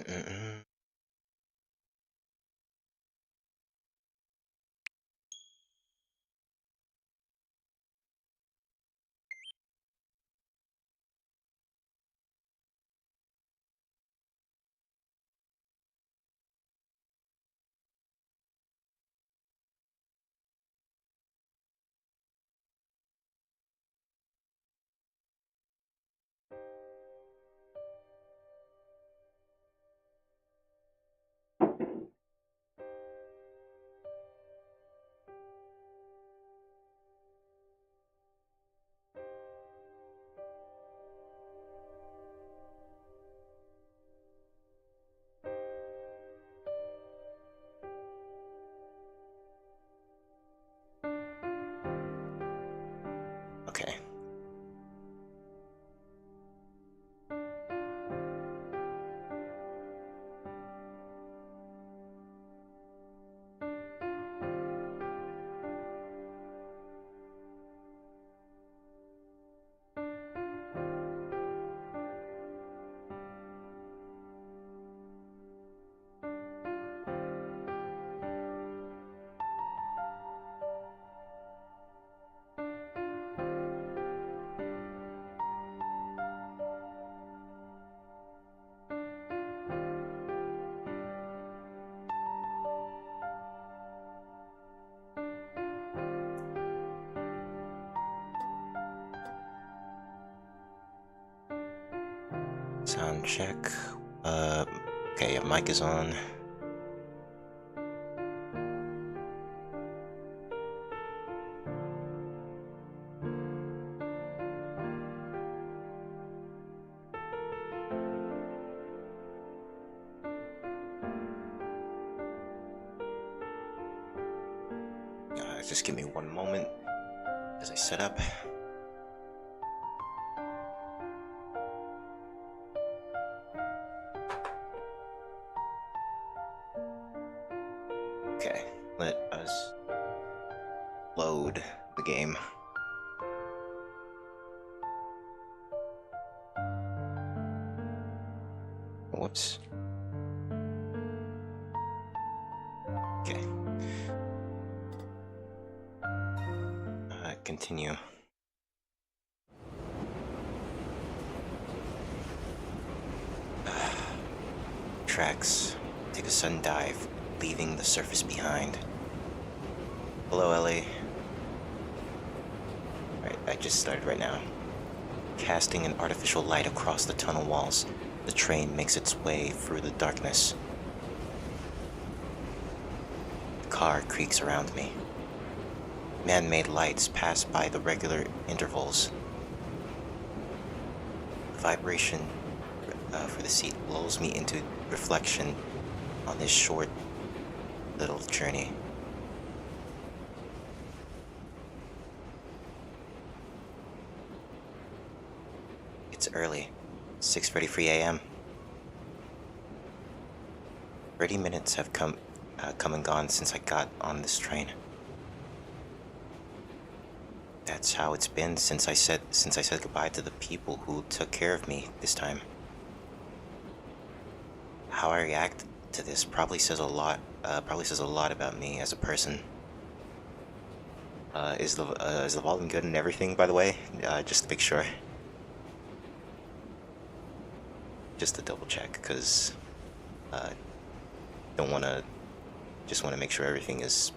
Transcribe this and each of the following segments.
Mm-mm. Okay. Sound check. Okay, your mic is on. Just give me one moment as I set up. Okay, let us load the game. Whoops. Okay. Continue. Tracks. Take a sudden dive, leaving the surface behind. Hello, Ellie. Alright, I just started right now. Casting an artificial light across the tunnel walls, the train makes its way through the darkness. The car creaks around me. Man-made lights pass by the regular intervals. The vibration for the seat lulls me into reflection on this short little journey. It's early, 6:33 a.m. 30 minutes have come and gone since I got on this train. That's how it's been since I said goodbye to the people who took care of me this time. How I react to this probably says a lot. About me as a person. Is the volume good and everything? By the way, just to make sure. Just to double check, because don't want to. Just want to make sure everything is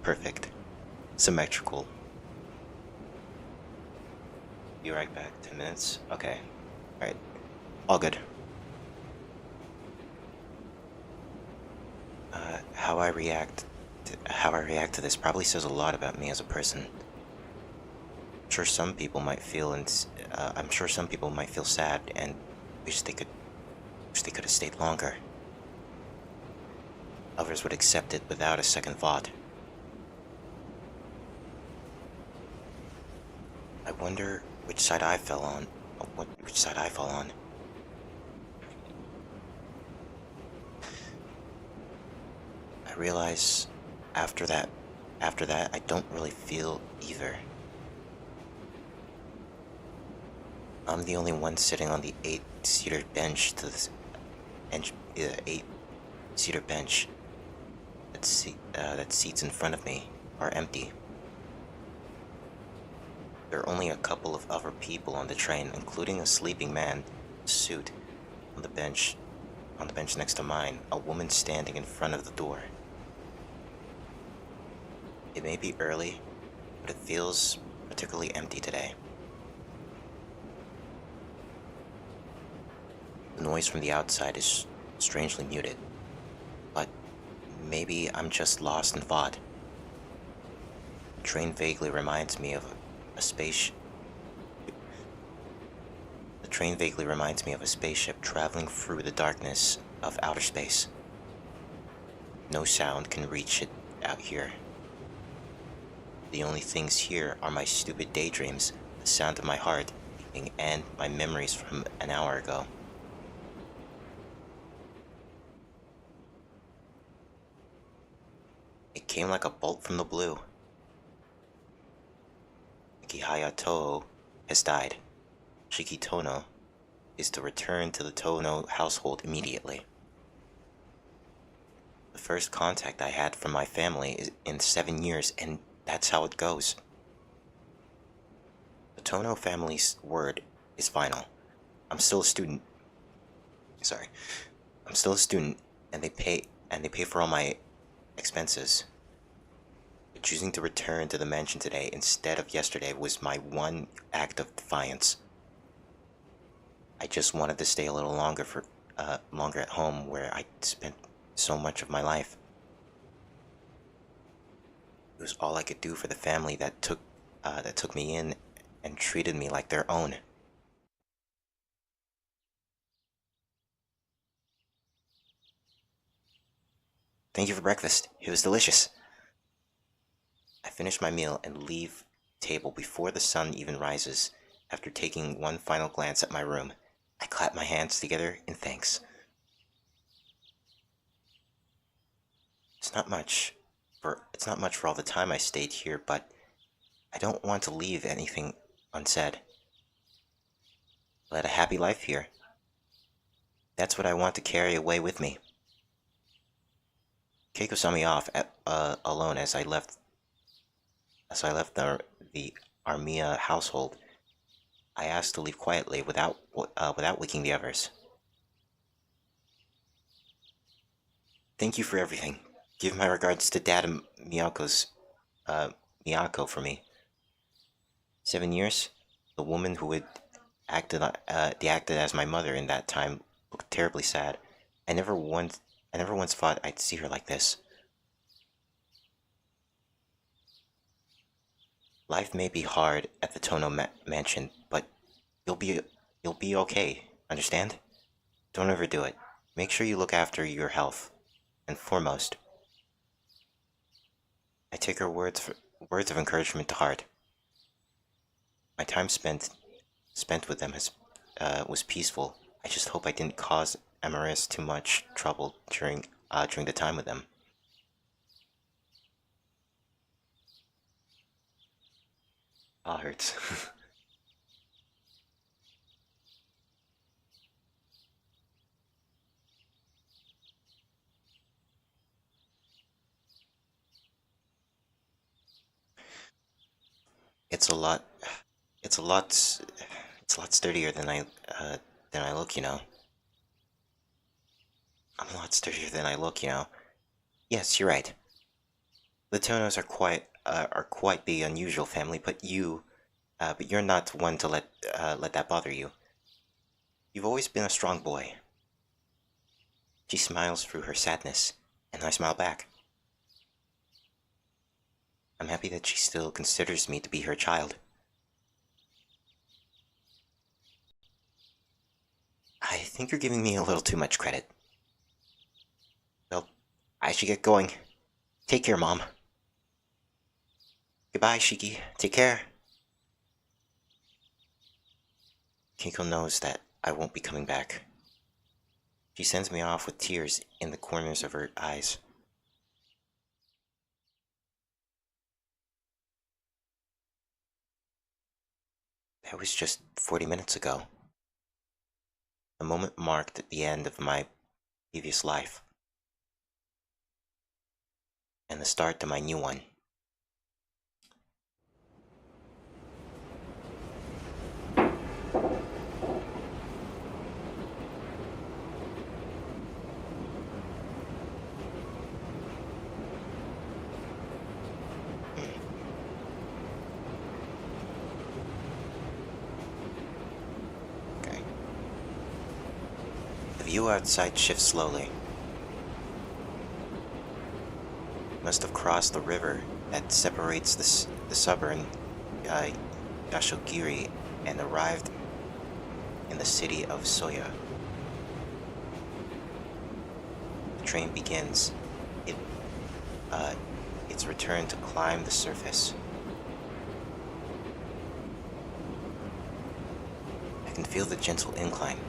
perfect, symmetrical. Be right back. 10 minutes. Okay. All right. All good. How I react to this probably says a lot about me as a person. I'm sure some people might feel sad and wish they could have stayed longer. Others would accept it without a second thought. I wonder which side I fell on. Which side I fall on. I realize after that, I don't really feel either. I'm the only one sitting on the 8-seater bench eight-seater bench that seats in front of me are empty. There are only a couple of other people on the train, including a sleeping man in a suit on the bench next to mine, a woman standing in front of the door. It may be early, but it feels particularly empty today. The noise from the outside is strangely muted, but maybe I'm just lost in thought. The train vaguely reminds me of a space. The train vaguely reminds me of a spaceship traveling through the darkness of outer space. No sound can reach it out here. The only things here are my stupid daydreams, the sound of my heart beating, and my memories from an hour ago. It came like a bolt from the blue. Mikihaya Toho has died. Shiki Tono is to return to the Tono household immediately. The first contact I had from my family is in 7 years, and that's how it goes. The Tono family's word is final. I'm still a student. Sorry. I'm still a student, and they pay for all my expenses. But choosing to return to the mansion today instead of yesterday was my one act of defiance. I just wanted to stay a little longer at home where I spent so much of my life. It was all I could do for the family that took me in and treated me like their own. Thank you for breakfast. It was delicious. I finish my meal and leave the table before the sun even rises. After taking one final glance at my room, I clap my hands together in thanks. It's not much for all the time I stayed here, but I don't want to leave anything unsaid. I led a happy life here. That's what I want to carry away with me. Keiko saw me off alone as I left the Armia household. I asked to leave quietly without waking the others. Thank you for everything. Give my regards to Dad and Miyako for me. 7 years? The woman who had acted as my mother in that time looked terribly sad. I never once thought I'd see her like this. Life may be hard at the Tono mansion, but you'll be okay. Understand? Don't overdo it. Make sure you look after your health, and foremost, I take her words of encouragement to heart. My time spent with them was peaceful. I just hope I didn't cause Amaris too much trouble during the time with them. Ah, hurts. It's a lot. It's a lot. It's a lot sturdier than I look. I'm a lot sturdier than I look. Yes, you're right. The Tonos are quite the unusual family, but you're not one to let that bother you. You've always been a strong boy. She smiles through her sadness, and I smile back. I'm happy that she still considers me to be her child. I think you're giving me a little too much credit. Well, I should get going. Take care, Mom. Goodbye, Shiki. Take care. Kinko knows that I won't be coming back. She sends me off with tears in the corners of her eyes. That was just 40 minutes ago. The moment marked the end of my previous life and the start to my new one. Okay. The view outside shifts slowly. Must have crossed the river that separates the suburban uh, Yashogiri and arrived in the city of Soya. The train begins it, its return to climb the surface. I can feel the gentle incline.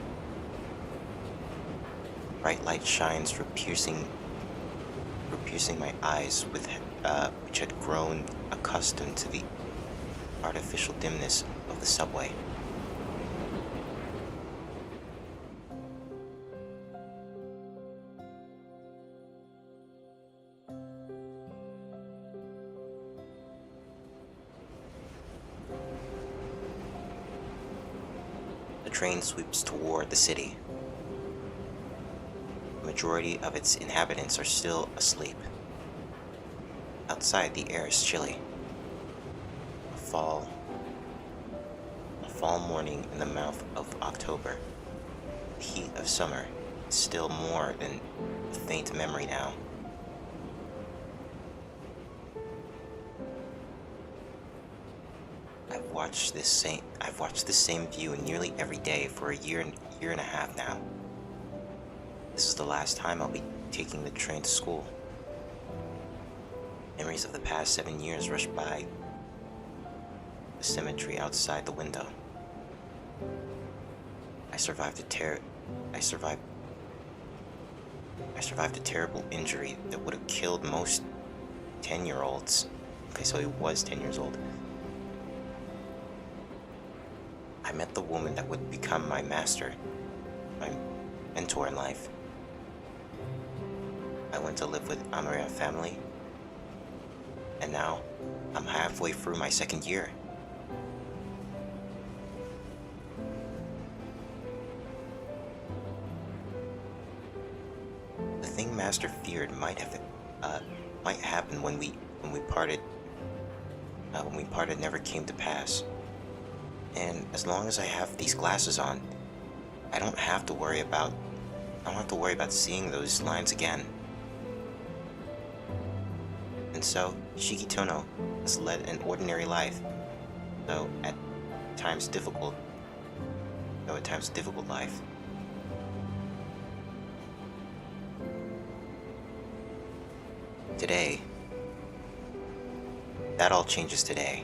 Bright light shines through piercing my eyes, which had grown accustomed to the artificial dimness of the subway. The train sweeps toward the city. The majority of its inhabitants are still asleep. Outside, the air is chilly. A fall morning in the mouth of October. The heat of summer is still more than a faint memory now. I've watched this same view nearly every day for a year and a half now. This is the last time I'll be taking the train to school. Memories of the past 7 years rush by the cemetery outside the window. I survived a terrible injury that would have killed most 10-year-olds. Okay, so he was 10 years old. I met the woman that would become my master, my mentor in life. I went to live with Amara family, and now I'm halfway through my second year. The thing Master feared might happen when we parted. When we parted, never came to pass. And as long as I have these glasses on, I don't have to worry about seeing those lines again. And so, Shigitono has led an ordinary life, though at times difficult life. Today, that all changes today.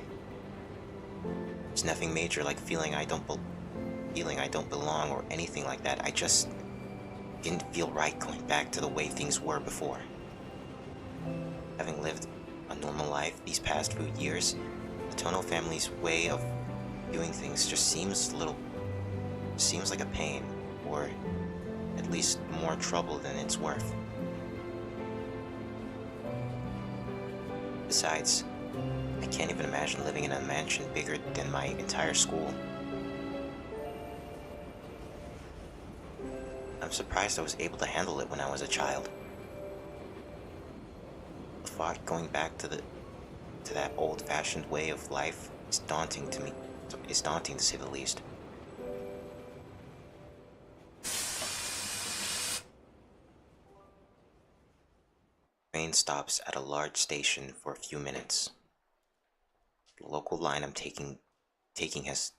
There's nothing major like feeling I don't belong or anything like that. I just didn't feel right going back to the way things were before. Having lived a normal life these past few years, the Tono family's way of doing things just seems like a pain, or at least more trouble than it's worth. Besides, I can't even imagine living in a mansion bigger than my entire school. I'm surprised I was able to handle it when I was a child. The thought going back to that old-fashioned way of life is daunting to me. It's daunting to say the least. Train stops at a large station for a few minutes. The local line I'm taking has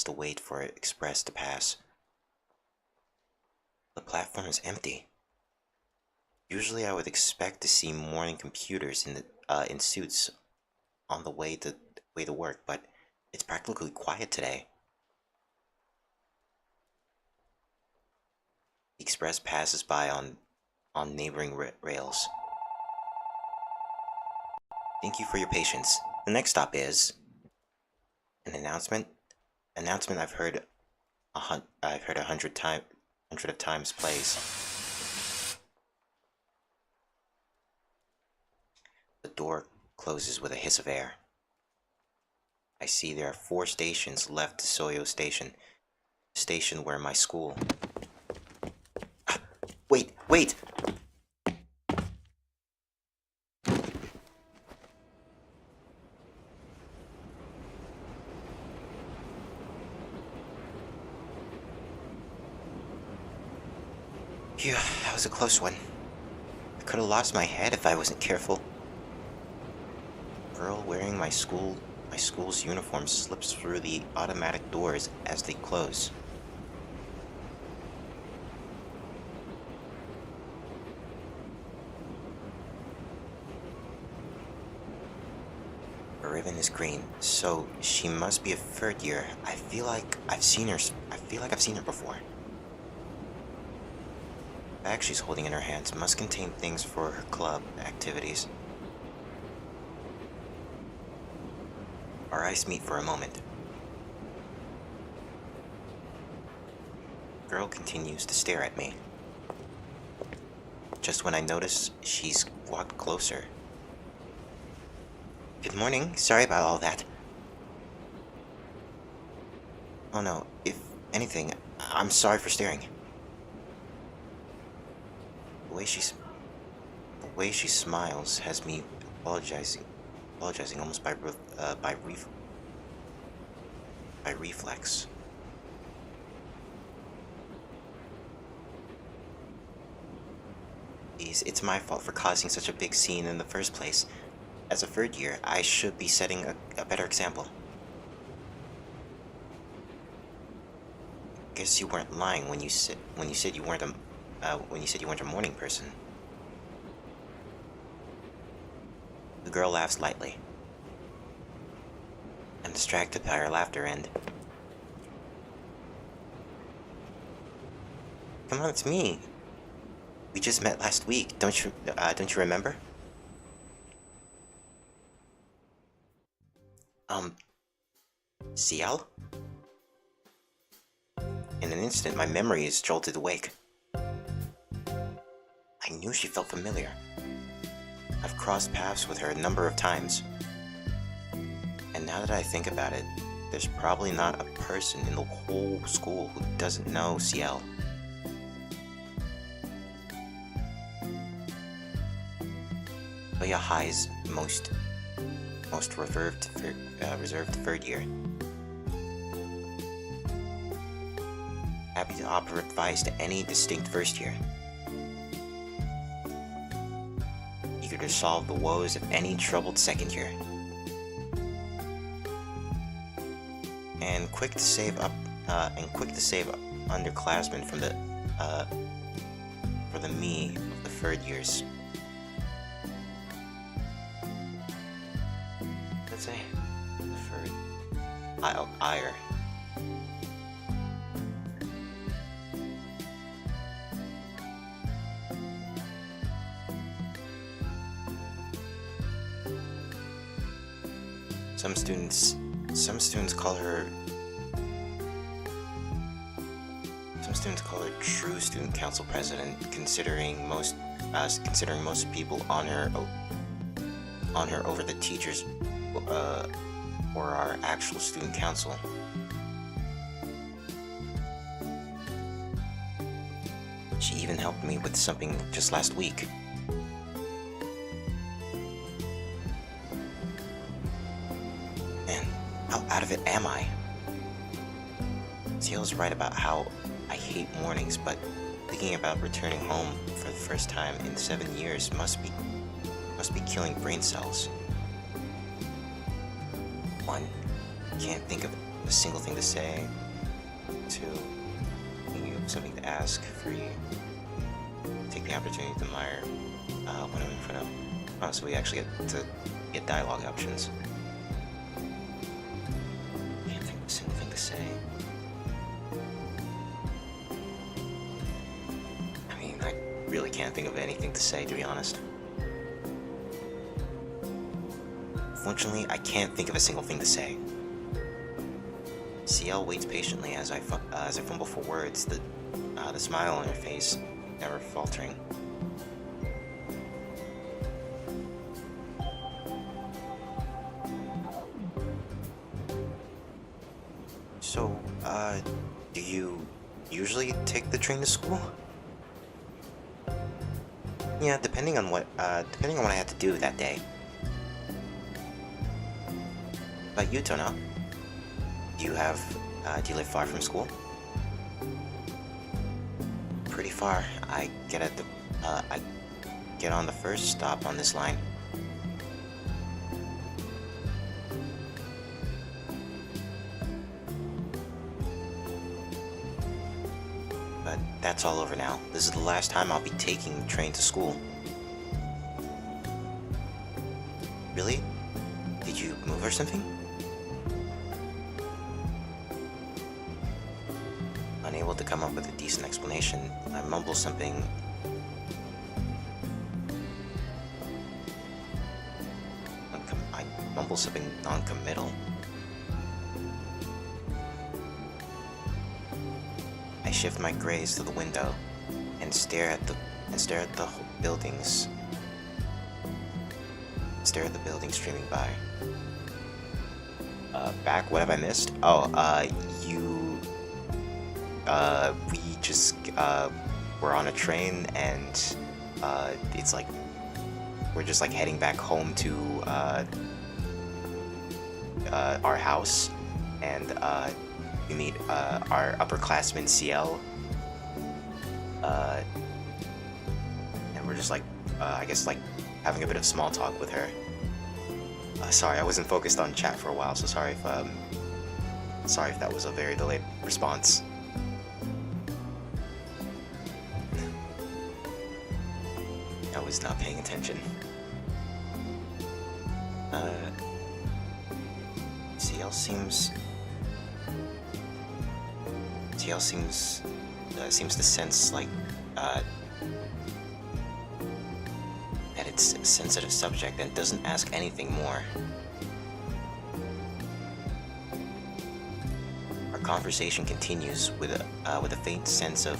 to wait for express to pass. The platform is empty. Usually, I would expect to see morning computers in suits on the way to work, but it's practically quiet today. The express passes by on neighboring rails. Thank you for your patience. The next stop is an announcement. Announcement I've heard 100 times plays. door closes with a hiss of air. I see there are 4 stations left to Soyo Station. Station where my school... Wait! Wait! Phew, that was a close one. I could have lost my head if I wasn't careful. Girl wearing my school's uniform slips through the automatic doors as they close. Her ribbon is green, so she must be a 3rd year. I feel like I've seen her before. The bag she's holding in her hands must contain things for her club activities. Our eyes meet for a moment. Girl continues to stare at me. Just when I notice, she's walked closer. Good morning. Sorry about all that. Oh no, if anything, I'm sorry for staring. The way she smiles has me apologizing almost by reflex. Please, it's my fault for causing such a big scene in the first place. As a 3rd year, I should be setting a better example. Guess you weren't lying when you said you weren't a morning person. The girl laughs lightly. I'm distracted by her laughter and... Come on, it's me. We just met last week. Don't you remember? Ciel? In an instant, my memory is jolted awake. I knew she felt familiar. I've crossed paths with her a number of times. And now that I think about it, there's probably not a person in the whole school who doesn't know Ciel. Toya High's most reserved 3rd year. Happy to offer advice to any distinct 1st year. Eager to solve the woes of any troubled 2nd year. And quick to save underclassmen from the for the me of the 3rd years. Let's say the 3rd ire. Some students call her true student council president, considering most people on her over the teachers or our actual student council. She even helped me with something just last week. How out of it am I? Ciel's right about how I hate mornings, but thinking about returning home for the first time in 7 years must be killing brain cells. 1, can't think of a single thing to say. 2, thinking of something to ask. 3, take the opportunity to admire what I'm in front of. Oh, so we actually get dialogue options. Single thing to say. I mean, I really can't think of anything to say, to be honest. Fortunately, I can't think of a single thing to say. Ciel waits patiently as I fumble for words, the smile on her face never faltering. So, do you usually take the train to school? Yeah, depending on what I had to do that day. But you, Tona, do you live far from school? Pretty far. I get on the first stop on this line. But that's all over now. This is the last time I'll be taking the train to school. Really? Did you move or something? Unable to come up with a decent explanation, I mumble something. I mumble something non-committal. I shift my gaze to the window and stare at the buildings. Stare at the buildings streaming by. Back, what have I missed? Oh, we just, we're on a train and, it's like, we're just like heading back home to, our house, and, we meet, our upperclassman CL, and we're just like, I guess like, having a bit of small talk with her. Sorry, I wasn't focused on chat for a while, so sorry if that was a very delayed response. I was not paying attention. CL seems to sense like that it's a sensitive subject and doesn't ask anything more. Our conversation continues with a faint sense of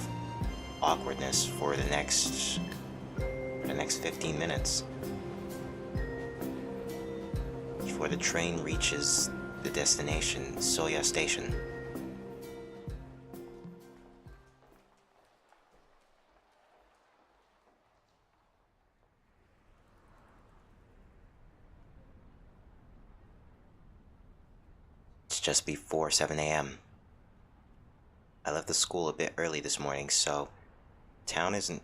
awkwardness for the next 15 minutes before the train reaches the destination, Soya Station. It's just before 7 a.m. I left the school a bit early this morning, so the town isn't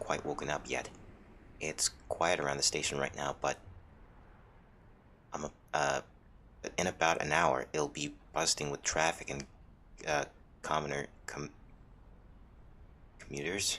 quite woken up yet. It's quiet around the station right now, but in about an hour it'll be bursting with traffic and commuters.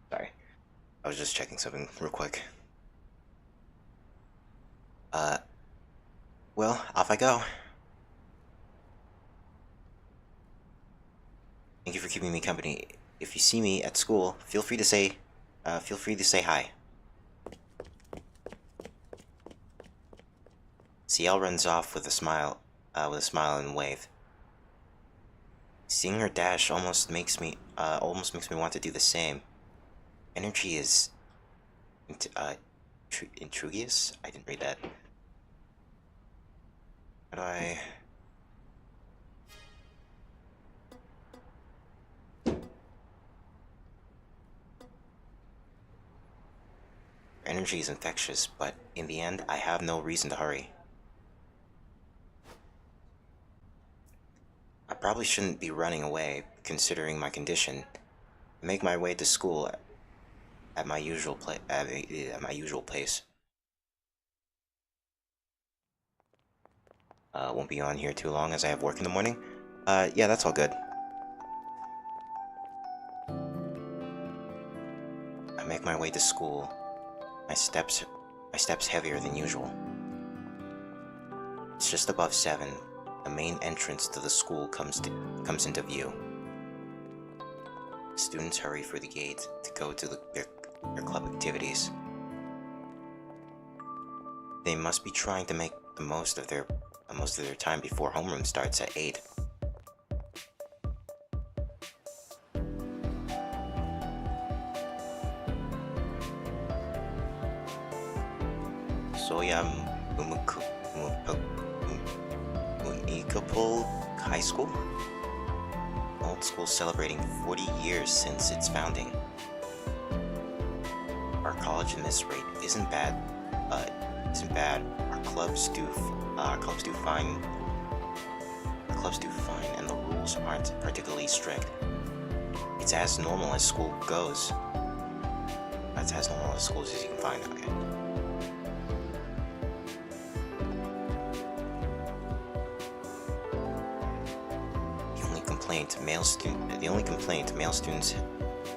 Sorry, I was just checking something real quick. Well, off I go. Thank you for keeping me company. If you see me at school, feel free to say hi. CL runs off with a smile and wave. Seeing her dash almost makes me want to do the same. Energy is intrugious? I didn't read that. How do I... Energy is infectious, but in the end, I have no reason to hurry. I probably shouldn't be running away, considering my condition. I make my way to school at my usual pace. Won't be on here too long as I have work in the morning. Yeah, that's all good. I make my way to school. My steps heavier than usual. It's just above 7. The main entrance to the school comes into view. Students hurry for the gate to go to their club activities. They must be trying to make the most of their time before homeroom starts at 8. Soya Municipal High School? Old school celebrating 40 years since its founding. Our college in this rate isn't bad. Our clubs do fine. And the rules aren't particularly strict. It's as normal as school goes. That's as normal as schools as you can find. Okay. The only complaint male students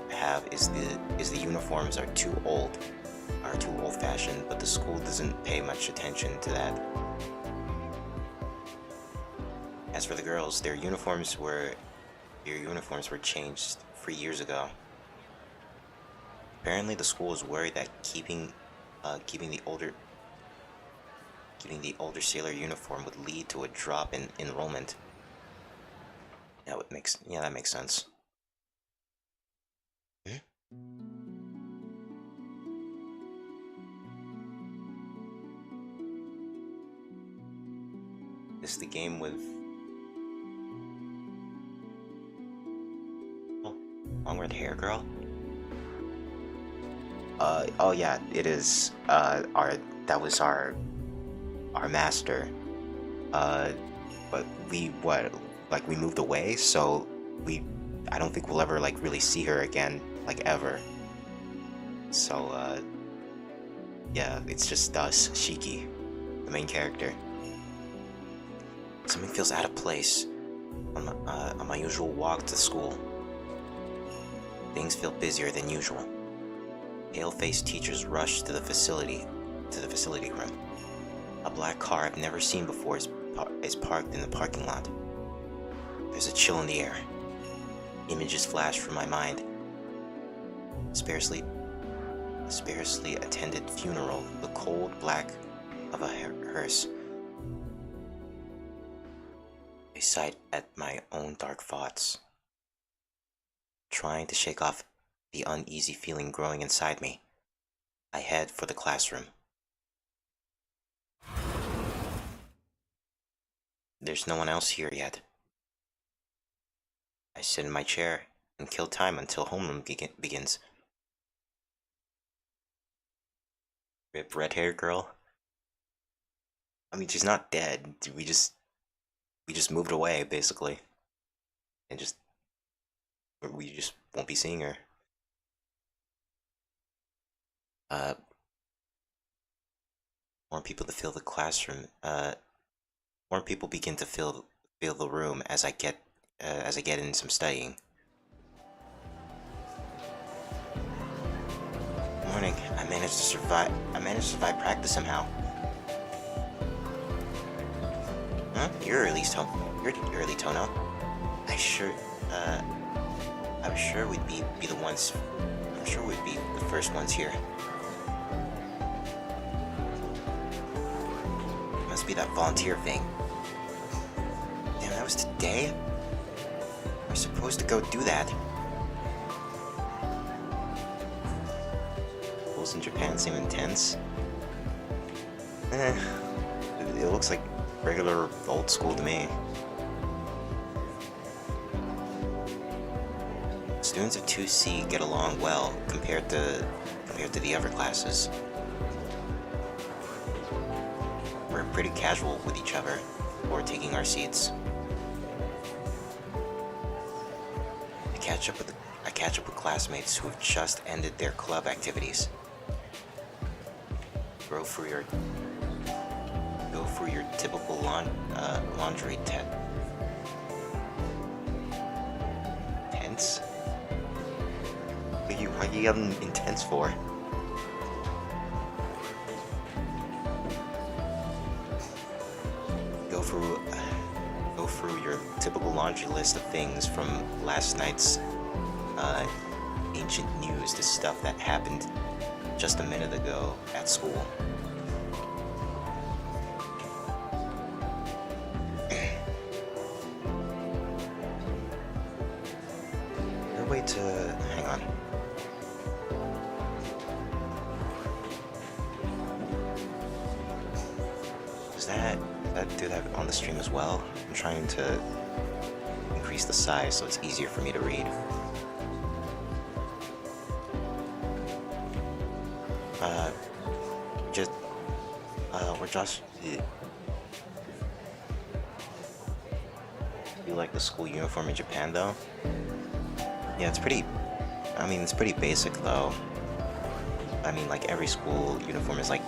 have is the uniforms are too old-fashioned, but the school doesn't pay much attention to that. As for the girls, their uniforms were changed 3 years ago. Apparently, the school is worried that keeping the older sailor uniform would lead to a drop in enrollment. That makes sense. This is the game with long red hair girl? Oh yeah, it is. That was our master. But we moved away, so I don't think we'll ever really see her again, ever. So yeah, it's just us, Shiki, the main character. Something feels out of place on my usual walk to school. Things feel busier than usual. Pale-faced teachers rush to the facility room. A black car I've never seen before is parked in the parking lot. There's a chill in the air. Images flash from my mind. Sparsely attended funeral, the cold black of a hearse. I sighed at my own dark thoughts, trying to shake off the uneasy feeling growing inside me. I head for the classroom. There's no one else here yet. I sit in my chair and kill time until homeroom begins. Rip red-haired girl. I mean, she's not dead. We just moved away, basically, and we just won't be seeing her. More people to fill the classroom. More people begin to fill the room as I get in some studying. Morning. I managed to survive practice somehow. Huh? You're early, Tono. I was sure we'd be the ones. I'm sure we'd be the first ones here. Must be that volunteer thing. Damn, that was today? We're supposed to go do that. Schools in Japan seem intense. It looks like regular old school to me. Students of 2C get along well compared to the other classes. We're pretty casual with each other before taking our seats. I catch up with classmates who have just ended their club activities. Go for your typical laundry tense? What are you getting intense for? Go through your typical laundry list of things from last night's ancient news to stuff that happened just a minute ago at school. No way to... hang on. Does that do that on the stream as well? I'm trying to increase the size so it's easier for me to read. We're Josh. You like the school uniform in Japan though? Yeah, it's pretty, I mean, it's pretty basic though. I mean, like every school uniform is like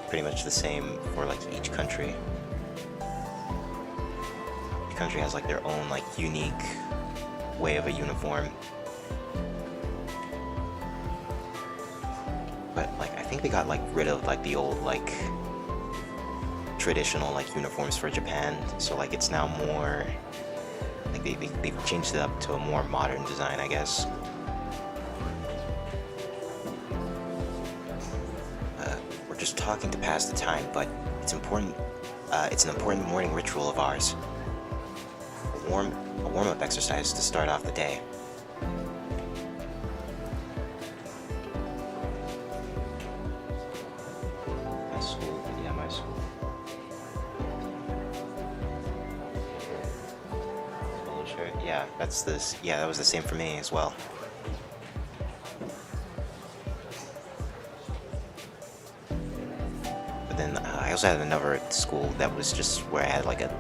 pretty much the same for like each country. Each country has like their own like unique way of a uniform. But like I think they got like rid of like the old like traditional like uniforms for Japan, so like it's now more like they've changed it up to a more modern design, I guess. We're just talking to pass the time, but it's important. It's an important morning ritual of ours. A warm-up exercise to start off the day. My school, yeah, my school. Polo shirt, yeah, that's this. Yeah, that was the same for me as well. But then I also had another school that was just where I had like a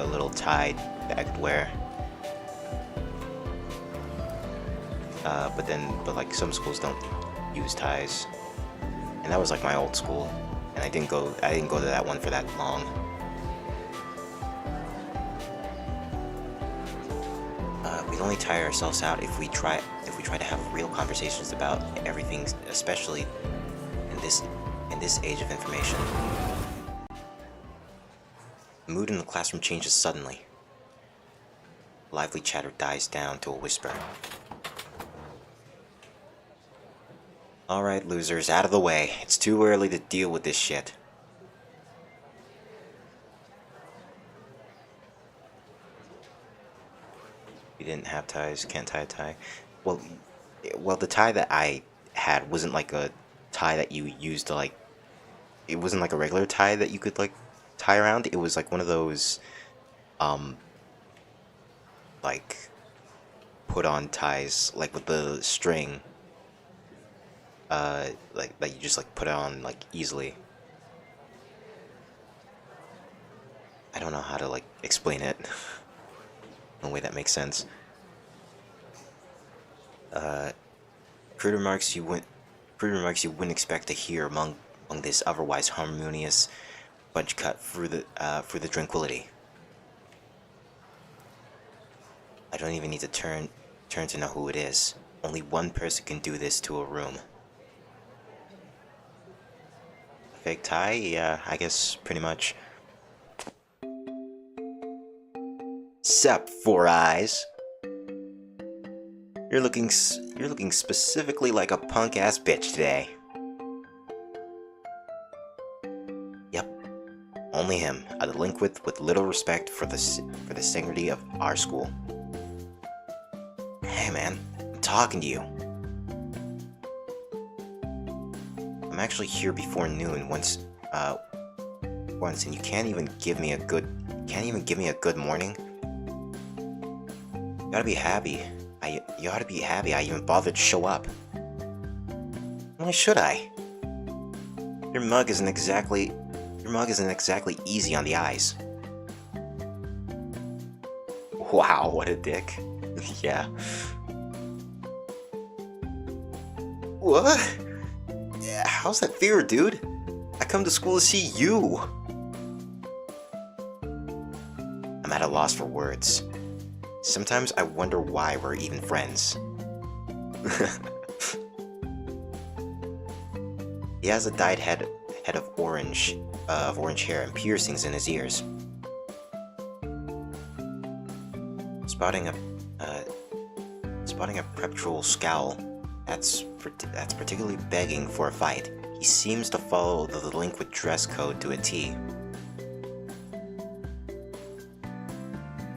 little tie that I could wear. But like some schools don't use ties, and that was like my old school, and I didn't go to that one for that long. We'd only tire ourselves out if we try to have real conversations about everything, especially in this age of information. The mood in the classroom changes suddenly. Lively chatter dies down to a whisper. Alright, losers, out of the way. It's too early to deal with this shit. You didn't have ties, can't tie a tie. Well, the tie that I had wasn't like a tie that you used to like... It wasn't like a regular tie that you could like tie around. It was like one of those, like, put on ties, like with the string. Like that you just like put on like easily. I don't know how to like explain it in a way that makes sense. Crude remarks you wouldn't expect to hear among this otherwise harmonious bunch cut through the tranquility. I don't even need to turn to know who it is. Only one person can do this to a room. Fake tie? Yeah, I guess pretty much. Sup, Four Eyes? You're looking specifically like a punk-ass bitch today. Yep, only him, a delinquent with little respect for the sanctity of our school. Hey man, I'm talking to you. I'm actually here before noon once, and you can't even give me a good morning. You ought to be happy. I even bothered to show up. Why should I? Your mug isn't exactly easy on the eyes. Wow, what a dick. Yeah. What? Yeah, how's that fair, dude? I come to school to see you. I'm at a loss for words. Sometimes I wonder why we're even friends. He has a dyed head of orange hair and piercings in his ears. Spotting spotting a perpetual scowl that's particularly begging for a fight. He seems to follow the delinquent dress code to a T.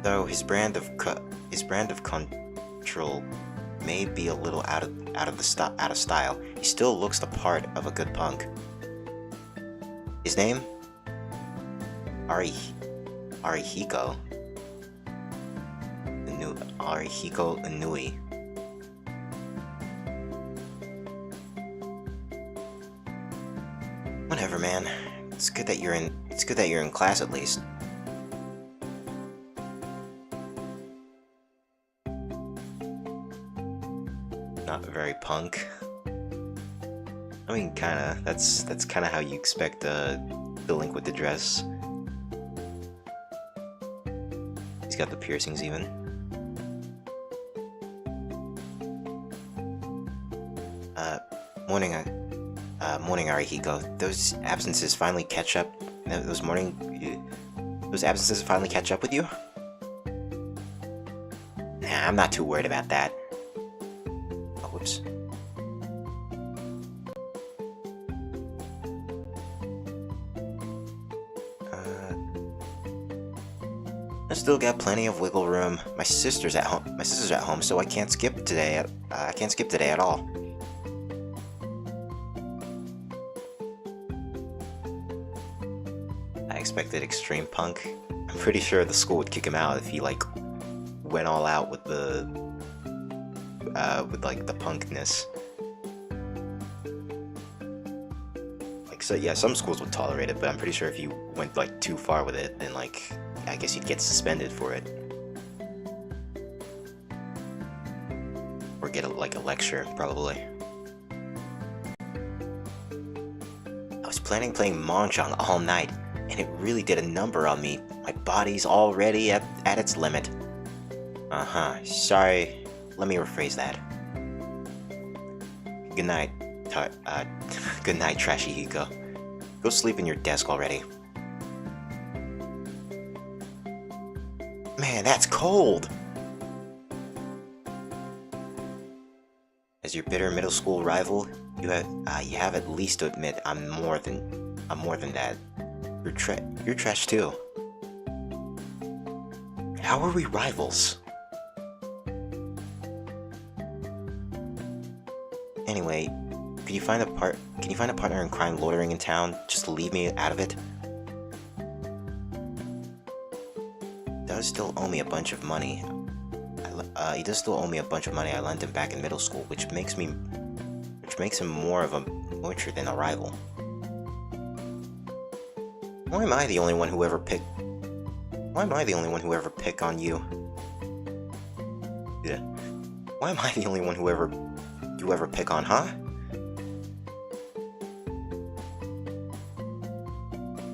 Though his brand of control may be a little out of style, he still looks the part of a good punk. His name? Arihiko Inui. Whatever, man. It's good that you're in class at least. Not very punk. I mean, kinda. That's kinda how you expect a delinquent to dress. He's got the piercings even. Morning, Arihiko. Those absences finally catch up with you? Nah, I'm not too worried about that. Oh, whoops. I still got plenty of wiggle room. My sister's at home, so I can't skip today. I can't skip today at all. I expected extreme punk. I'm pretty sure the school would kick him out if he like went all out with the the punkness. Like, so yeah, some schools would tolerate it, but I'm pretty sure if you went like too far with it, then like I guess you'd get suspended for it, or get a lecture probably. I was planning playing Mahjong all night, and it really did a number on me. My body's already at its limit. Sorry, let me rephrase that. Good night, good night, Trashy Hiko. Go sleep in your desk already. Man, that's cold! As your bitter middle school rival, you have at least to admit I'm more than that. You're trash too. How are we rivals? Anyway, can you find a partner in crime loitering in town? Just leave me out of it. Does still owe me a bunch of money. He does still owe me a bunch of money I lent him back in middle school, which makes him more of a moocher than a rival. Why am I the only one who ever pick on you? Yeah. Why am I the only one you ever pick on, huh?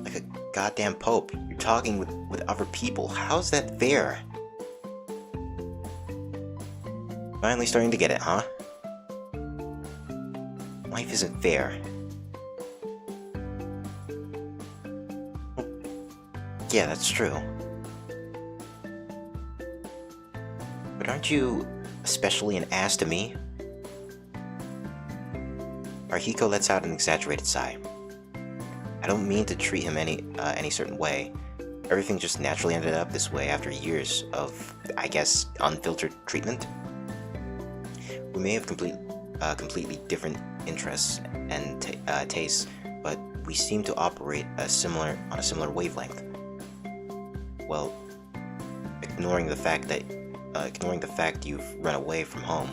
Like a goddamn pope. You're talking with other people. How's that fair? Finally starting to get it, huh? Life isn't fair. Yeah, that's true. But aren't you especially an ass to me? Arihiko lets out an exaggerated sigh. I don't mean to treat him any certain way. Everything just naturally ended up this way after years of, I guess, unfiltered treatment. We may have completely different interests and tastes, but we seem to operate on a similar wavelength. Well, ignoring the fact you've run away from home.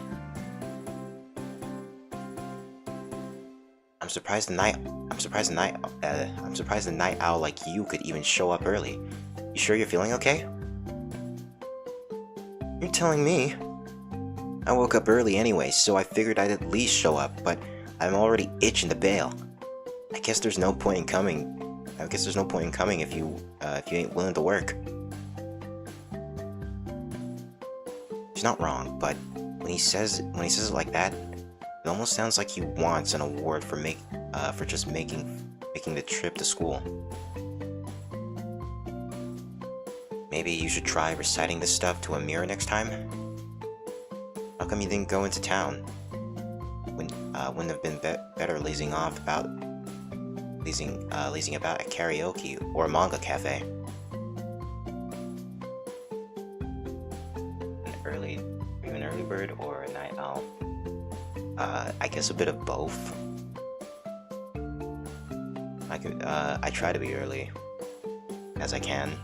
I'm surprised a night owl like you could even show up early. You sure you're feeling okay? You're telling me. I woke up early anyway, so I figured I'd at least show up, but I'm already itching to bail. I guess there's no point in coming if you ain't willing to work. He's not wrong, but when he says it like that, it almost sounds like he wants an award for just making the trip to school. Maybe you should try reciting this stuff to a mirror next time? How come you didn't go into town? Wouldn't have been better lazing about at karaoke or a manga cafe. Are you an early bird or a night owl? I guess a bit of both. I try to be early as I can,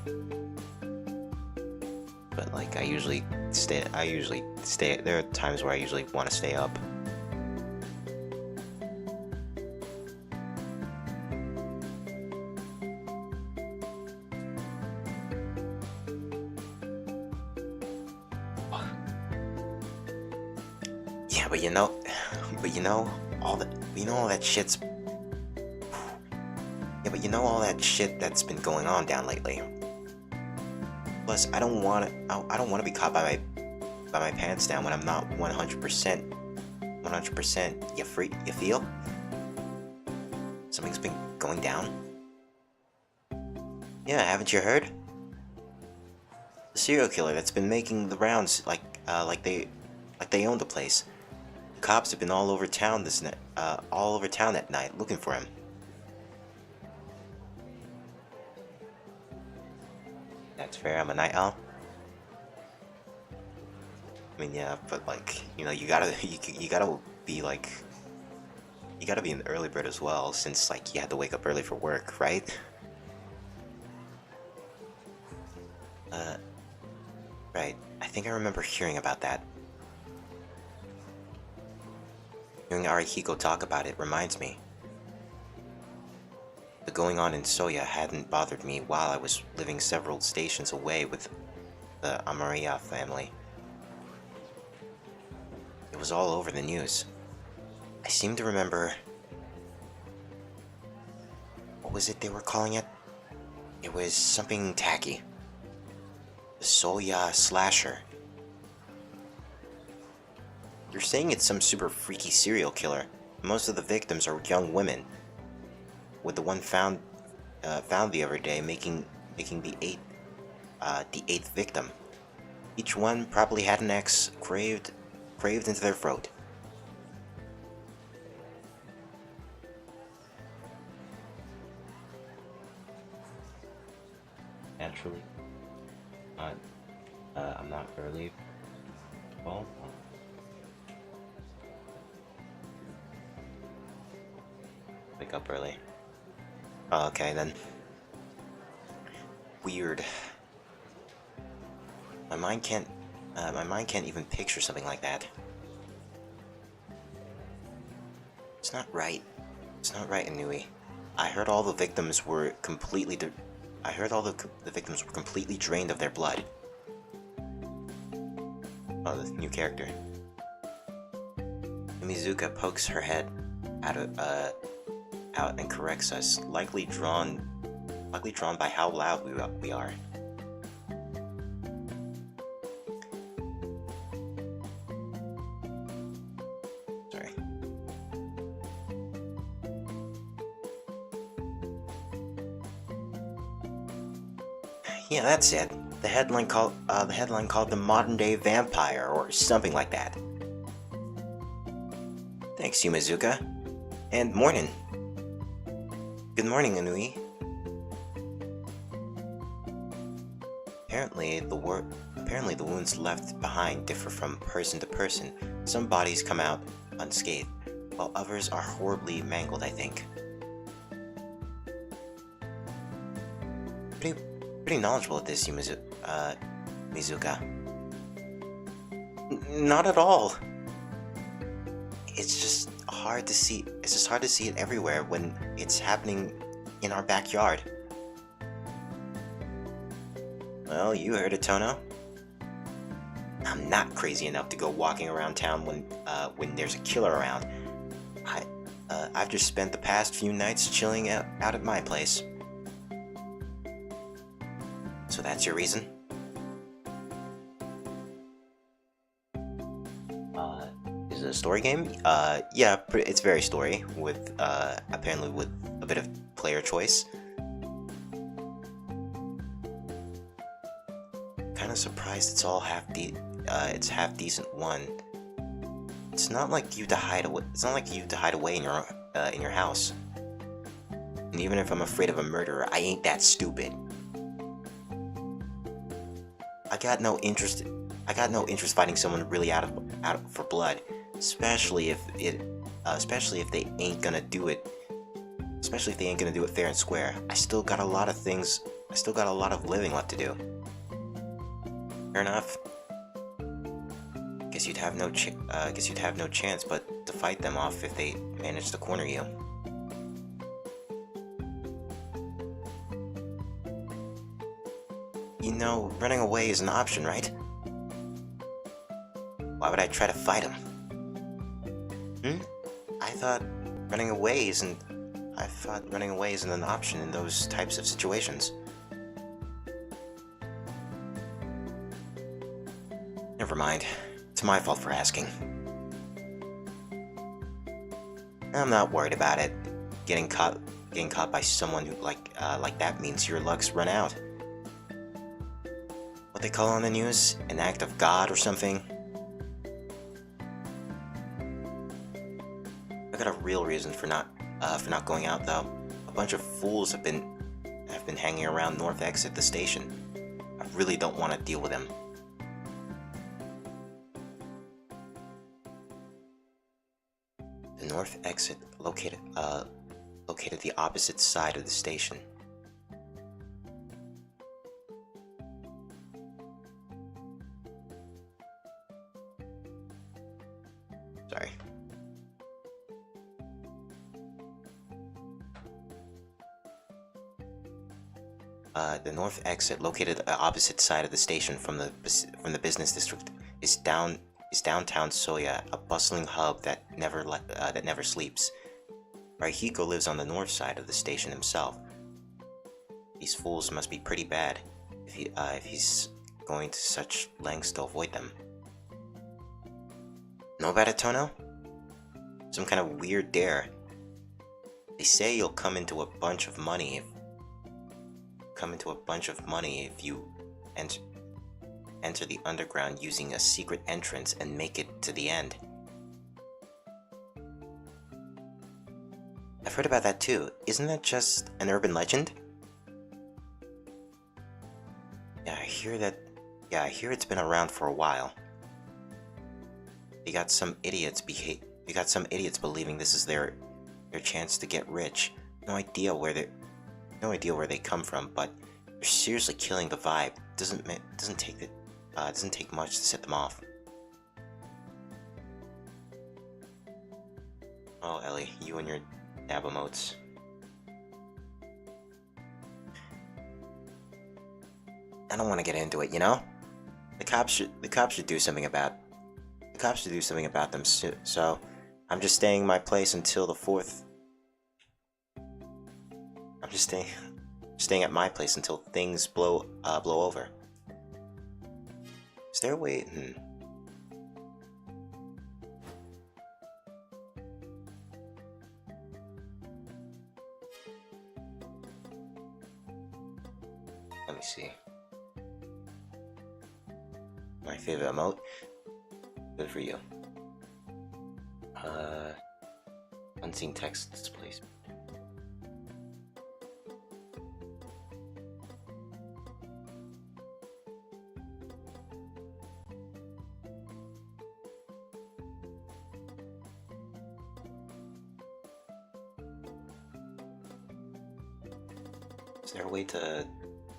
but like I usually stay. There are times where I usually want to stay up. Yeah, but all that shit's. Yeah, but all that shit that's been going on down lately. Plus, I don't want to be caught by my pants down when I'm not 100%. 100%. You feel? Something's been going down. Yeah, haven't you heard? The serial killer that's been making the rounds like they own the place. Cops have been all over town at night looking for him. That's fair. I'm a night owl. I mean, yeah, but like, you gotta be like, you gotta be an early bird as well, since like you had to wake up early for work, right? Right. I think I remember hearing about that. Hearing Arihiko talk about it reminds me. The going on in Soya hadn't bothered me while I was living several stations away with the Amariya family. It was all over the news. I seem to remember... What was it they were calling it? It was something tacky. The Soya Slasher. You're saying it's some super freaky serial killer. Most of the victims are young women, with the one found the other day making the eighth victim. Each one probably had an X craved into their throat. Naturally, I'm not early. Well, wake up early. Oh, okay then. Weird. My mind can't even picture something like that. It's not right. It's not right, Inui. I heard all the victims were completely drained of their blood. Oh, the new character. Mizuka pokes her head out and corrects us, likely drawn by how loud we are. Sorry. Yeah, that's it. The headline called the modern day vampire or something like that. Thanks, Yumizuka. And morning. Good morning, Inui. Apparently the wounds left behind differ from person to person. Some bodies come out unscathed, while others are horribly mangled, I think. Pretty knowledgeable at this, Mizuka. Not at all. It's just hard to see it everywhere when it's happening in our backyard. Well, you heard it, Tono. I'm not crazy enough to go walking around town when there's a killer around. I've just spent the past few nights chilling out at my place. So that's your reason? Is it a story game? Yeah, it's very story, with, apparently with a bit of player choice. Kinda surprised it's half decent one. It's not like you to hide away. It's not like you to hide away in your house. And even if I'm afraid of a murderer, I ain't that stupid. I got no interest. I got no interest fighting someone really out for blood, especially if they ain't gonna do it. Especially if they ain't gonna do it fair and square. I still got a lot of things. I still got a lot of living left to do. Fair enough. Guess you'd have no chance but to fight them off if they manage to corner you. You know, running away is an option, right? Why would I try to fight him? I thought running away isn't an option in those types of situations. Never mind. It's my fault for asking. I'm not worried about it. Getting caught by someone who like that means your luck's run out. What they call on the news? An act of God or something? I got a real reason for not going out though. A bunch of fools have been hanging around North Exit the station. I really don't want to deal with them. The North Exit located the opposite side of the station. Sorry. The north exit, located at the opposite side of the station from the business district, is downtown Soya, a bustling hub that never sleeps. Raihiko lives on the north side of the station himself. These fools must be pretty bad if he's going to such lengths to avoid them. Know about it, Tono? Some kind of weird dare. They say you'll come into a bunch of money if you enter the underground using a secret entrance and make it to the end. I've heard about that too. Isn't that just an urban legend? Yeah, I hear it's been around for a while. You got some idiots believing this is their chance to get rich. No idea where they come from, but they're seriously killing the vibe. Doesn't take much to set them off. Oh, Ellie, you and your dab emotes. I don't want to get into it, you know? The cops should do something about them soon. So I'm just staying in my place until the 4th. I'm just staying at my place until things blow over. Is there a way? Let me see. My favorite emote. Good for you. Unseen text displays. Is there a way to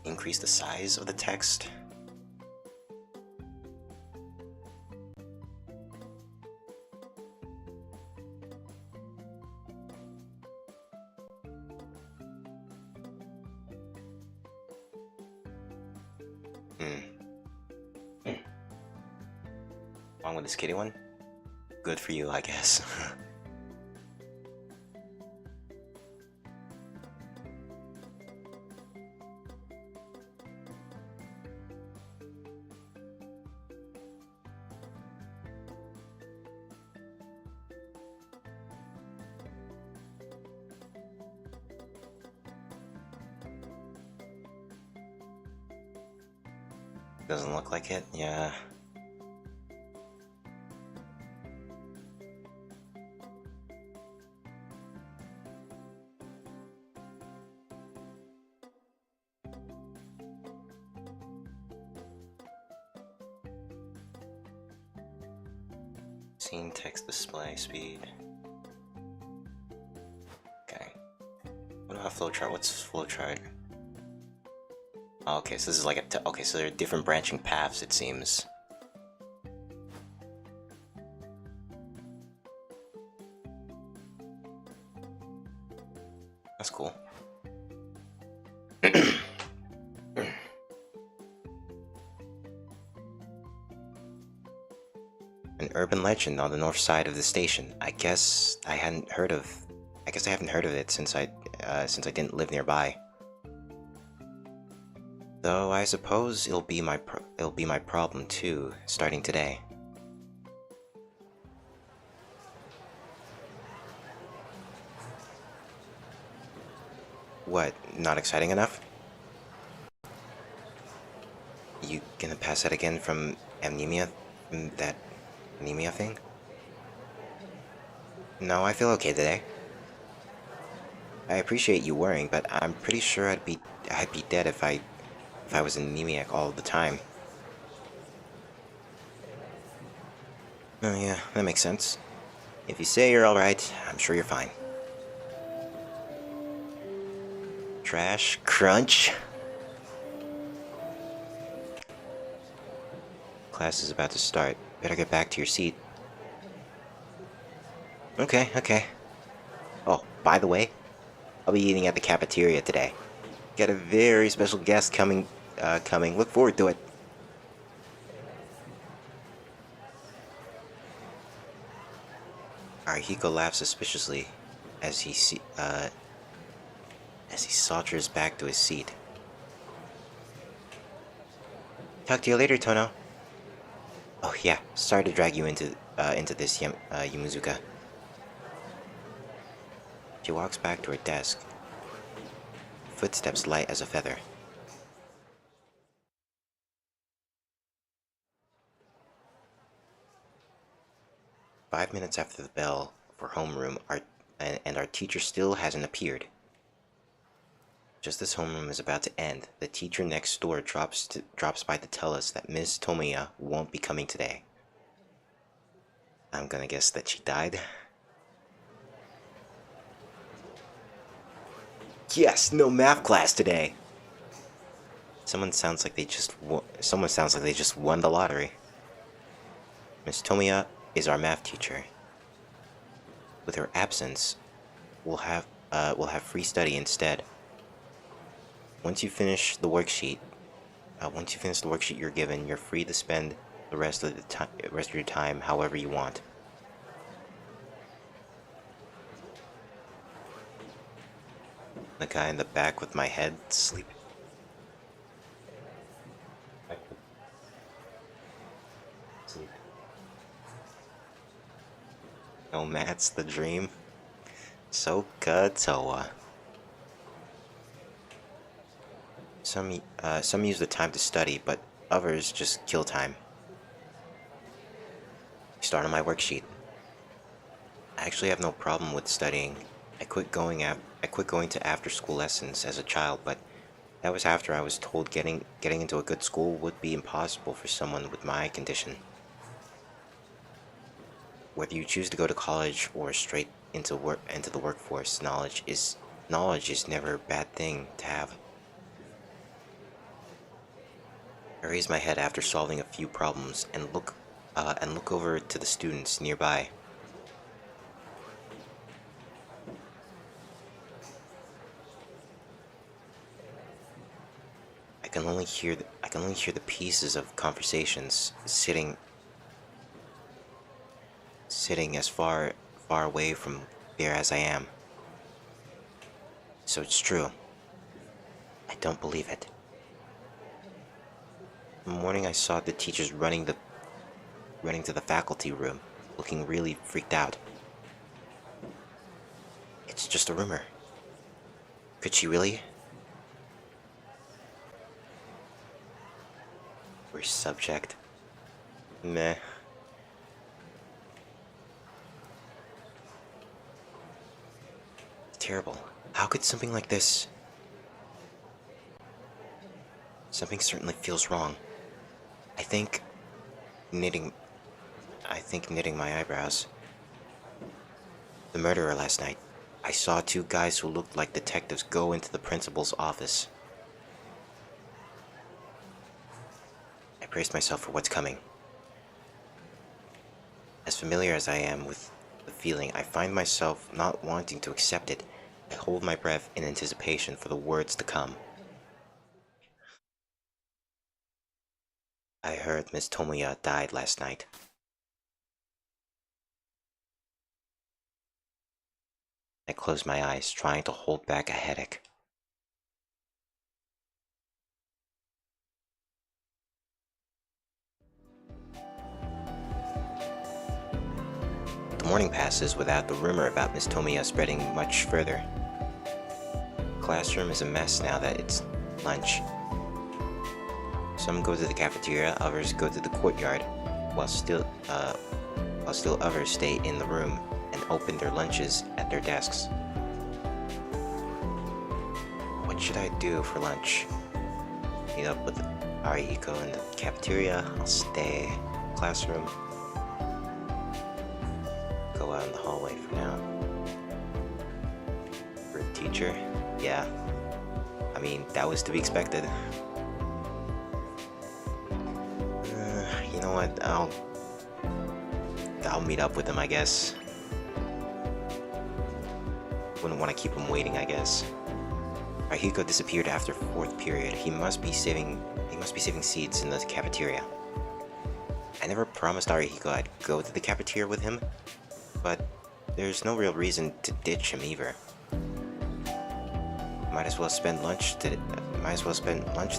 increase the size of the text? Along with this kitty one? Good for you, I guess. Doesn't look like it, yeah. Scene text display speed. Okay. What about flowchart? What's flowchart? Oh, okay, so this is like a okay, so there are different branching paths, it seems. That's cool. An urban legend on the north side of the station. I guess I haven't heard of it since I didn't live nearby. Though I suppose it'll be my problem too, starting today. What? Not exciting enough? You gonna pass that again from anemia? That anemia thing? No, I feel okay today. I appreciate you worrying, but I'm pretty sure I'd be dead if I was anemic all the time. Oh yeah, that makes sense. If you say you're alright, I'm sure you're fine. Trash crunch. Class is about to start. Better get back to your seat. Okay, okay. Oh, by the way, I'll be eating at the cafeteria today. Got a very special guest coming. Look forward to it. Arihiko laughs suspiciously as he saunters back to his seat. Talk to you later, Tono. Oh yeah, sorry to drag you into this, Yumuzuka. She walks back to her desk, footsteps light as a feather. "5 minutes after the bell for homeroom, our teacher still hasn't appeared. Just as homeroom is about to end, the teacher next door drops by to tell us that Ms. Tomiya won't be coming today. I'm gonna guess that she died. Yes, no math class today. Someone sounds like they just won the lottery. Ms. Tomiya is our math teacher. With her absence, we'll have free study instead. Once you finish the worksheet you're given, you're free to spend the rest of your time however you want." The guy in the back with my head sleep. No, Matt's the dream. Soka Toa. Some use the time to study, but others just kill time. Start on my worksheet. I actually have no problem with studying. I quit going to after-school lessons as a child, but that was after I was told getting into a good school would be impossible for someone with my condition. Whether you choose to go to college or straight into the workforce, knowledge is never a bad thing to have. I raise my head after solving a few problems and look over to the students nearby. I can only hear the pieces of conversations sitting as far away from there as I am. So it's true. I don't believe it. In the morning I saw the teachers running to the faculty room, looking really freaked out. It's just a rumor. Could she really? Worst subject. Meh. Terrible. How could something like this... Something certainly feels wrong. I think knitting think, knitting my eyebrows. The murderer last night. I saw two guys who looked like detectives go into the principal's office. I braced myself for what's coming. As familiar as I am with the feeling, I find myself not wanting to accept it. I hold my breath in anticipation for the words to come. I heard Miss Tomoya died last night. I closed my eyes, trying to hold back a headache. The morning passes without the rumor about Miss Tomoya spreading much further. The classroom is a mess now that it's lunch. Some go to the cafeteria, others go to the courtyard, while still others stay in the room and open their lunches at their desks. What should I do for lunch? Meet up with Arihiko in the cafeteria. I'll stay in the classroom. Go out in the hallway for now. For a teacher? Yeah. I mean, that was to be expected. You know what? I'll meet up with him, I guess. Wouldn't want to keep him waiting, I guess. Arihiko disappeared after 4th period. He must be saving seats in the cafeteria. I never promised Arihiko I'd go to the cafeteria with him, but there's no real reason to ditch him either. Might as well spend lunch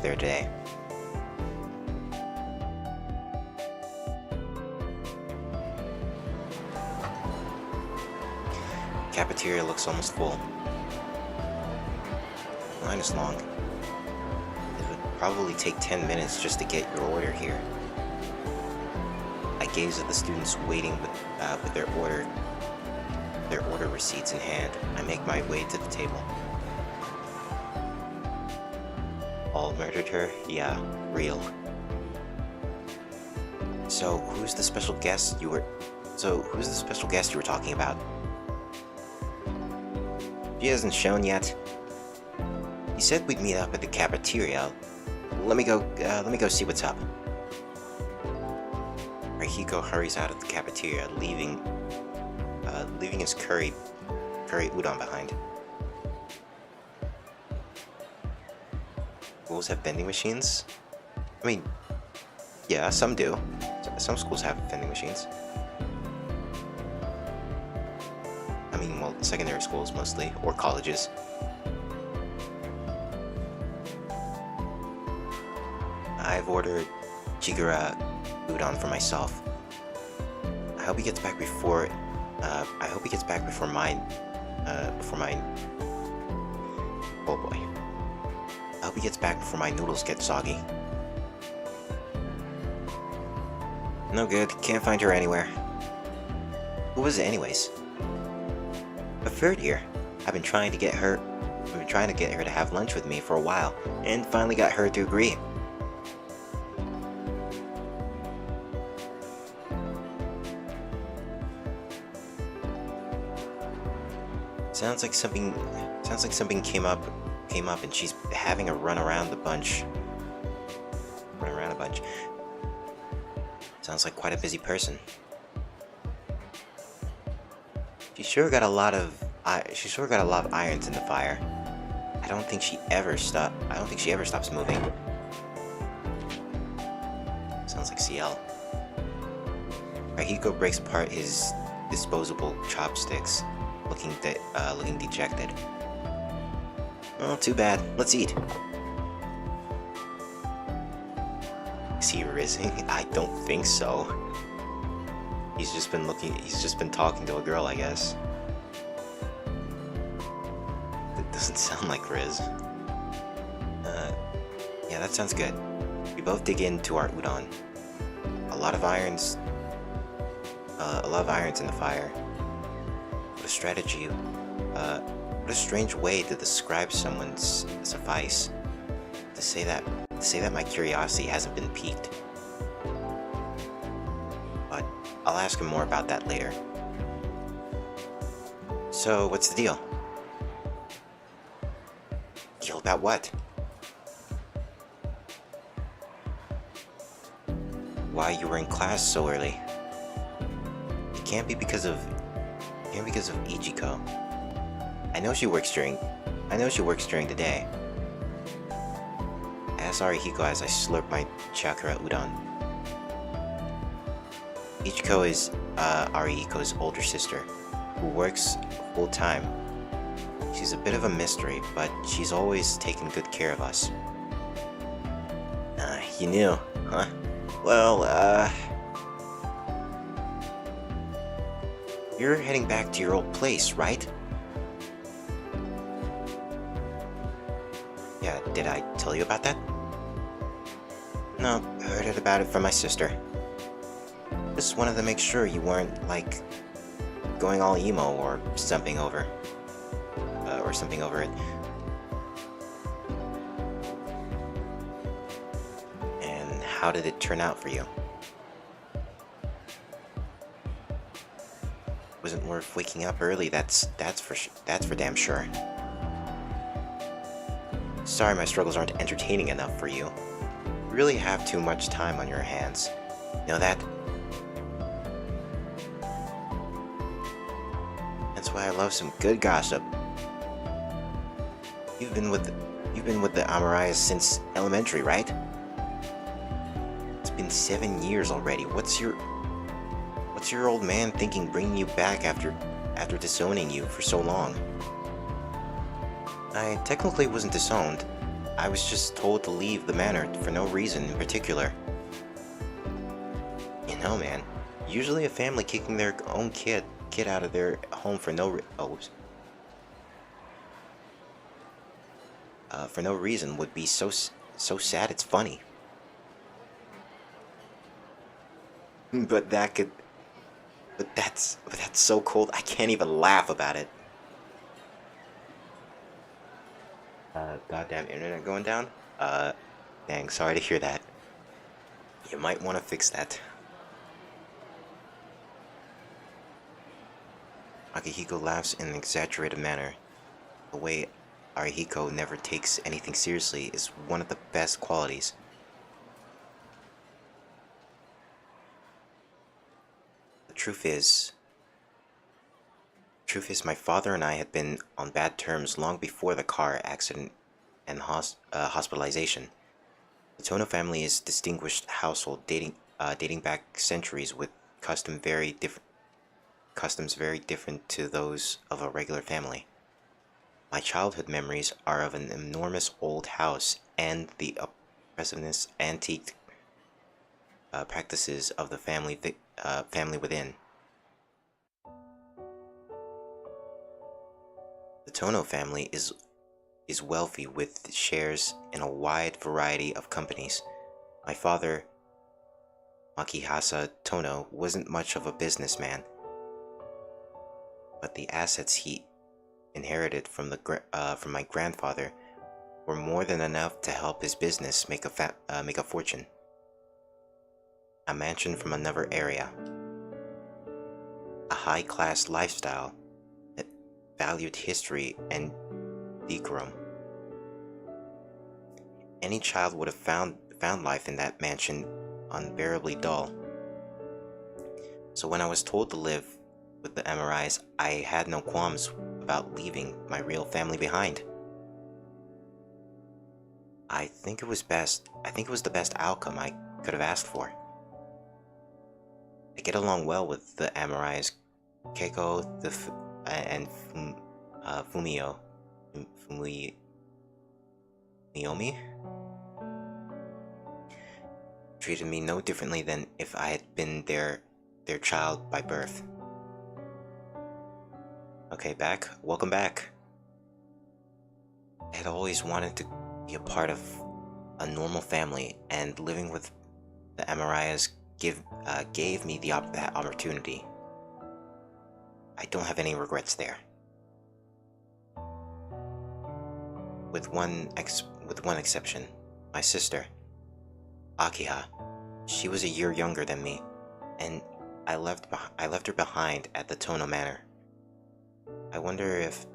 there today. Cafeteria looks almost full. The line is long. It would probably take 10 minutes just to get your order here. I gaze at the students waiting with their order receipts in hand. I make my way to the table. All murdered her? Yeah, real. So who's the special guest you were talking about? She hasn't shown yet. He said we'd meet up at the cafeteria. Let me go see what's up. Arihiko hurries out of the cafeteria, leaving his curry udon behind. Schools have vending machines? I mean, yeah, some do. Some schools have vending machines. I mean, well, secondary schools mostly, or colleges. I've ordered Chigura udon for myself. I hope he gets back before mine. Oh boy. I hope he gets back before my noodles get soggy. No good. Can't find her anywhere. Who was it anyways? A 3rd year. I've been trying to get her to have lunch with me for a while, and finally got her to agree. Sounds like something came up and she's having a run around a bunch. Sounds like quite a busy person. She sure got a lot of irons in the fire. I don't think she ever stops moving. Sounds like CL. Arihiko breaks apart his disposable chopsticks, looking dejected. Well, too bad. Let's eat. Is he rizzing? I don't think so. He's just been talking to a girl, I guess. That doesn't sound like Riz. Yeah, that sounds good. We both dig into our udon. A lot of irons in the fire. What a strategy. What a strange way to describe someone's suffice. To say that my curiosity hasn't been piqued. But I'll ask him more about that later. So, what's the deal? Deal about what? Why you were in class so early? It can't be because of Ichiko. I know she works during the day. I asked Arihiko as I slurp my chakra udon. Ichiko is Arihiko's older sister, who works full-time. She's a bit of a mystery, but she's always taken good care of us. You knew, huh? Well, you're heading back to your old place, right? Yeah, did I tell you about that? No, I heard about it from my sister. Just wanted to make sure you weren't, like, going all emo or something over it. And how did it turn out for you? Wasn't worth waking up early, that's for damn sure. Sorry my struggles aren't entertaining enough for you. You really have too much time on your hands. Know that? That's why I love some good gossip. You've been with the Amarayas since elementary, right? It's been 7 years already. What's your old man thinking bringing you back after disowning you for so long? I technically wasn't disowned. I was just told to leave the manor for no reason in particular. You know, man, usually a family kicking their own kid out of their home for no reason would be so sad it's funny. But that's so cold. I can't even laugh about it. Goddamn internet going down? Dang, sorry to hear that. You might want to fix that. Akihiko laughs in an exaggerated manner. The way Arihiko never takes anything seriously is one of the best qualities. The truth is my father and I had been on bad terms long before the car accident and hospitalization. The Tono family is a distinguished household dating back centuries with customs very different to those of a regular family. My childhood memories are of an enormous old house and the oppressiveness antique practices of the family within. The Tono family is wealthy with shares in a wide variety of companies. My father, Makihasa Tono, wasn't much of a businessman, but the assets he inherited from my grandfather were more than enough to help his business make a fortune. A mansion from another area, a high-class lifestyle that valued history and decorum. Any child would have found life in that mansion unbearably dull. So when I was told to live with the Amarayas, I had no qualms about leaving my real family behind. I think it was the best outcome I could have asked for. I get along well with the Amarayas, Keiko, and Fumiyomi. Treated me no differently than if I had been their child by birth. Okay, welcome back. I had always wanted to be a part of a normal family, and living with the Amarayas gave me that opportunity. I don't have any regrets there. With one exception, my sister, Akiha. She was a year younger than me, and I left her behind at the Tono Manor. I wonder if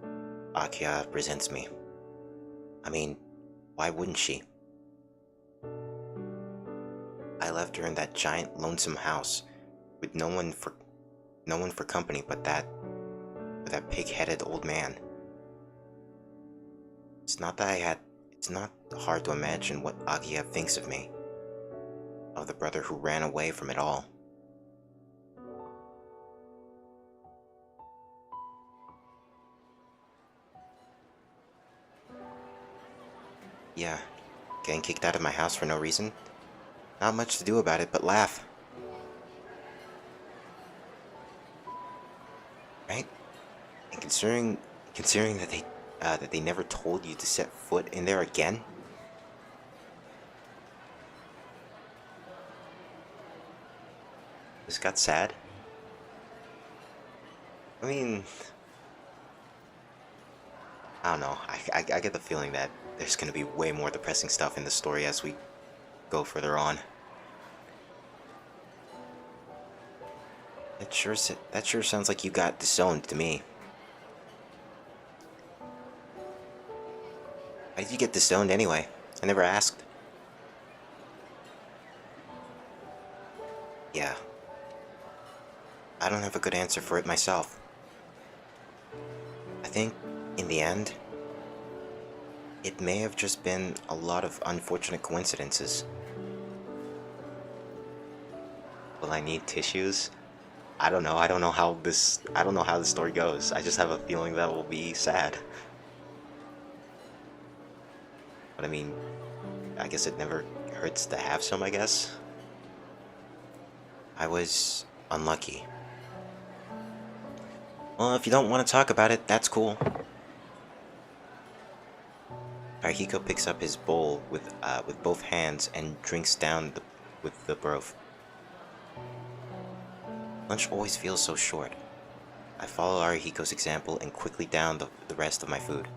Akia resents me. I mean, why wouldn't she? I left her in that giant lonesome house with no one for company but that pig-headed old man. It's not hard to imagine what Akia thinks of me, of the brother who ran away from it all. Yeah, getting kicked out of my house for no reason. Not much to do about it but laugh. Right? And considering that they never told you to set foot in there again? This got sad. I mean, I don't know. I get the feeling that there's gonna be way more depressing stuff in the story as we go further on. That sure sounds like you got disowned to me. Why did you get disowned anyway? I never asked. Yeah, I don't have a good answer for it myself. I think, in the end, it may have just been a lot of unfortunate coincidences. Will I need tissues? I don't know. I don't know how this story goes. I just have a feeling that will be sad. But I mean, I guess it never hurts to have some, I guess. I was unlucky. Well, if you don't want to talk about it, that's cool. Arihiko picks up his bowl with both hands and drinks down with the broth. Lunch always feels so short. I follow Arihiko's example and quickly down the rest of my food.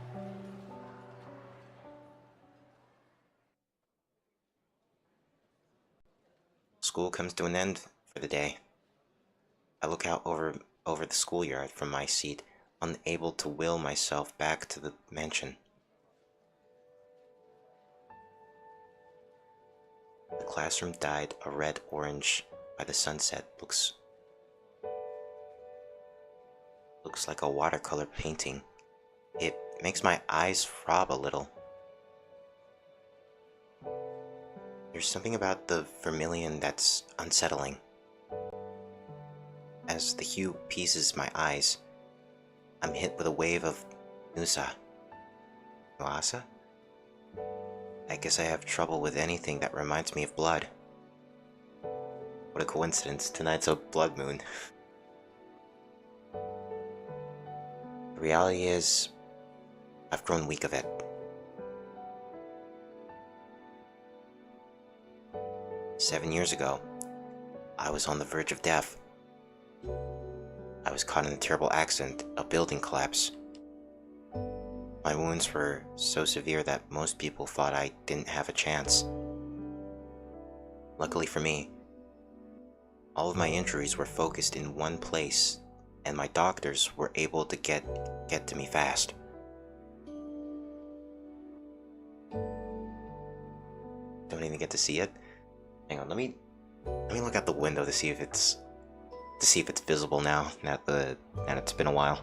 School comes to an end for the day. I look out over the schoolyard from my seat, unable to will myself back to the mansion. The classroom dyed a red-orange by the sunset looks like a watercolor painting. It makes my eyes throb a little. There's something about the vermilion that's unsettling. As the hue pierces my eyes, I'm hit with a wave of Nusa. Nuasa? I guess I have trouble with anything that reminds me of blood. What a coincidence, tonight's a blood moon. The reality is, I've grown weak of it. Seven years ago, I was on the verge of death. I was caught in a terrible accident, a building collapse. My wounds were so severe that most people thought I didn't have a chance. Luckily for me, all of my injuries were focused in one place, and my doctors were able to get to me fast. Don't even get to see it. Hang on, let me look out the window to see if it's visible now that it's been a while.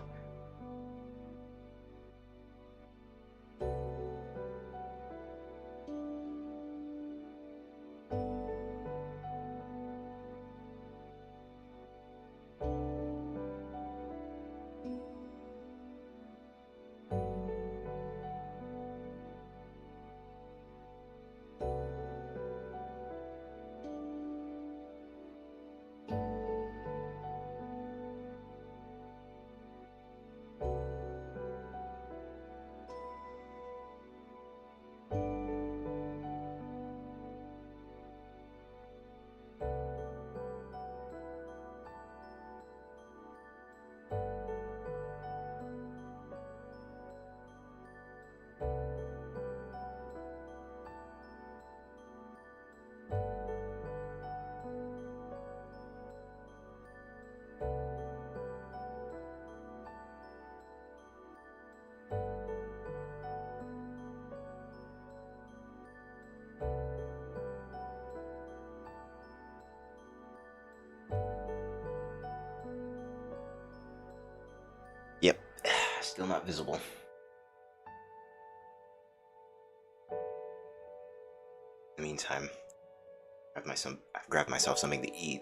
Still not visible. In the meantime, I've grabbed myself something to eat.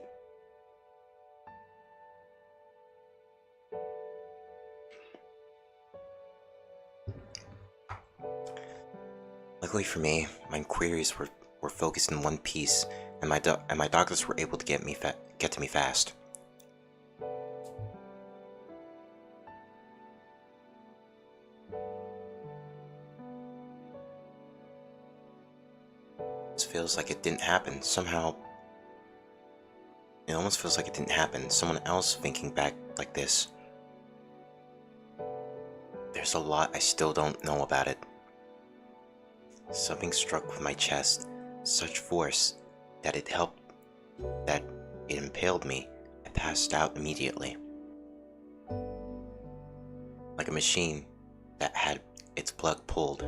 Luckily for me, my queries were focused in one piece, and my doctors were able to get to me fast. This feels like it didn't happen. Somehow, it almost feels like it didn't happen. Someone else thinking back like this. There's a lot I still don't know about it. Something struck with my chest, such force that it impaled me. I passed out immediately. Like a machine that had its plug pulled.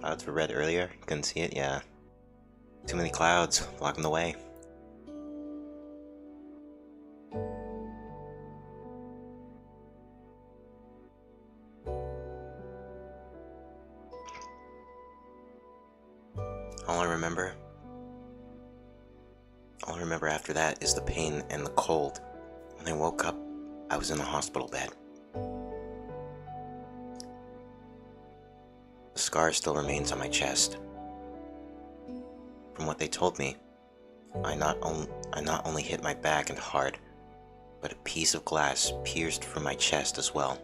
Clouds were red earlier? Couldn't see it? Yeah. Too many clouds blocking the way. All I remember after that is the pain and the cold. When I woke up, I was in a hospital bed. The scar still remains on my chest. From what they told me, I not only hit my back and heart, but a piece of glass pierced through my chest as well.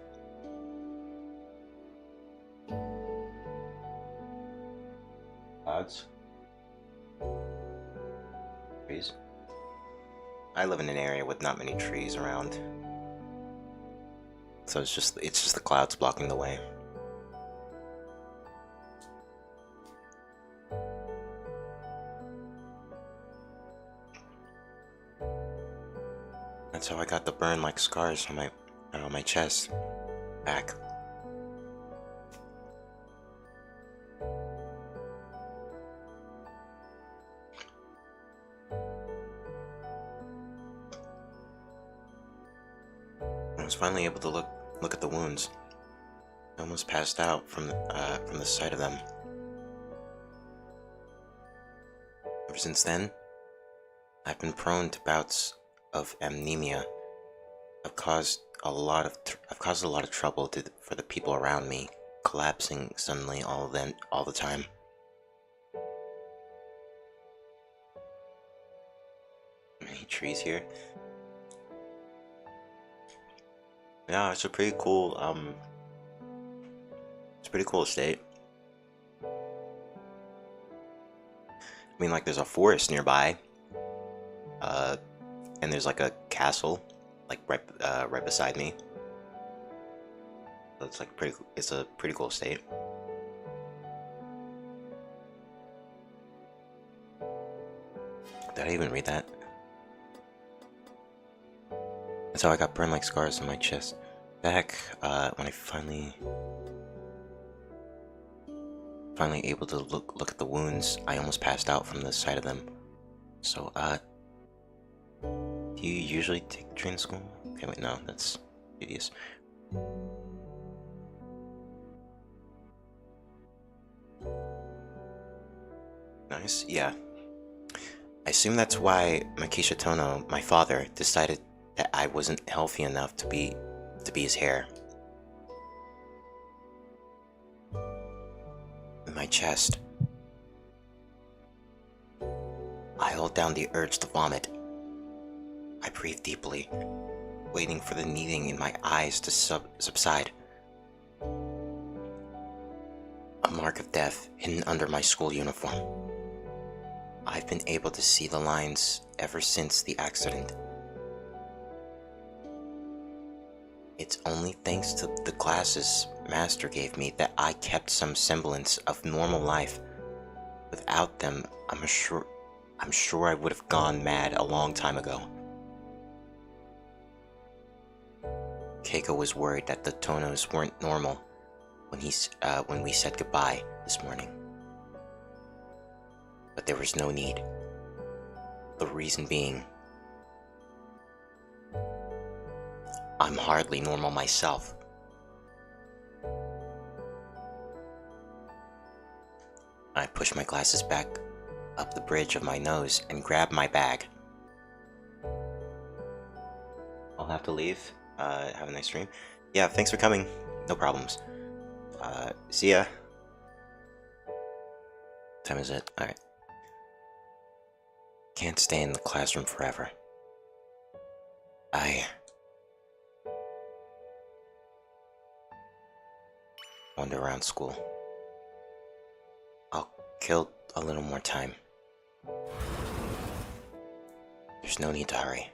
Clouds? Trees? I live in an area with not many trees around, so it's just the clouds blocking the way. That's how I got the burn-like scars on my chest, back. I was finally able to look at the wounds. I almost passed out from the sight of them. Ever since then, I've been prone to bouts of amnesia. I've caused a lot of trouble for the people around me, collapsing suddenly all the time. Any trees here? Yeah, it's a pretty cool estate. I mean, like, there's a forest nearby, and there's like a castle, like right beside me. So it's a pretty cool estate. Did I even read that? That's how I got burn-like scars on my chest. Back when I finally able to look at the wounds, I almost passed out from the sight of them. So, do you usually take the train to school? Okay, wait, no, that's hideous. Nice, yeah. I assume that's why Makisha Tono, my father, decided that I wasn't healthy enough to be his heir. In my chest, I held down the urge to vomit. I breathed deeply, waiting for the kneading in my eyes to subside. A mark of death hidden under my school uniform. I've been able to see the lines ever since the accident. It's only thanks to the glasses Master gave me that I kept some semblance of normal life. Without them, I'm sure I would have gone mad a long time ago. Keiko was worried that the Tonos weren't normal when we said goodbye this morning. But there was no need. The reason being, I'm hardly normal myself. I push my glasses back up the bridge of my nose and grab my bag. I'll have to leave. Have a nice stream. Yeah, thanks for coming. No problems. See ya. What time is it? Alright. Can't stay in the classroom forever. I wander around school. I'll kill a little more time. There's no need to hurry.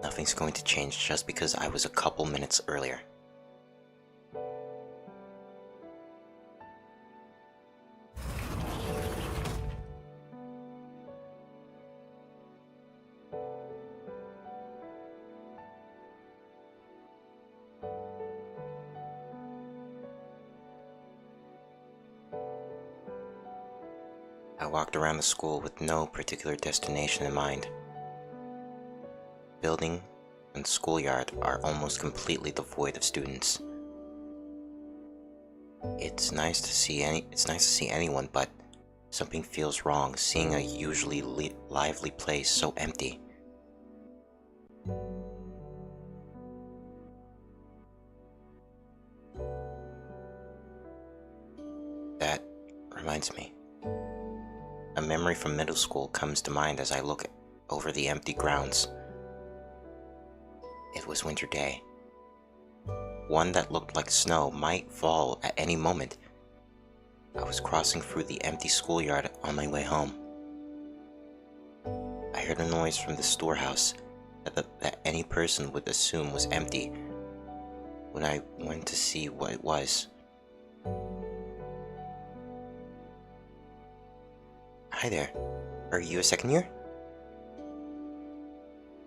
Nothing's going to change just because I was a couple minutes earlier. I walked around the school with no particular destination in mind. Building and schoolyard are almost completely devoid of students. It's nice to see anyone, but something feels wrong seeing a usually lively place so empty. That reminds me. A memory from middle school comes to mind as I look over the empty grounds. It was winter day. One that looked like snow might fall at any moment. I was crossing through the empty schoolyard on my way home. I heard a noise from the storehouse that any person would assume was empty. When I went to see what it was, hi there. Are you a second year?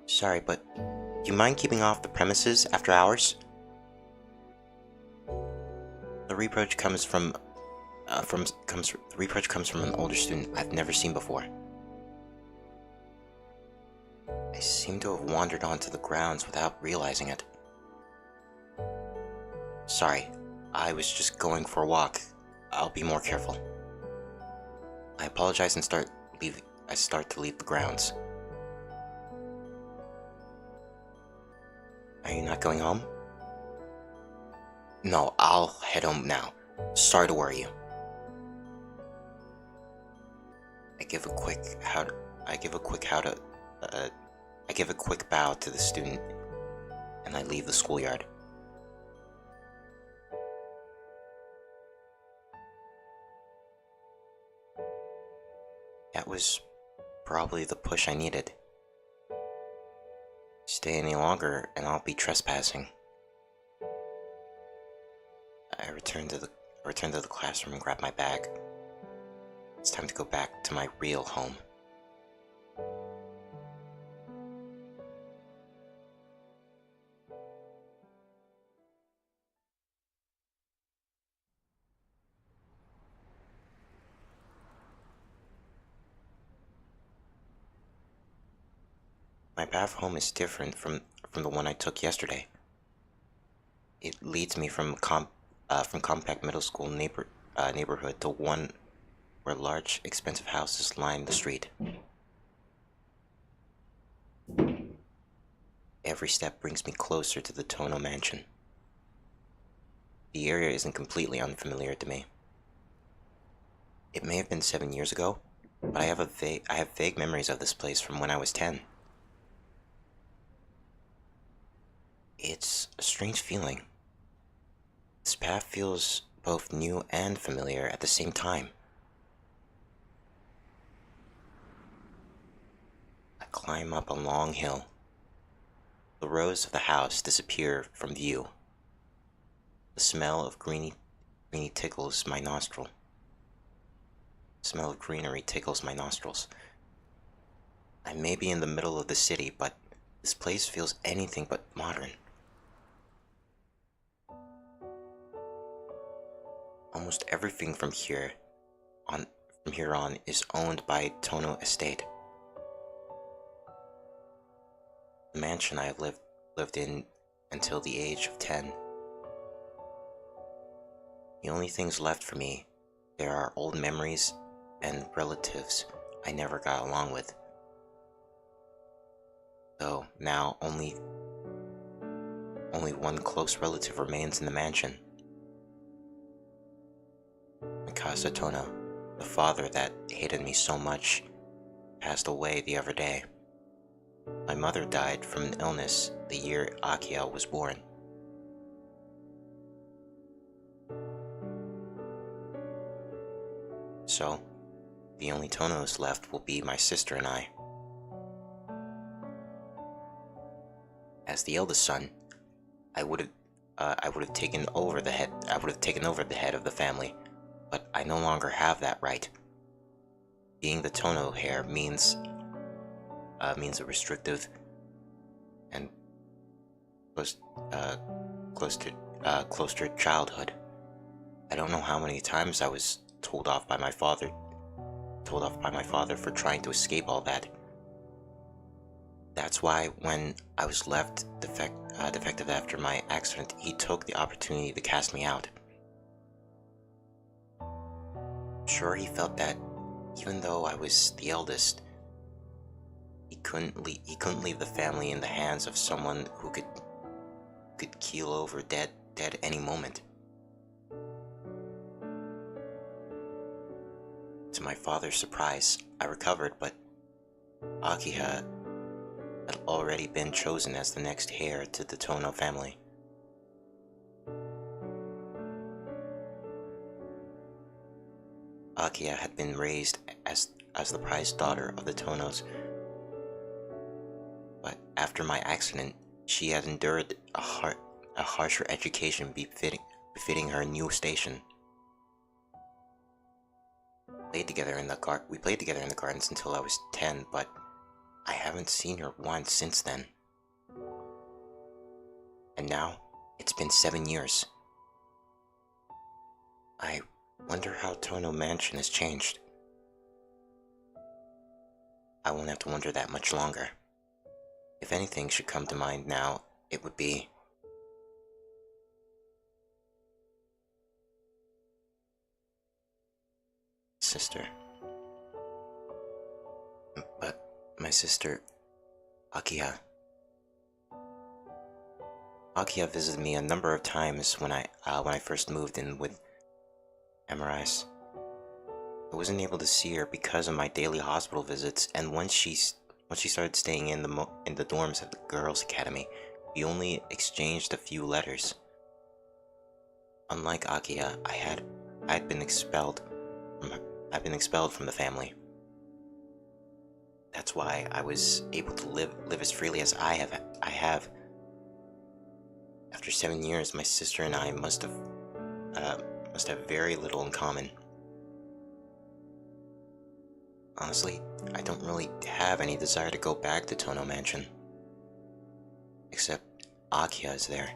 Sorry, but do you mind keeping off the premises after hours? The reproach comes from an older student I've never seen before. I seem to have wandered onto the grounds without realizing it. Sorry, I was just going for a walk. I'll be more careful. I apologize and start to leave the grounds. Are you not going home? No, I'll head home now. Sorry to worry you. I give a quick bow to the student, and I leave the schoolyard. That was probably the push I needed. Stay any longer and I'll be trespassing. I return to the classroom and grab my bag. It's time to go back to my real home. My path home is different from the one I took yesterday. It leads me from compact middle school neighborhood to one where large, expensive houses line the street. Every step brings me closer to the Tono mansion. The area isn't completely unfamiliar to me. It may have been 7 years ago, but I have vague memories of this place from when I was 10. It's a strange feeling. This path feels both new and familiar at the same time. I climb up a long hill. The rows of the house disappear from view. The smell of greeny tickles my nostril. The smell of greenery tickles my nostrils. I may be in the middle of the city, but this place feels anything but modern. Almost everything from here on is owned by Tono Estate. The mansion I have lived in until the age of 10. The only things left for me, there are old memories and relatives I never got along with. So now only one close relative remains in the mansion. Mikasa Tono, the father that hated me so much, passed away the other day. My mother died from an illness the year Akia was born. So, the only Tonos left will be my sister and I. As the eldest son, I would have taken over the head of the family, but I no longer have that right. Being the Tono heir means a restrictive and close to childhood. I don't know how many times I was told off by my father for trying to escape all that. That's why when I was left defective after my accident, he took the opportunity to cast me out. Sure, he felt that even though I was the eldest, he couldn't leave the family in the hands of someone who could keel over dead any moment. To my father's surprise, I recovered, but Akiha had already been chosen as the next heir to the Tono family. Akiha had been raised as the prized daughter of the Tonos, but after my accident, she had endured a harsher education befitting her new station. We played together in the gardens until I was 10, but I haven't seen her once since then. And now, it's been 7 years. I wonder how Tono Mansion has changed. I won't have to wonder that much longer. If anything should come to mind now, it would be... sister. But my sister, Akiha. Akiha visited me a number of times when I first moved in with MRIs. I wasn't able to see her because of my daily hospital visits, and once she started staying in the dorms at the girls' academy, we only exchanged a few letters. Unlike Akiha, I'd been expelled from the family. That's why I was able to live as freely as I have. After 7 years, my sister and I must have very little in common. Honestly, I don't really have any desire to go back to Tono Mansion. Except Akiha is there.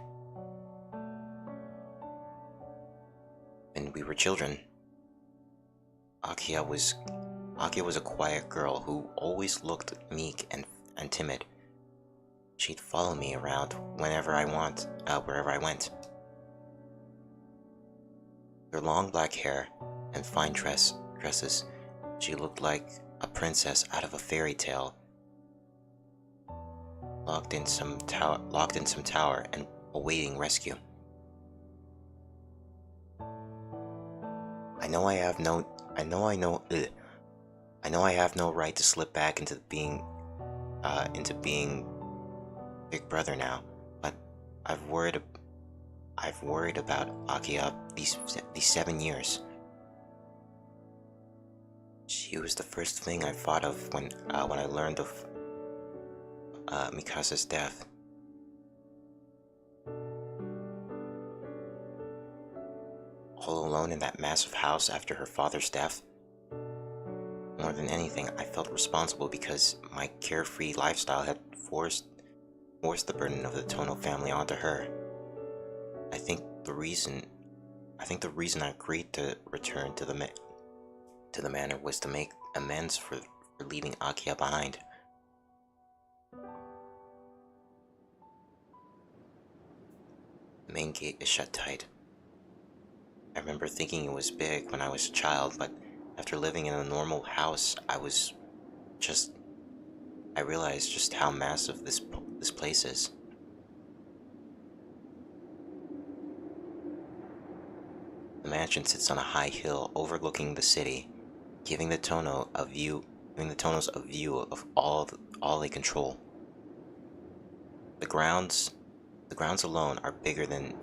When we were children, Akiha was a quiet girl who always looked meek and timid. She'd follow me around wherever I went. Her long black hair and fine dresses, she looked like a princess out of a fairy tale, locked in some tower and awaiting rescue. I know I have no right to slip back into being Big Brother now, but I've worried about Akiha these 7 years. She was the first thing I thought of when I learned of Mikasa's death. All alone in that massive house after her father's death. More than anything, I felt responsible because my carefree lifestyle had forced the burden of the Tono family onto her. I think the reason I agreed to return to the manor was to make amends for leaving Akiha behind. The main gate is shut tight. I remember thinking it was big when I was a child, but after living in a normal house, just I realized just how massive this place is. The mansion sits on a high hill overlooking the city, giving the Tonos a view of all they control. The grounds, the grounds alone are bigger than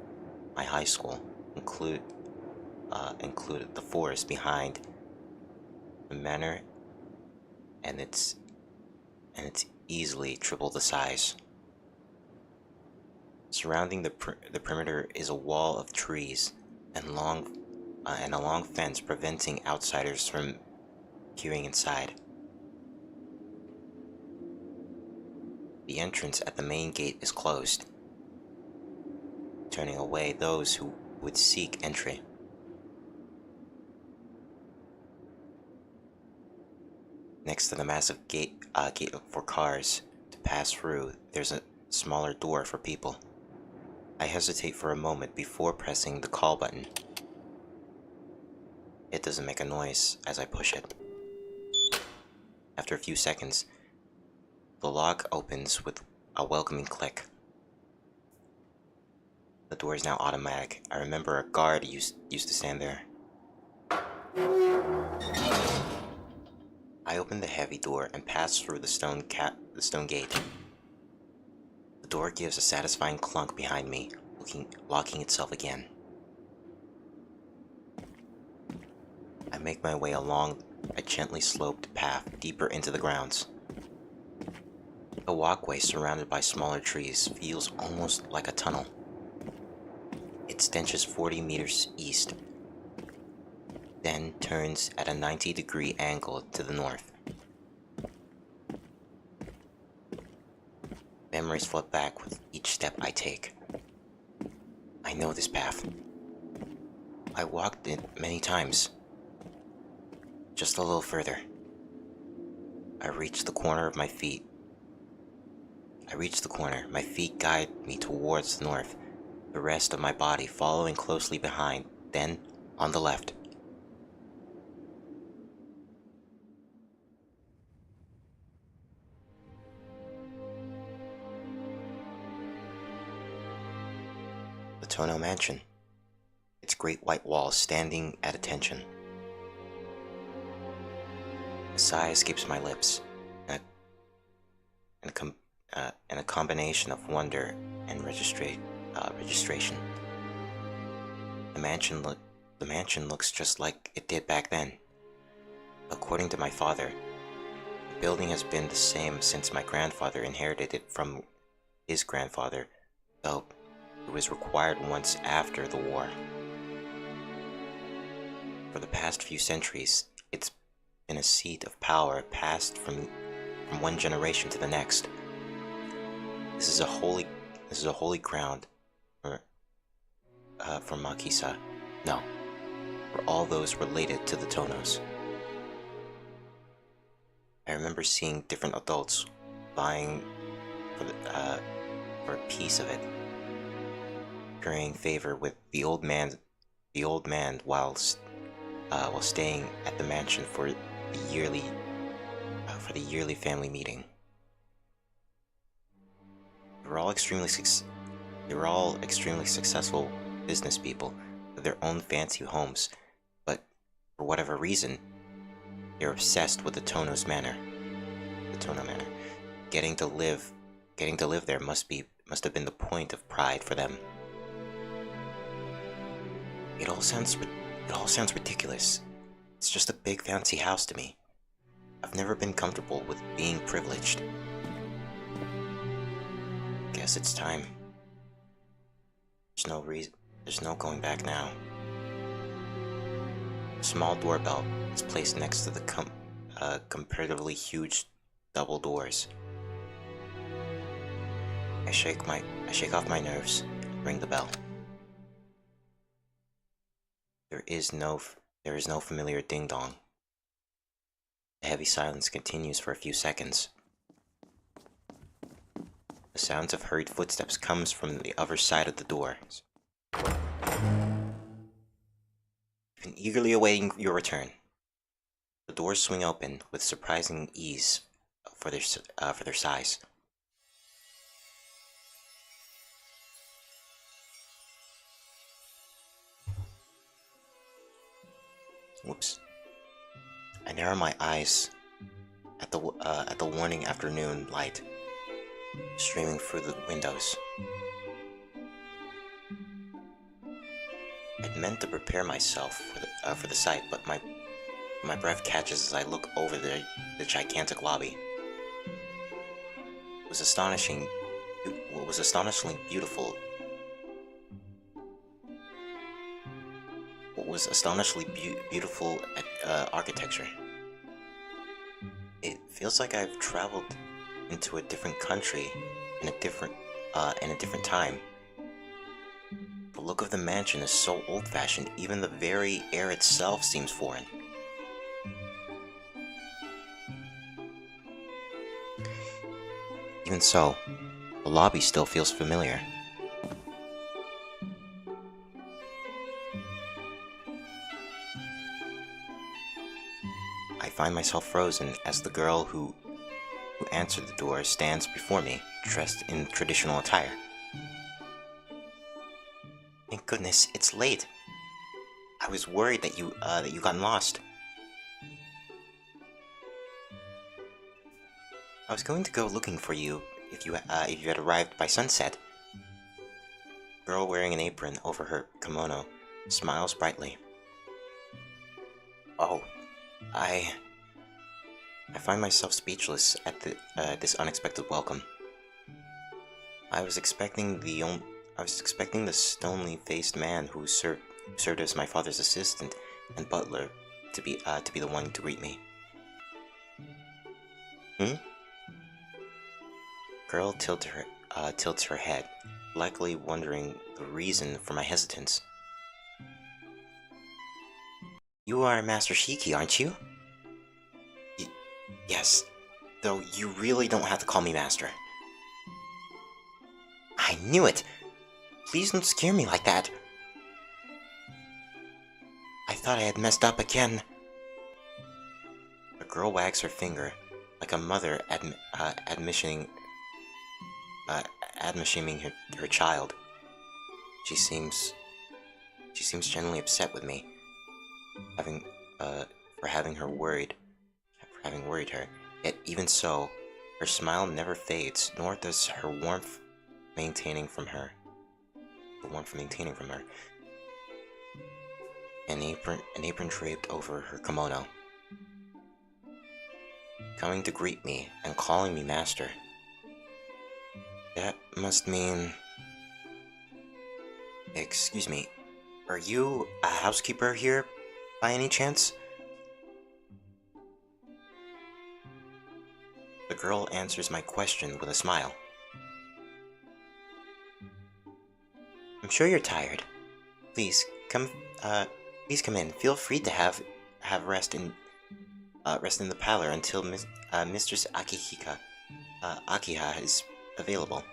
my high school. Included the forest behind the manor, and it's easily triple the size. Surrounding the perimeter is a wall of trees and a long fence preventing outsiders from peering inside. The entrance at the main gate is closed, turning away those who would seek entry. Next to the massive gate for cars to pass through, there's a smaller door for people. I hesitate for a moment before pressing the call button. It doesn't make a noise as I push it. After a few seconds, the lock opens with a welcoming click. The door is now automatic. I remember a guard used to stand there. I open the heavy door and pass through the stone gate. The door gives a satisfying clunk behind me, locking itself again. I make my way along a gently sloped path deeper into the grounds. The walkway surrounded by smaller trees feels almost like a tunnel. It stenches 40 meters east, then turns at a 90-degree angle to the north. Memories flood back with each step I take. I know this path. I walked it many times. Just a little further. I reach the corner. My feet guide me towards the north, the rest of my body following closely behind, then on the left. The Tono Mansion, its great white walls standing at attention. A sigh escapes my lips, and a combination of wonder and registration. The mansion looks just like it did back then. According to my father, the building has been the same since my grandfather inherited it from his grandfather, though it was required once after the war. For the past few centuries, it's been a seat of power passed from one generation to the next. This is a holy ground for Makisa. No, for all those related to the Tonos. I remember seeing different adults vying for a piece of it, currying favor with the old man while staying at the mansion for the yearly family meeting. They were all extremely successful business people with their own fancy homes, but for whatever reason, they're obsessed with the Tono Manor. Getting to live there must have been the point of pride for them. It all sounds ridiculous. It's just a big fancy house to me. I've never been comfortable with being privileged. Guess it's time. There's no going back now. A small doorbell is placed next to the comparatively huge double doors. I shake off my nerves and ring the bell. There is no familiar ding-dong. The heavy silence continues for a few seconds. The sounds of hurried footsteps comes from the other side of the door. I've been eagerly awaiting your return. The doors swing open with surprising ease for their size. Whoops. I narrow my eyes at the warning afternoon light streaming through the windows. I'd meant to prepare myself for the sight, but my breath catches as I look over the gigantic lobby. It was astonishingly beautiful. What was astonishingly beautiful architecture. It feels like I've traveled into a different country in a different time. The look of the mansion is so old-fashioned, even the very air itself seems foreign. Even so, the lobby still feels familiar. I find myself frozen as the girl who answered the door stands before me, dressed in traditional attire. Thank goodness, it's late. I was worried that you got lost. I was going to go looking for you if you had arrived by sunset. Girl wearing an apron over her kimono smiles brightly. Oh, I find myself speechless at this unexpected welcome. I was expecting the stony-faced man who served as my father's assistant and butler to be the one to greet me. Girl tilts her head, likely wondering the reason for my hesitance. You are Master Shiki, aren't you? Yes, though you really don't have to call me Master. I knew it! Please don't scare me like that. I thought I had messed up again. The girl wags her finger, like a mother admonishing her child. She seems genuinely upset with me, for having worried her. Yet even so, her smile never fades, nor does her warmth maintaining from her. An apron draped over her kimono. Coming to greet me and calling me master. That must mean... Excuse me, are you a housekeeper here, by any chance? The girl answers my question with a smile. I'm sure you're tired. Please come in. Feel free to have rest in the parlor until Mistress Akiha is available.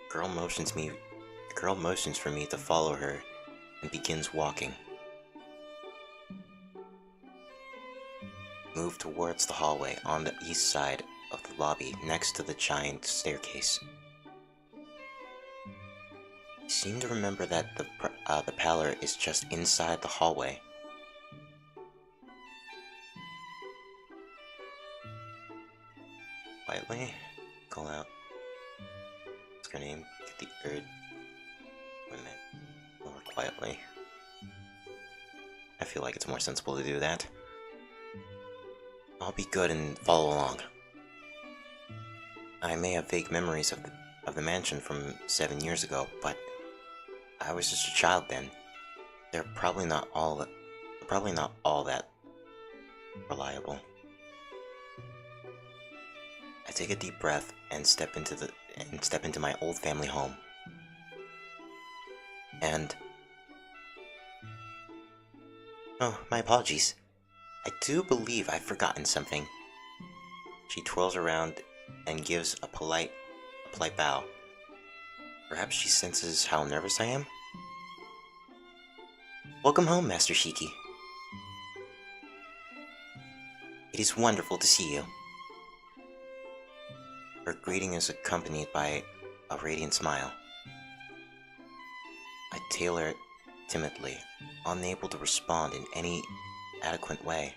The girl motions for me to follow her and begins walking. Move towards the hallway on the east side of the lobby next to the giant staircase. I seem to remember that the parlor is just inside the hallway. Quietly, call out. What's her name? Get the Wait a minute. More quietly. I feel like it's more sensible to do that. I'll be good and follow along. I may have vague memories of the mansion from 7 years ago, but I was just a child then. They're probably not all that reliable. I take a deep breath and step into my old family home. And oh, my apologies. I do believe I've forgotten something. She twirls around and gives a polite bow. Perhaps she senses how nervous I am? Welcome home, Master Shiki. It is wonderful to see you. Her greeting is accompanied by a radiant smile. I tailor it timidly, unable to respond in any adequate way.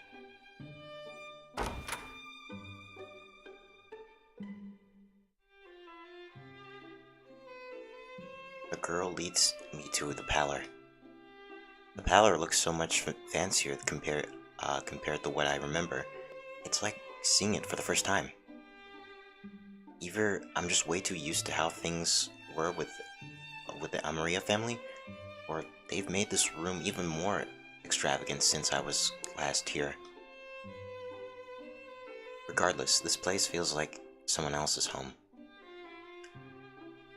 The girl leads me to the parlor. The parlor looks so much fancier compared to what I remember. It's like seeing it for the first time. Either I'm just way too used to how things were with the Amaria family, or they've made this room even more extravagant since I was last here. Regardless, this place feels like someone else's home.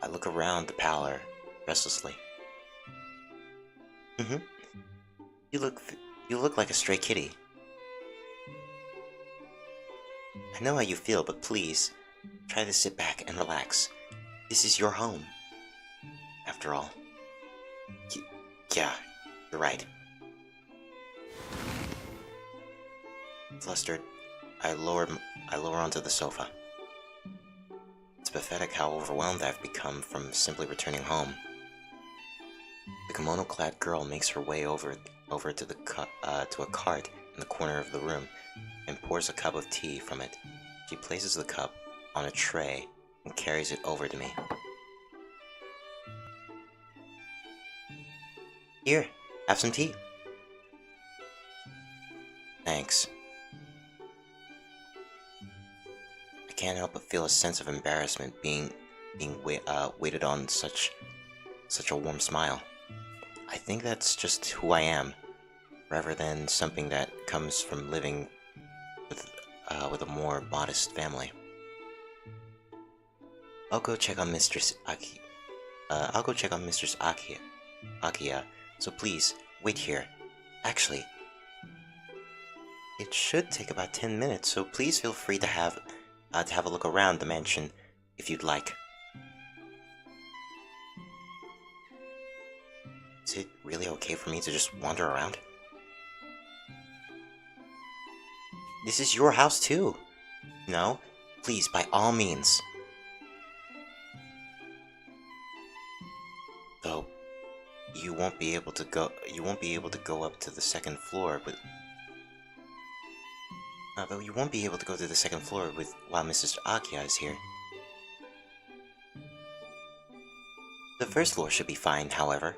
I look around the parlor restlessly. You look like a stray kitty. I know how you feel, but please, try to sit back and relax. This is your home. After all. Yeah, you're right. Flustered, I lower onto the sofa. It's pathetic how overwhelmed I've become from simply returning home. The kimono-clad girl makes her way over to a cart in the corner of the room and pours a cup of tea from it. She places the cup on a tray and carries it over to me. Here, have some tea. Thanks. I can't help but feel a sense of embarrassment being waited on such a warm smile. I think that's just who I am, rather than something that comes from living with a more modest family. I'll go check on Mistress Akiya. So please wait here. Actually, it should take about 10 minutes. So please feel free to have a look around the mansion if you'd like. Is it really okay for me to just wander around? This is your house too. No, please, by all means. Though you won't be able to go up to the second floor with while Mrs. Akiya is here. The first floor should be fine, however.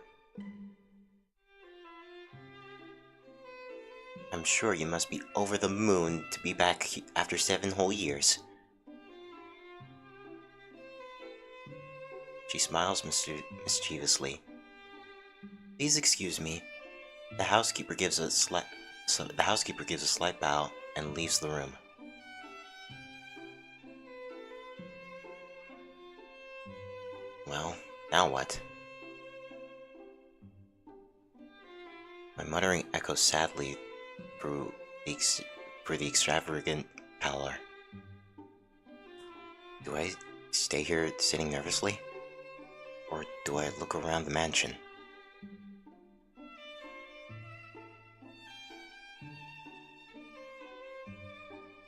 I'm sure you must be over the moon to be back after 7 whole years. She smiles mischievously. Please excuse me. The housekeeper gives a slight bow and leaves the room. Well, now what? My muttering echoes sadly through the extravagant parlor. Do I stay here sitting nervously? Or do I look around the mansion?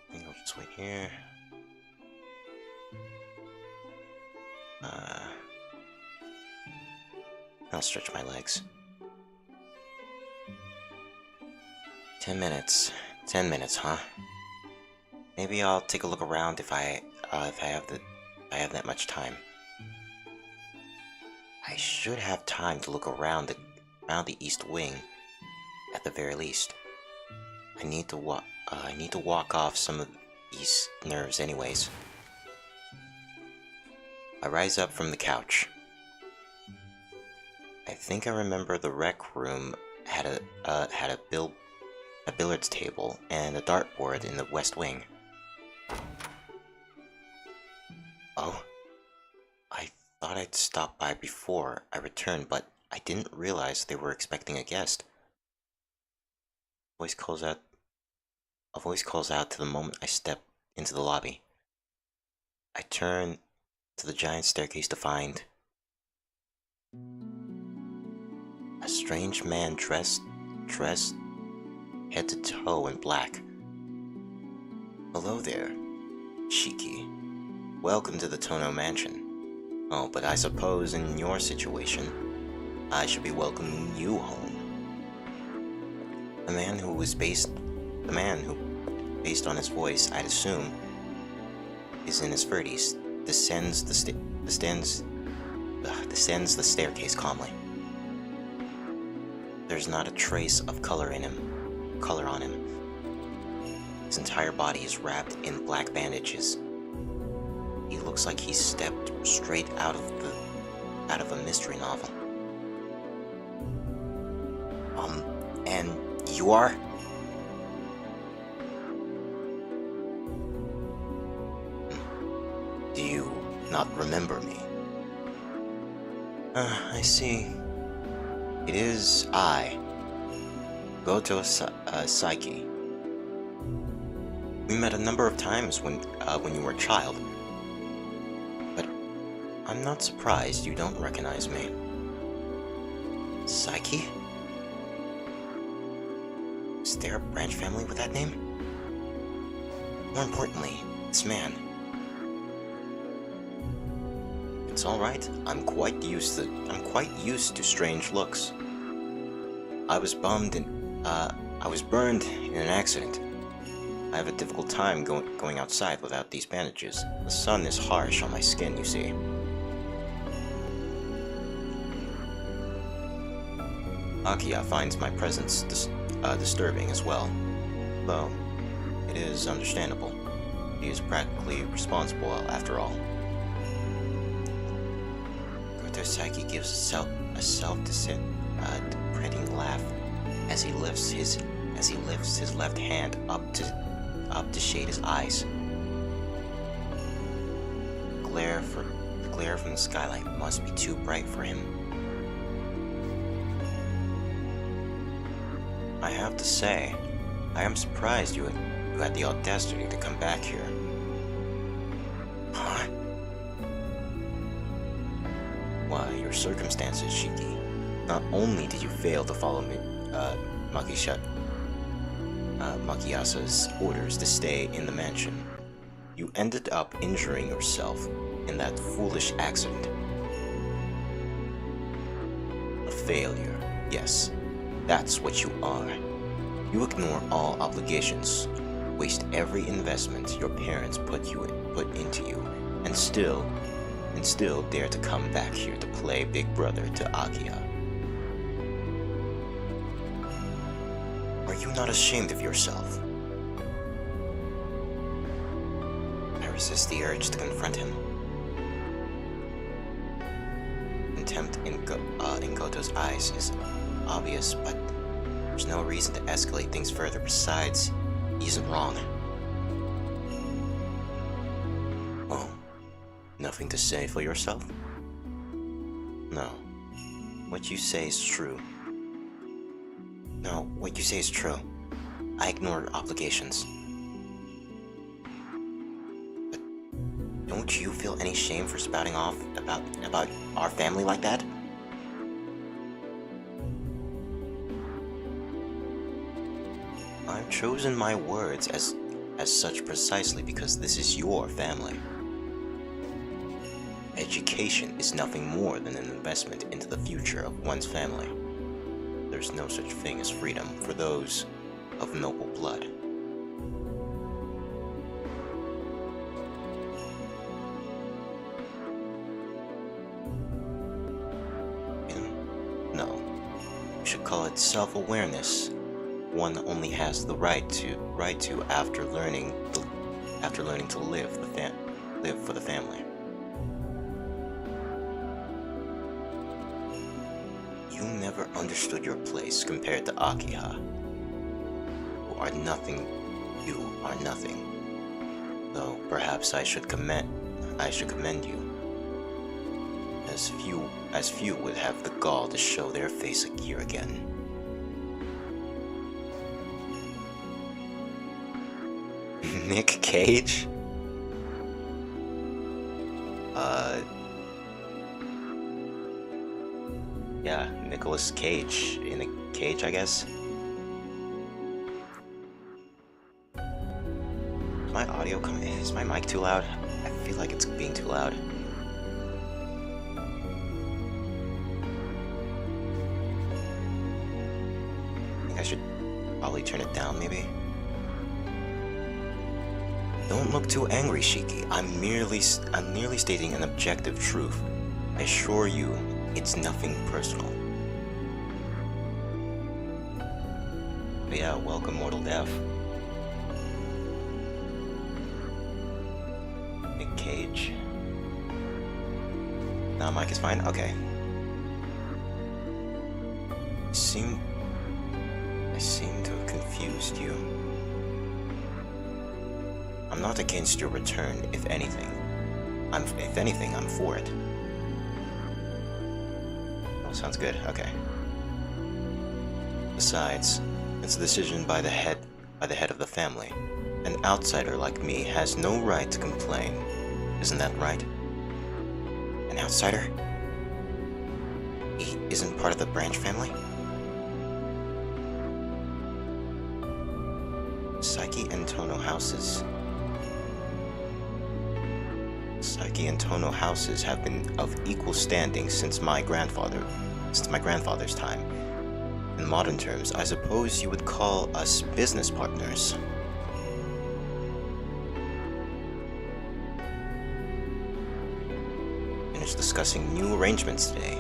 I think I'll just wait here. I'll stretch my legs. 10 minutes. 10 minutes, huh? Maybe I'll take a look around if I have that much time. I should have time to look around the east wing, at the very least. I need to walk off some of these nerves, anyways. I rise up from the couch. I think I remember the rec room had a billiards table and a dartboard in the west wing. Oh, I thought I'd stopped by before I returned, but I didn't realize they were expecting a guest. A voice calls out to the moment I step into the lobby. I turn to the giant staircase to find A strange man dressed head to toe in black. Hello there, Shiki. Welcome to the Tono Mansion. Oh, but I suppose in your situation, I should be welcoming you home. The man who, based on his voice, I'd assume, is in his 30s, descends the staircase calmly. There's not a trace of color on him. His entire body is wrapped in black bandages. He looks like he stepped straight out of a mystery novel. And you are? Do you not remember me? I see. It is I, Goto Saiki. We met a number of times when you were a child, but I'm not surprised you don't recognize me. Saiki? Is there a branch family with that name? More importantly, this man. It's all right. I'm quite used to strange looks. I was burned in an accident. I have a difficult time going outside without these bandages. The sun is harsh on my skin, you see. Akiya finds my presence disturbing as well, though it is understandable. He is practically responsible after all. Saiki gives a self-deprecating laugh as he lifts his left hand up to shade his eyes. The glare from the skylight must be too bright for him. I have to say, I am surprised you had the audacity to come back here. Huh? Why, your circumstances, Shiki. Not only did you fail to follow Makiyasa's orders to stay in the mansion, you ended up injuring yourself in that foolish accident. A failure, yes, that's what you are. You ignore all obligations, waste every investment your parents put into you, and still dare to come back here to play big brother to Akiya. Are you not ashamed of yourself? I resist the urge to confront him. Contempt in Goto's eyes is obvious, but there's no reason to escalate things further. Besides, he isn't wrong. Oh, nothing to say for yourself? No. What you say is true. No, what you say is true. I ignore obligations. But don't you feel any shame for spouting off about our family like that? I've chosen my words as such precisely because this is your family. Education is nothing more than an investment into the future of one's family. There's no such thing as freedom for those of noble blood. No, you should call it self-awareness. One only has the right to after learning to live for the family. You never understood your place compared to Akiha. You are nothing. Though perhaps I should commend you. As few would have the gall to show their face here again. Nick Cage? Yeah, Nicolas Cage in a cage, I guess. My audio coming? Is my mic too loud? I feel like it's being too loud. I think I should probably turn it down, maybe. Don't look too angry, Shiki. I'm merely stating an objective truth. I assure you, it's nothing personal. But yeah, welcome, Mortal Death. Nick Cage. Now mic is fine? Okay. I seem to have confused you. I'm not against your return, if anything. If anything, I'm for it. Oh, sounds good. Okay. Besides, it's a decision by the head of the family. An outsider like me has no right to complain. Isn't that right? An outsider? He isn't part of the Branch family? Psyche and Tono houses have been of equal standing since my grandfather's time. In modern terms, I suppose you would call us business partners. Finished discussing new arrangements today.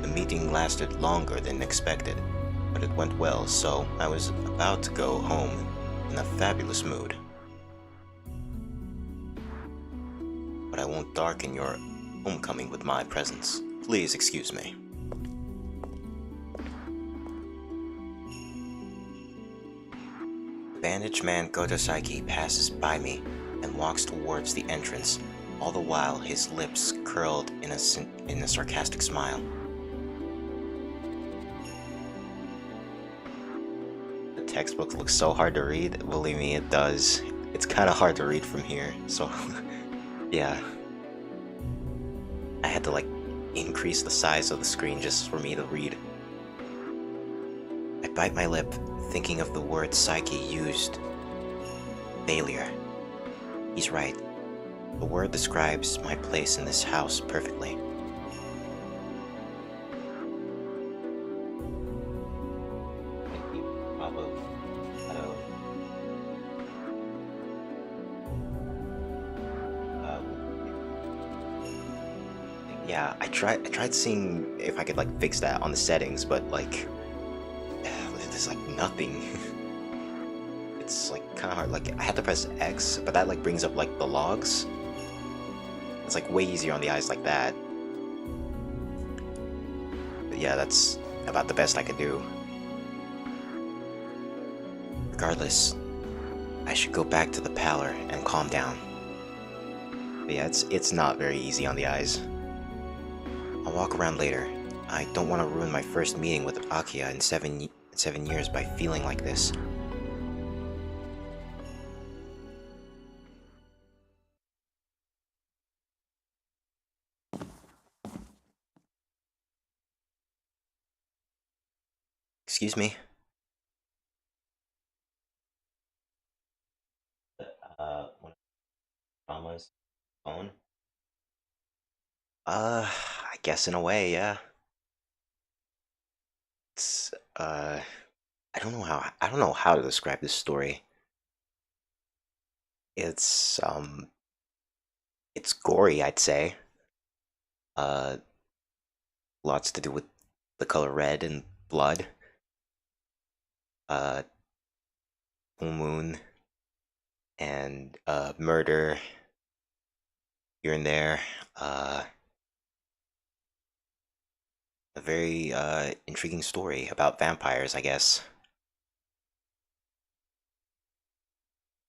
The meeting lasted longer than expected, but it went well, so I was about to go home in a fabulous mood. But I won't darken your homecoming with my presence. Please excuse me. Bandaged man Goto Saiki passes by me and walks towards the entrance, all the while his lips curled in a sarcastic smile. The textbook looks so hard to read. Believe me, it does. It's kind of hard to read from here, so yeah. I had to like increase the size of the screen just for me to read. I bite my lip, thinking of the word Psyche used. Failure. He's right. The word describes my place in this house perfectly. Yeah, I tried seeing if I could like fix that on the settings, but like there's like nothing. It's like kind of hard. Like I have to press X, but that like brings up like the logs. It's like way easier on the eyes like that. But yeah, that's about the best I could do. Regardless, I should go back to the parlor and calm down. But yeah, it's not very easy on the eyes. I'll walk around later. I don't want to ruin my first meeting with Akia in seven years by feeling like this. Excuse me. One of Mama's phone? I guess in a way, yeah. It's, I don't know how to describe this story. It's gory, I'd say. Uh, Lots to do with the color red and blood. Uh, full moon and, murder here and there. A very, intriguing story about vampires, I guess.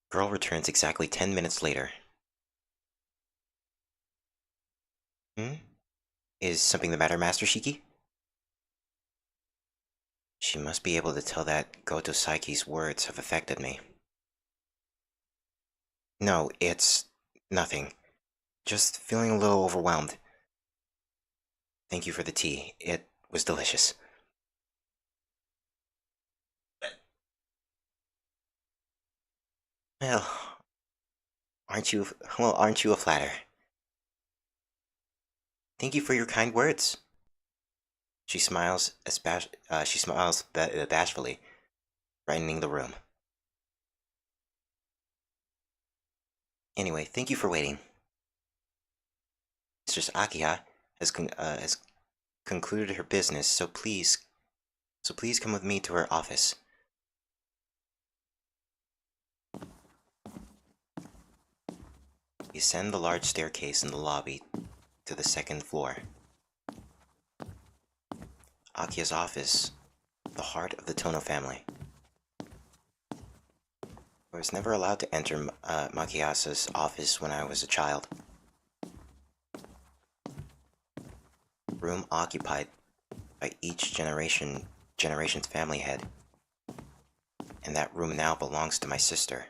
Girl returns exactly 10 minutes later. Hmm? Is something the matter, Master Shiki? She must be able to tell that Goto Saiki's words have affected me. No, it's nothing. Just feeling a little overwhelmed. Thank you for the tea. It was delicious. Well, aren't you a flatter? Thank you for your kind words. She smiles bashfully, brightening the room. Anyway, thank you for waiting. Mistress Akiha has concluded her business, so please come with me to her office. We ascend the large staircase in the lobby to the second floor. Akiha's office, the heart of the Tono family. I was never allowed to enter Makiasa's office when I was a child. Room occupied by each generation's family head, and that room now belongs to my sister.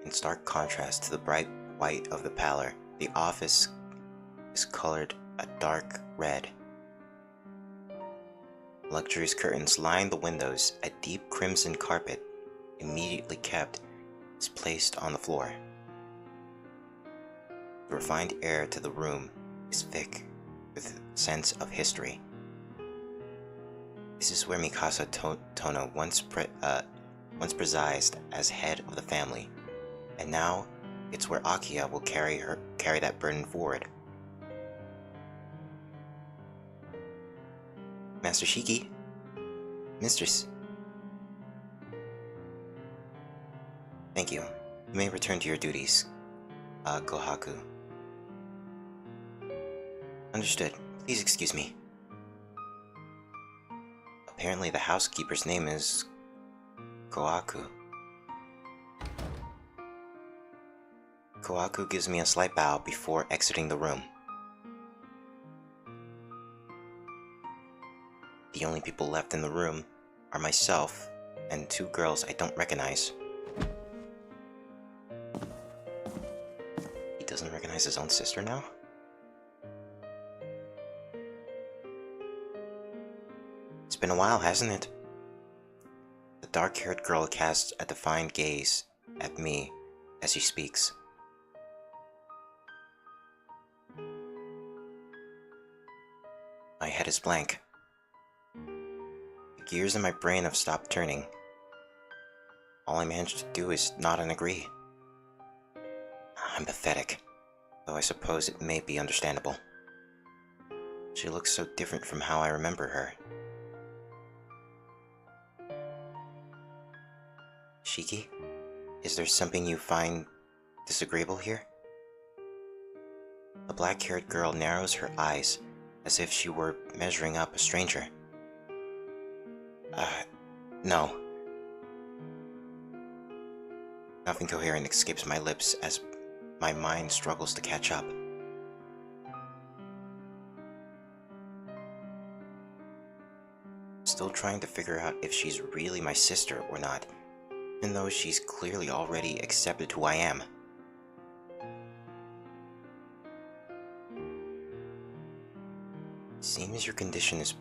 In stark contrast to the bright white of the parlor, the office is colored a dark red. Luxurious curtains line the windows. A deep crimson carpet, immediately kept, is placed on the floor. The refined air to the room is thick with a sense of history. This is where Mikasa Tono once presided as head of the family, and now it's where Akiha will carry that burden forward. Master Shiki? Mistress. Thank you. You may return to your duties, Kohaku. Understood. Please excuse me. Apparently the housekeeper's name is Kohaku. Kohaku gives me a slight bow before exiting the room. The only people left in the room are myself and two girls I don't recognize. He doesn't recognize his own sister now? It's been a while, hasn't it? The dark-haired girl casts a defiant gaze at me as she speaks. My head is blank. The gears in my brain have stopped turning. All I managed to do is nod and agree. I'm pathetic, though I suppose it may be understandable. She looks so different from how I remember her. Shiki, is there something you find disagreeable here? The black-haired girl narrows her eyes as if she were measuring up a stranger. No. Nothing coherent escapes my lips as my mind struggles to catch up. Still trying to figure out if she's really my sister or not, even though she's clearly already accepted who I am. Seems your condition is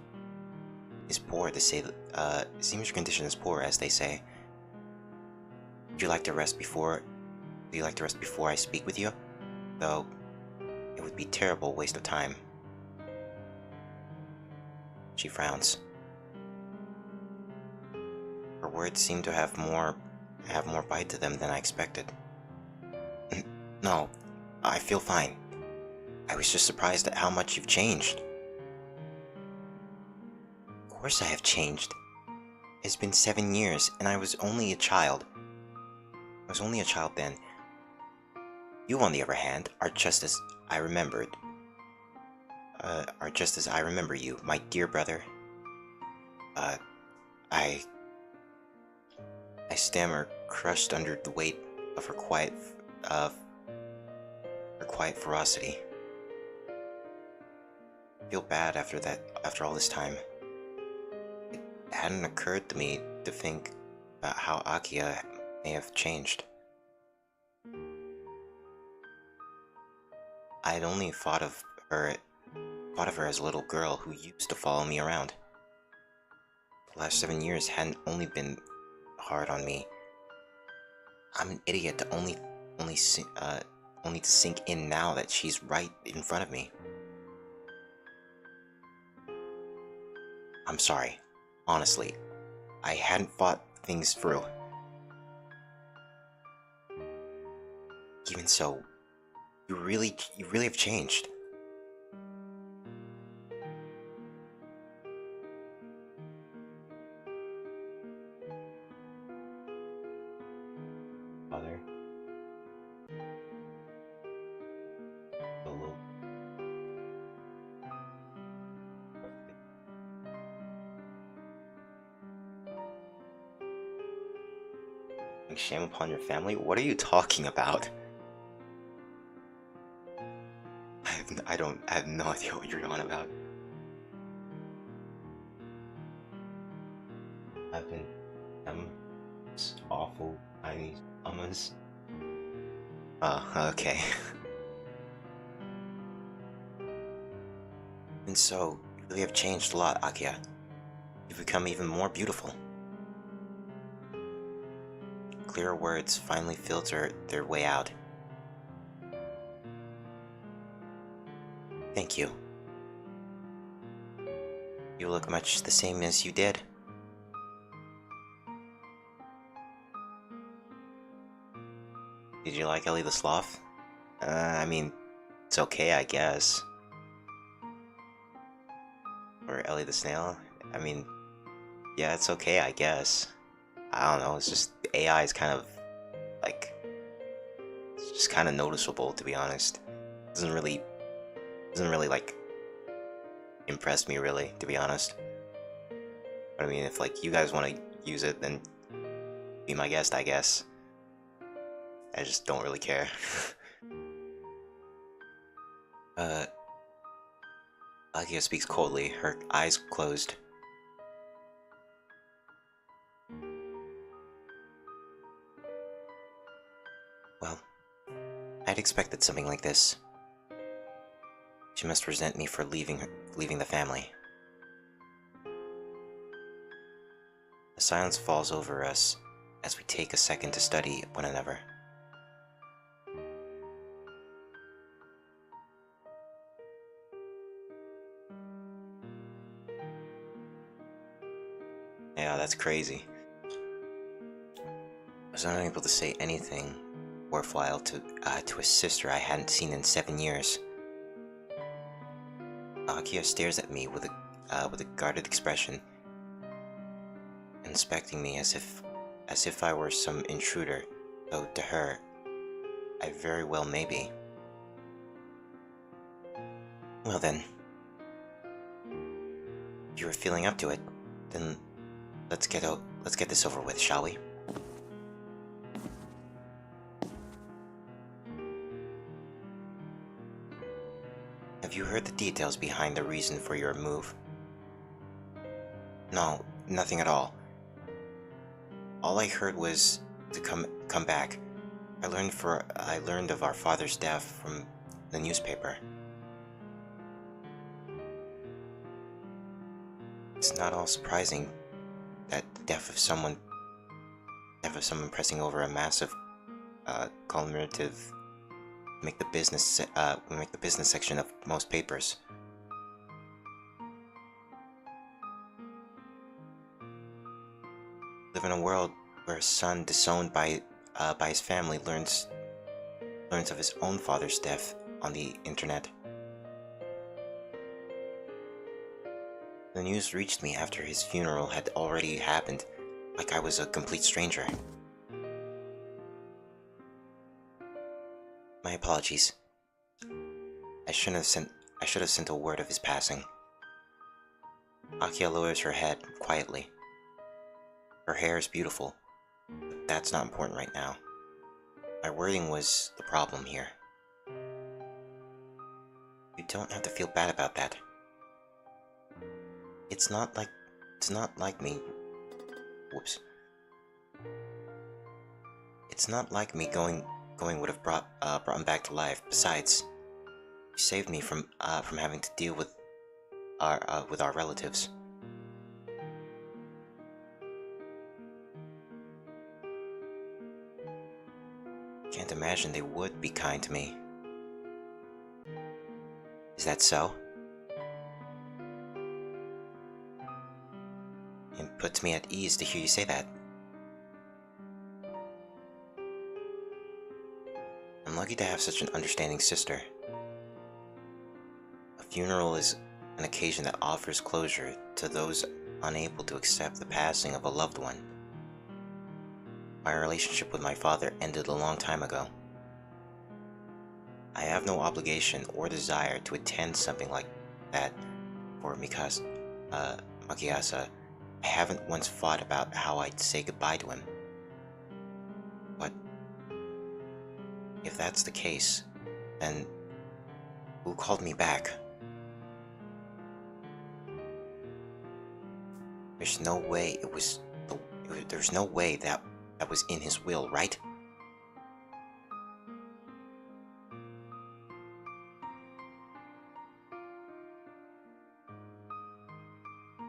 poor as they say. Would you like to rest before I speak with you? Though it would be a terrible waste of time. She frowns. Her words seem to have more bite to them than I expected. No, I feel fine. I was just surprised at how much you've changed. Of course I have changed. It's been 7 years, and I was only a child. I was only a child then. You, on the other hand, are just as I remember you, my dear brother. I stammer, crushed under the weight of her quiet ferocity. I feel bad after all this time. It hadn't occurred to me to think about how Akiha may have changed. I had only thought of her as a little girl who used to follow me around. The last 7 years hadn't only been hard on me. I'm an idiot to only to sink in now that she's right in front of me. I'm sorry. Honestly, I hadn't thought things through. Even so, you really have changed. Father, Lolo, shame upon your family? What are you talking about? I have no idea what you're on about. I've been awful tiny mamas. Okay. And so, you really have changed a lot, Akia. You've become even more beautiful. Clear words finally filter their way out. Thank you. You look much the same as you did. Did you like Ellie the Sloth? I mean, it's okay, I guess. Or Ellie the Snail? I mean, yeah, it's okay, I guess. I don't know, it's just AI is kind of like it's just kind of noticeable, to be honest. Doesn't really like impress me really, to be honest. But I mean, if like you guys want to use it, then be my guest, I guess. I just don't really care. Akia speaks coldly, her eyes closed. Well, I'd expected something like this. She must resent me for leaving the family. The silence falls over us as we take a second to study one another. Yeah, that's crazy. I was unable to say anything worthwhile to a sister I hadn't seen in 7 years. Akia stares at me with a guarded expression, inspecting me as if I were some intruder, though to her, I very well may be. Well then, if you were feeling up to it, then let's get this over with, shall we? Have you heard the details behind the reason for your move? No, nothing at all. All I heard was to come back. I learned of our father's death from the newspaper. It's not all surprising that the death of someone pressing over a massive commemorative make the business section of most papers. Live in a world where a son disowned by his family learns of his own father's death on the internet. The news reached me after his funeral had already happened, like I was a complete stranger. My apologies. I should have sent a word of his passing. Akia lowers her head quietly. Her hair is beautiful, but that's not important right now. My wording was the problem here. You don't have to feel bad about that. It's not like me. Whoops. It's not like me going would have brought him back to life. Besides, you saved me from having to deal with our relatives. Can't imagine they would be kind to me. Is that so? It puts me at ease to hear you say that. I'm lucky to have such an understanding sister. A funeral is an occasion that offers closure to those unable to accept the passing of a loved one. My relationship with my father ended a long time ago. I have no obligation or desire to attend something like that for Makiasa. I haven't once thought about how I'd say goodbye to him. But if that's the case, then who called me back? There's no way there's no way that was in his will, right?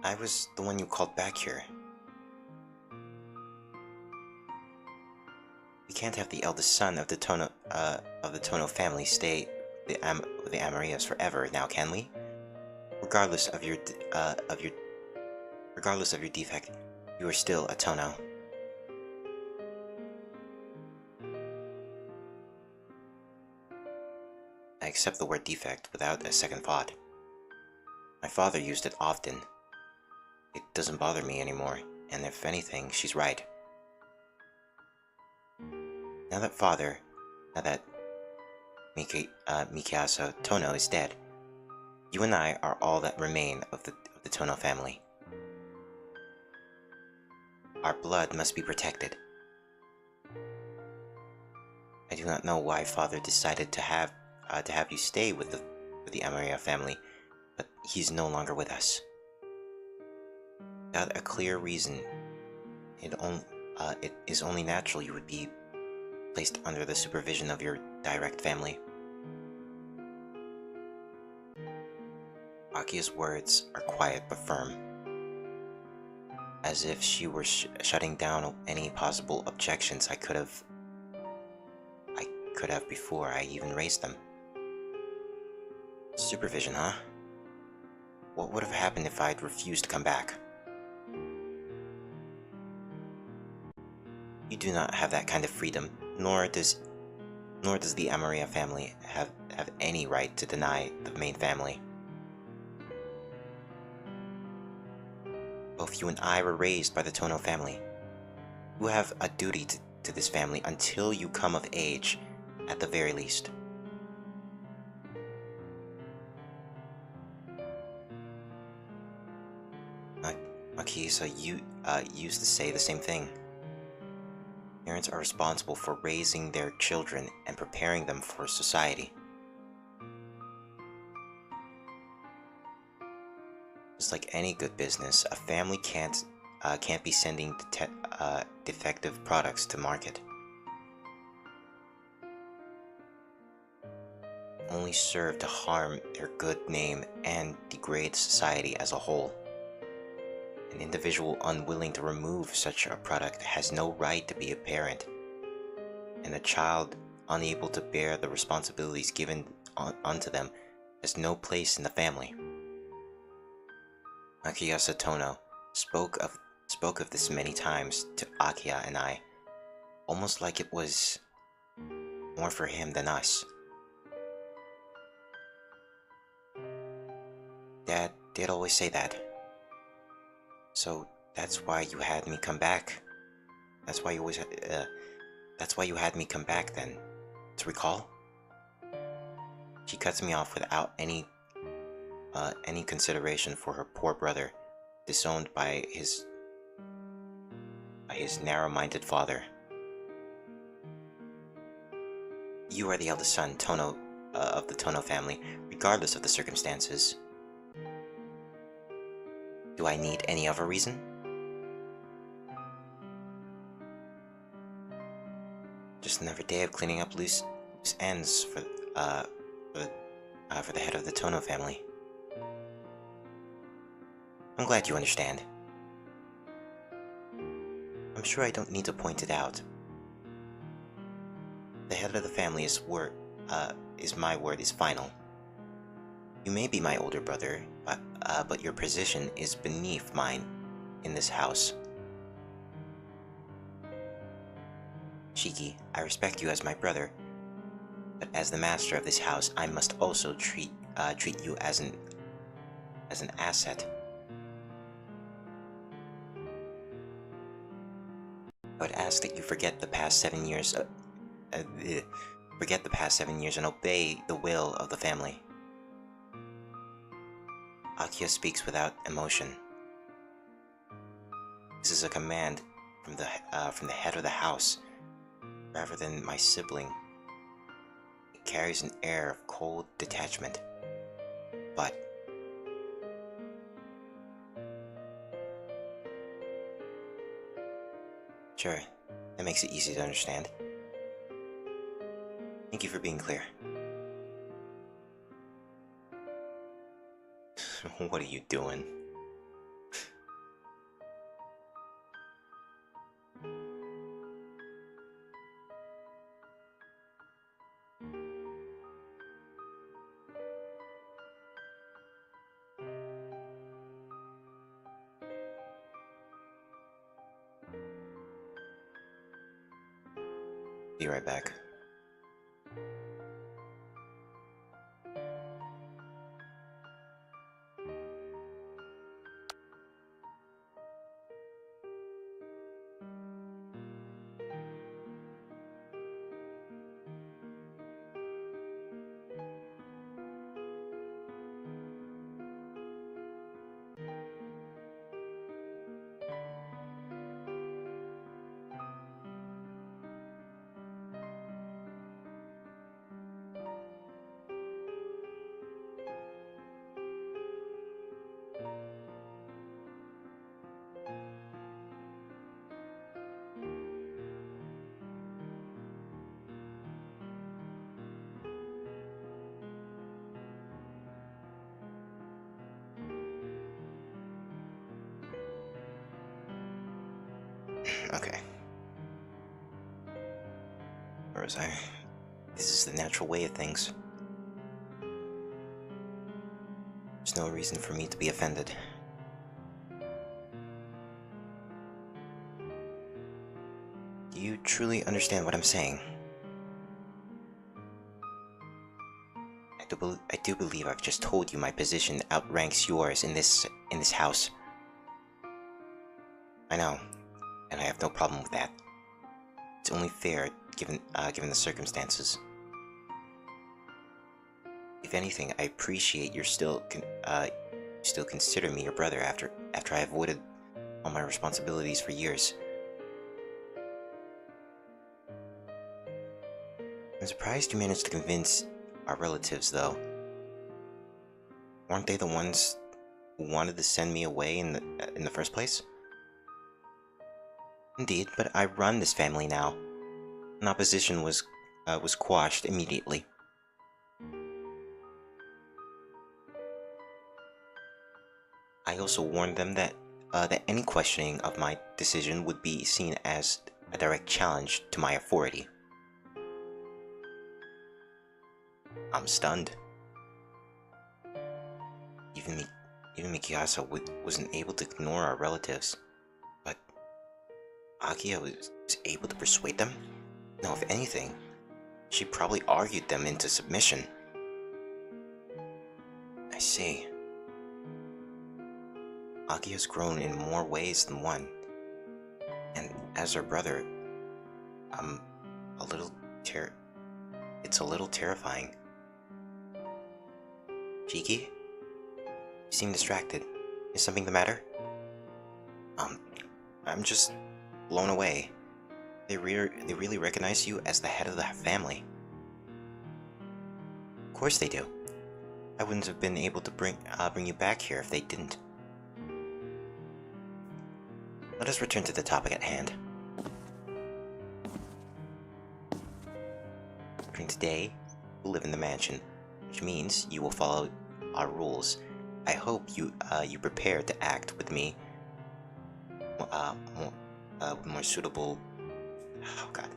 I was the one you called back here. We can't have the eldest son of the Tono family stay with the Amarias forever, now can we? Regardless of your defect, you are still a Tono. I accept the word defect without a second thought. My father used it often. It doesn't bother me anymore, and if anything, she's right. Now that Mikasa Tono is dead, you and I are all that remain of the Tono family. Our blood must be protected. I do not know why father decided to have you stay with the Amaria family, but he's no longer with us. Without a clear reason, it is only natural you would be placed under the supervision of your direct family. Akia's words are quiet but firm, as if she were shutting down any possible objections I could have before I even raised them. Supervision, huh? What would have happened if I'd refused to come back? You do not have that kind of freedom, nor does the Amaria family have any right to deny the main family. Both you and I were raised by the Tono family. You have a duty to this family until you come of age, at the very least. Makisa, you used to say the same thing. Parents are responsible for raising their children and preparing them for society. Just like any good business, a family can't be sending defective products to market. Only serve to harm their good name and degrade society as a whole. An individual unwilling to remove such a product has no right to be a parent, and a child unable to bear the responsibilities given unto them has no place in the family. Akiyasa Tono spoke of this many times to Akiya and I, almost like it was more for him than us. Dad did always say that. So that's why you had me come back. That's why you had me come back then. To recall? She cuts me off without any consideration for her poor brother, disowned by his narrow-minded father. You are the eldest son, Tono, of the Tono family, regardless of the circumstances. Do I need any other reason? Just another day of cleaning up loose ends for the head of the Tono family. I'm glad you understand. I'm sure I don't need to point it out. The head of the family is my word is final. You may be my older brother, but your position is beneath mine in this house. Shiki, I respect you as my brother, but as the master of this house, I must also treat you as an asset. I would ask that you forget the past 7 years. Forget the past 7 years and obey the will of the family. Akiya speaks without emotion. This is a command from the head of the house, rather than my sibling. It carries an air of cold detachment. But sure, that makes it easy to understand. Thank you for being clear. What are you doing? Be right back. Okay. Where was I? This is the natural way of things. There's no reason for me to be offended. Do you truly understand what I'm saying? I do believe I've just told you my position outranks yours in this house. I know, and I have no problem with that. It's only fair given the circumstances. If anything, I appreciate you still consider me your brother after I avoided all my responsibilities for years. I'm surprised you managed to convince our relatives, though. Weren't they the ones who wanted to send me away in the first place? Indeed, but I run this family now. And opposition was quashed immediately. I also warned them that any questioning of my decision would be seen as a direct challenge to my authority. I'm stunned. Even Mikasa wasn't able to ignore our relatives, but Akiya was able to persuade them? No, if anything, she probably argued them into submission. I see. Akiya's grown in more ways than one, and as her brother, I'm a little it's a little terrifying. Chiki? You seem distracted. Is something the matter? I'm just blown away. They really recognize you as the head of the family. Of course they do. I wouldn't have been able to bring you back here if they didn't. Let us return to the topic at hand. Starting today, you live in the mansion, which means you will follow our rules. I hope you prepare to act with me with more suitable, oh god,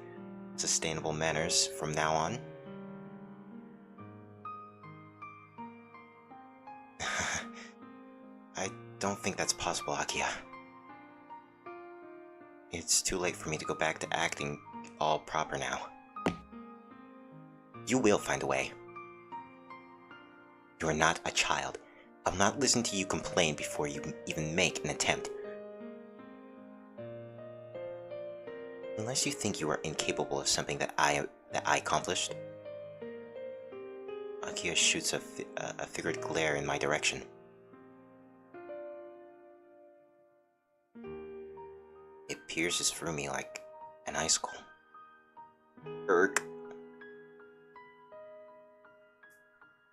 sustainable manners from now on. I don't think that's possible, Akia. It's too late for me to go back to acting all proper now. You will find a way. You are not a child. I'll not listen to you complain before you even make an attempt. Unless you think you are incapable of something that I accomplished. Akia shoots a figured glare in my direction. It pierces through me like an icicle. Erg.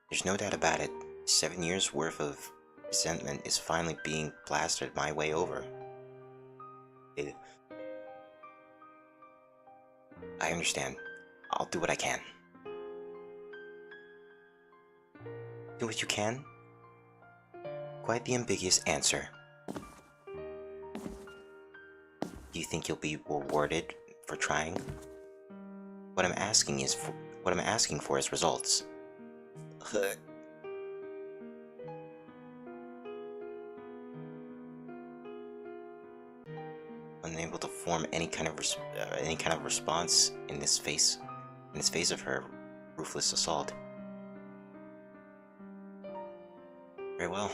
There's no doubt about it. 7 years worth of resentment is finally being blasted my way over. I understand. I'll do what I can. Do what you can? Quite the ambiguous answer. Do you think you'll be rewarded for trying? What I'm asking for is results. Unable to form any kind of response in this face of her ruthless assault. Very well.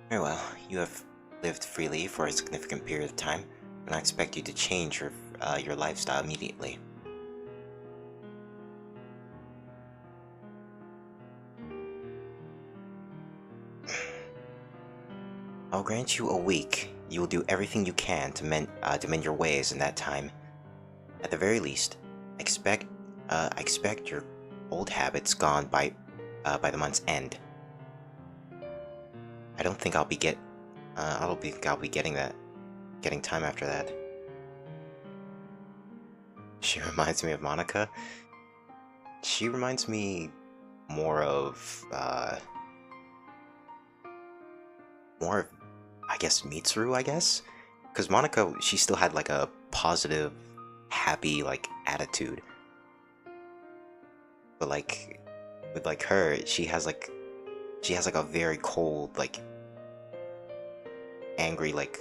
Very well. You have lived freely for a significant period of time, and I expect you to change your lifestyle immediately. I'll grant you a week. You will do everything you can to mend your ways in that time. At the very least, expect your old habits gone by the month's end. I don't think I'll be getting time after that. She reminds me of Monica. She reminds me more of I guess Mitsuru, because Monica, she still had like a positive, happy like attitude, but like with like her, she has like a very cold, like angry, like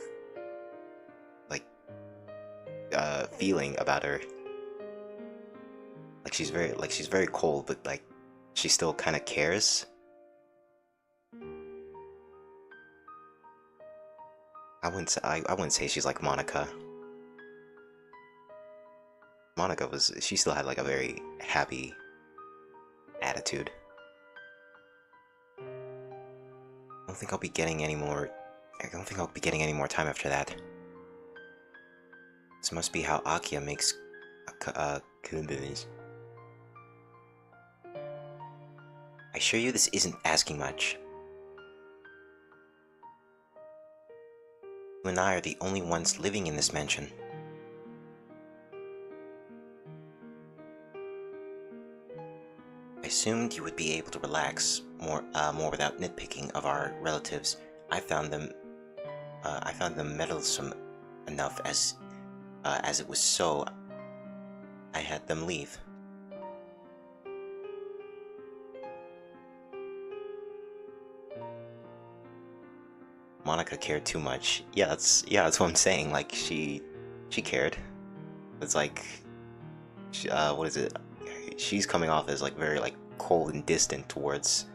feeling about her. Like she's very cold, but like she still kind of cares. I wouldn't say she's like Monica. She still had like a very happy attitude. I don't think I'll be getting any more time after that. This must be how Akia makes kunbins. I assure you this isn't asking much. You and I are the only ones living in this mansion. I assumed you would be able to relax more without nitpicking of our relatives. I found them meddlesome enough as it was, so I had them leave. Monica cared too much. Yeah, that's what I'm saying. Like she cared. It's like, what is it? She's coming off as like very like cold and distant towards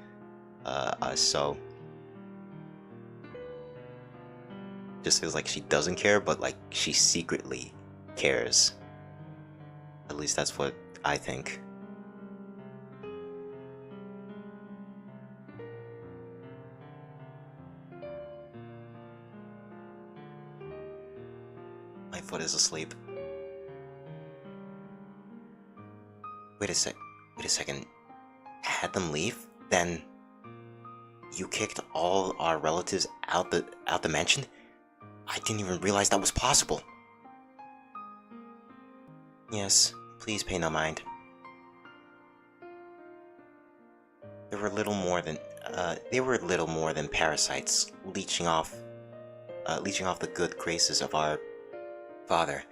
us. So just feels like she doesn't care, but like she secretly cares. At least that's what I think. My foot is asleep. Wait a second. Had them leave? Then you kicked all our relatives out the mansion? I didn't even realize that was possible. Yes, please pay no mind. They were little more than parasites, leeching off the good graces of our father.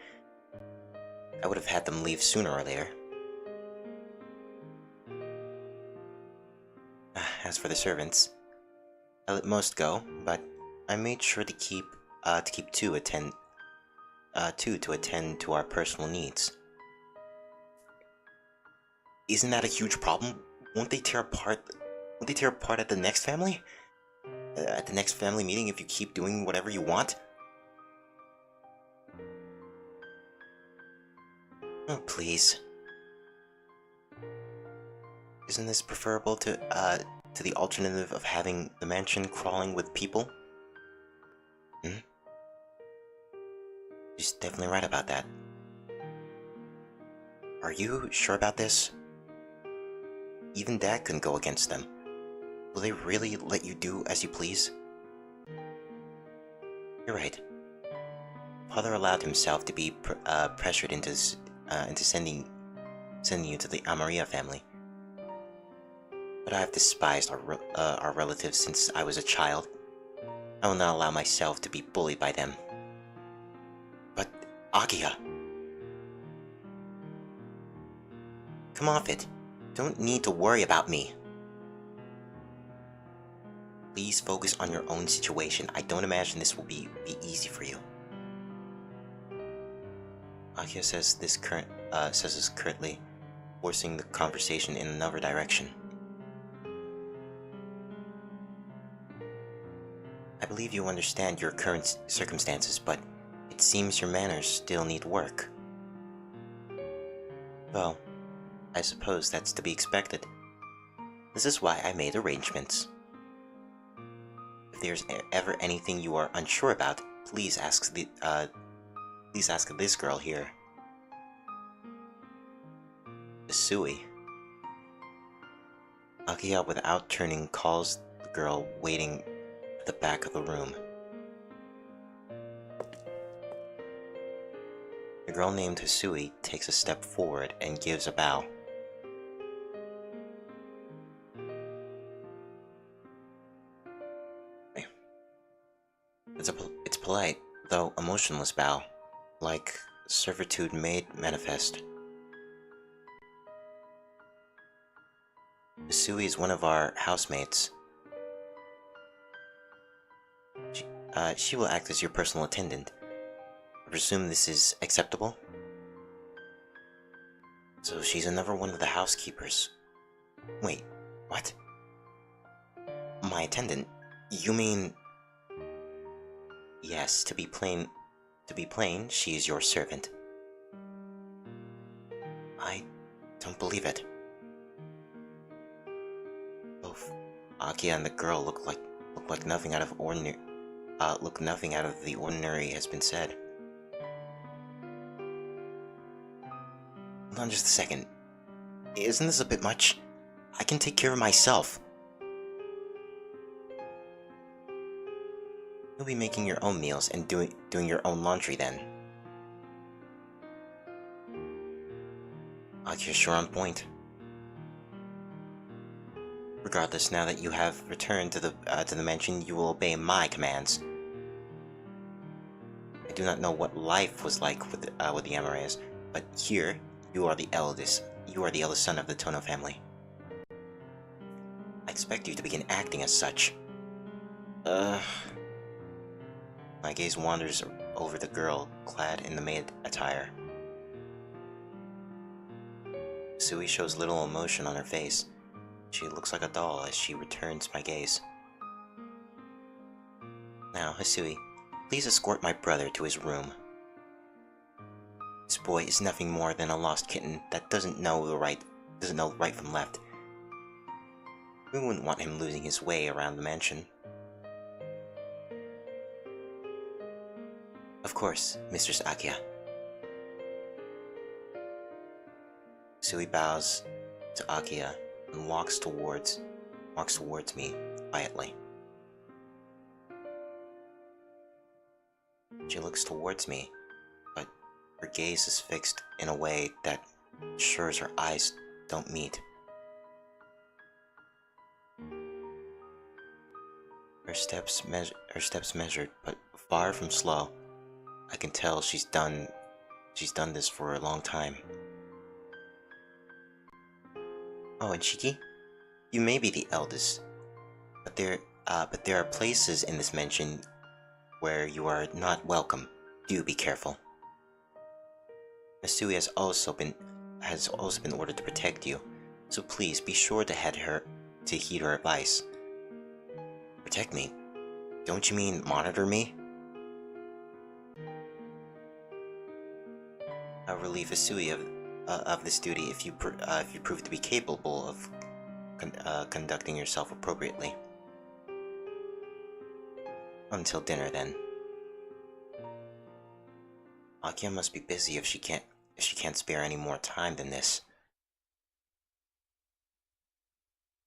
I would have had them leave sooner or later. As for the servants, I let most go, but I made sure to keep two to attend to our personal needs. Isn't that a huge problem? Won't they tear apart? Won't they tear apart at the next family? At the next family meeting if you keep doing whatever you want? Oh, please. Isn't this preferable to the alternative of having the mansion crawling with people? She's definitely right about that. Are you sure about this? Even Dad couldn't go against them. Will they really let you do as you please? You're right. Father allowed himself to be pressured into sending you to the Amaria family. But I have despised our relatives since I was a child. I will not allow myself to be bullied by them. But, Agia! Come off it. Don't need to worry about me. Please focus on your own situation. I don't imagine this will be easy for you. Agia says this currently, forcing the conversation in another direction. I believe you understand your current circumstances, but it seems your manners still need work. Well, I suppose that's to be expected. This is why I made arrangements. If there's ever anything you are unsure about, please ask this girl here. Sui. Agia, without turning, calls the girl waiting at the back of the room. The girl named Hisui takes a step forward and gives a bow. It's polite, though a motionless bow, like servitude made manifest. Hisui is one of our housemates. She will act as your personal attendant. I presume this is acceptable? So she's another one of the housekeepers. Wait, what? My attendant? You mean... Yes, to be plain, she is your servant. I don't believe it. Both Agia and the girl look like nothing out of the ordinary has been said. Hold on just a second. Isn't this a bit much? I can take care of myself. You'll be making your own meals and doing your own laundry then. Agia's sure on point. Regardless, now that you have returned to the mansion, you will obey my commands. I do not know what life was like with the Amarias, but here you are the eldest. You are the eldest son of the Tono family. I expect you to begin acting as such. My gaze wanders over the girl clad in the maid attire. Sui shows little emotion on her face. She looks like a doll as she returns my gaze. Now, Hisui, please escort my brother to his room. This boy is nothing more than a lost kitten that doesn't know right from left. We wouldn't want him losing his way around the mansion. Of course, Mistress Agia. Sui bows to Agia and walks towards me quietly. She looks towards me, but her gaze is fixed in a way that ensures her eyes don't meet. Her steps measured, but far from slow. I can tell she's done this for a long time. Oh, and Shiki, you may be the eldest, but there are places in this mansion where you are not welcome. Do be careful. Misui has also been ordered to protect you, so please be sure to heed her advice. Protect me? Don't you mean monitor me? I'll relieve Hisui of this duty if you prove to be capable of conducting yourself appropriately. Until dinner, then. Akia must be busy if she can't spare any more time than this.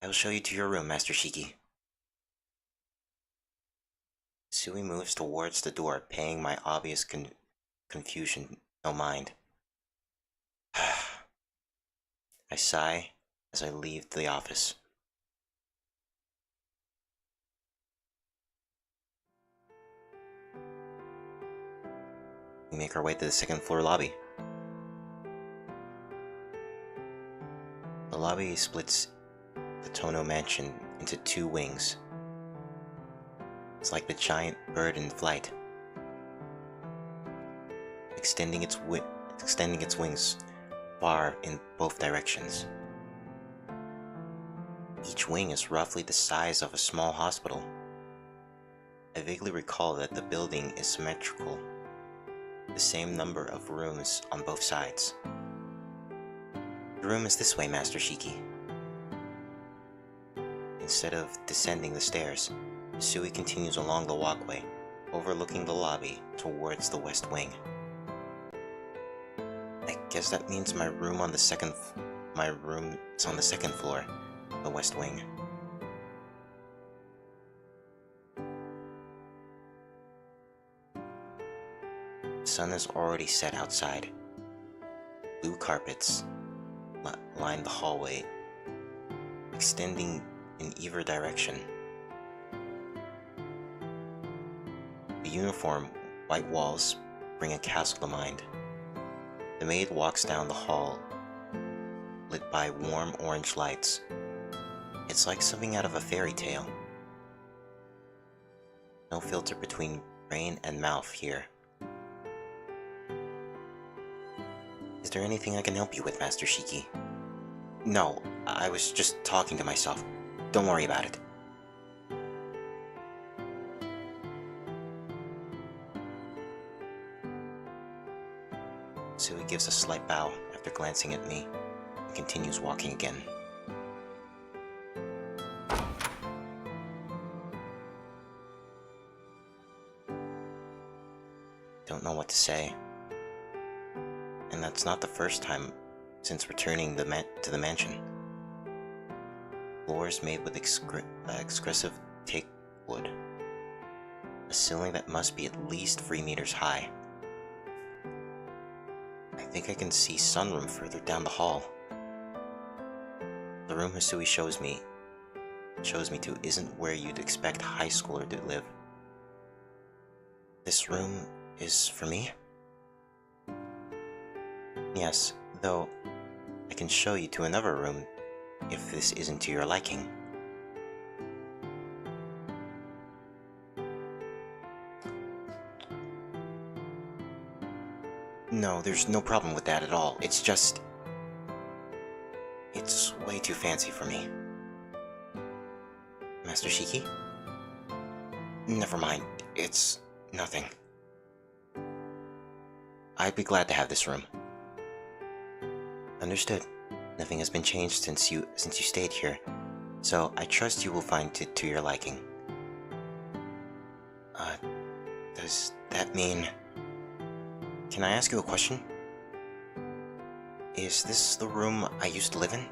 I will show you to your room, Master Shiki. Sui moves towards the door, paying my obvious confusion no mind. I sigh as I leave the office. We make our way to the second floor lobby. The lobby splits the Tono mansion into two wings. It's like the giant bird in flight, extending its wings far in both directions. Each wing is roughly the size of a small hospital. I vaguely recall that the building is symmetrical, the same number of rooms on both sides. The room is this way, Master Shiki. Instead of descending the stairs, Sui continues along the walkway, overlooking the lobby towards the west wing. I guess that means my room is on the second floor, the west wing. The sun is already set outside. Blue carpets line the hallway, extending in either direction. The uniform white walls bring a castle to mind. The maid walks down the hall, lit by warm orange lights. It's like something out of a fairy tale. No filter between brain and mouth here. Is there anything I can help you with, Master Shiki? No, I was just talking to myself. Don't worry about it. Sui gives a slight bow after glancing at me and continues walking again. Don't know what to say. And that's not the first time since returning to the mansion. Floors made with excessive teak wood. A ceiling that must be at least 3 meters high. I think I can see sunroom further down the hall. The room Hisui shows me to isn't where you'd expect a high schooler to live. This room is for me? Yes, though I can show you to another room if this isn't to your liking. No, there's no problem with that at all. It's way too fancy for me. Master Shiki? Never mind, it's nothing. I'd be glad to have this room. Understood. Nothing has been changed since you stayed here, so I trust you will find it to your liking. Does that mean... Can I ask you a question? Is this the room I used to live in?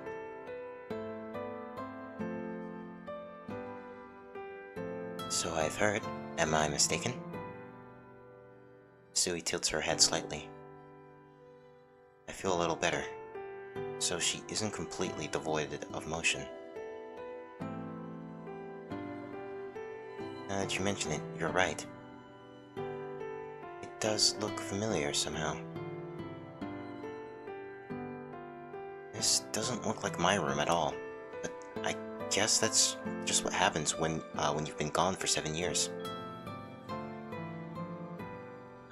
So I've heard. Am I mistaken? Sui tilts her head slightly. I feel a little better. So she isn't completely devoid of motion. Now that you mention it, you're right. It does look familiar somehow. This doesn't look like my room at all, but I guess that's just what happens when you've been gone for 7 years.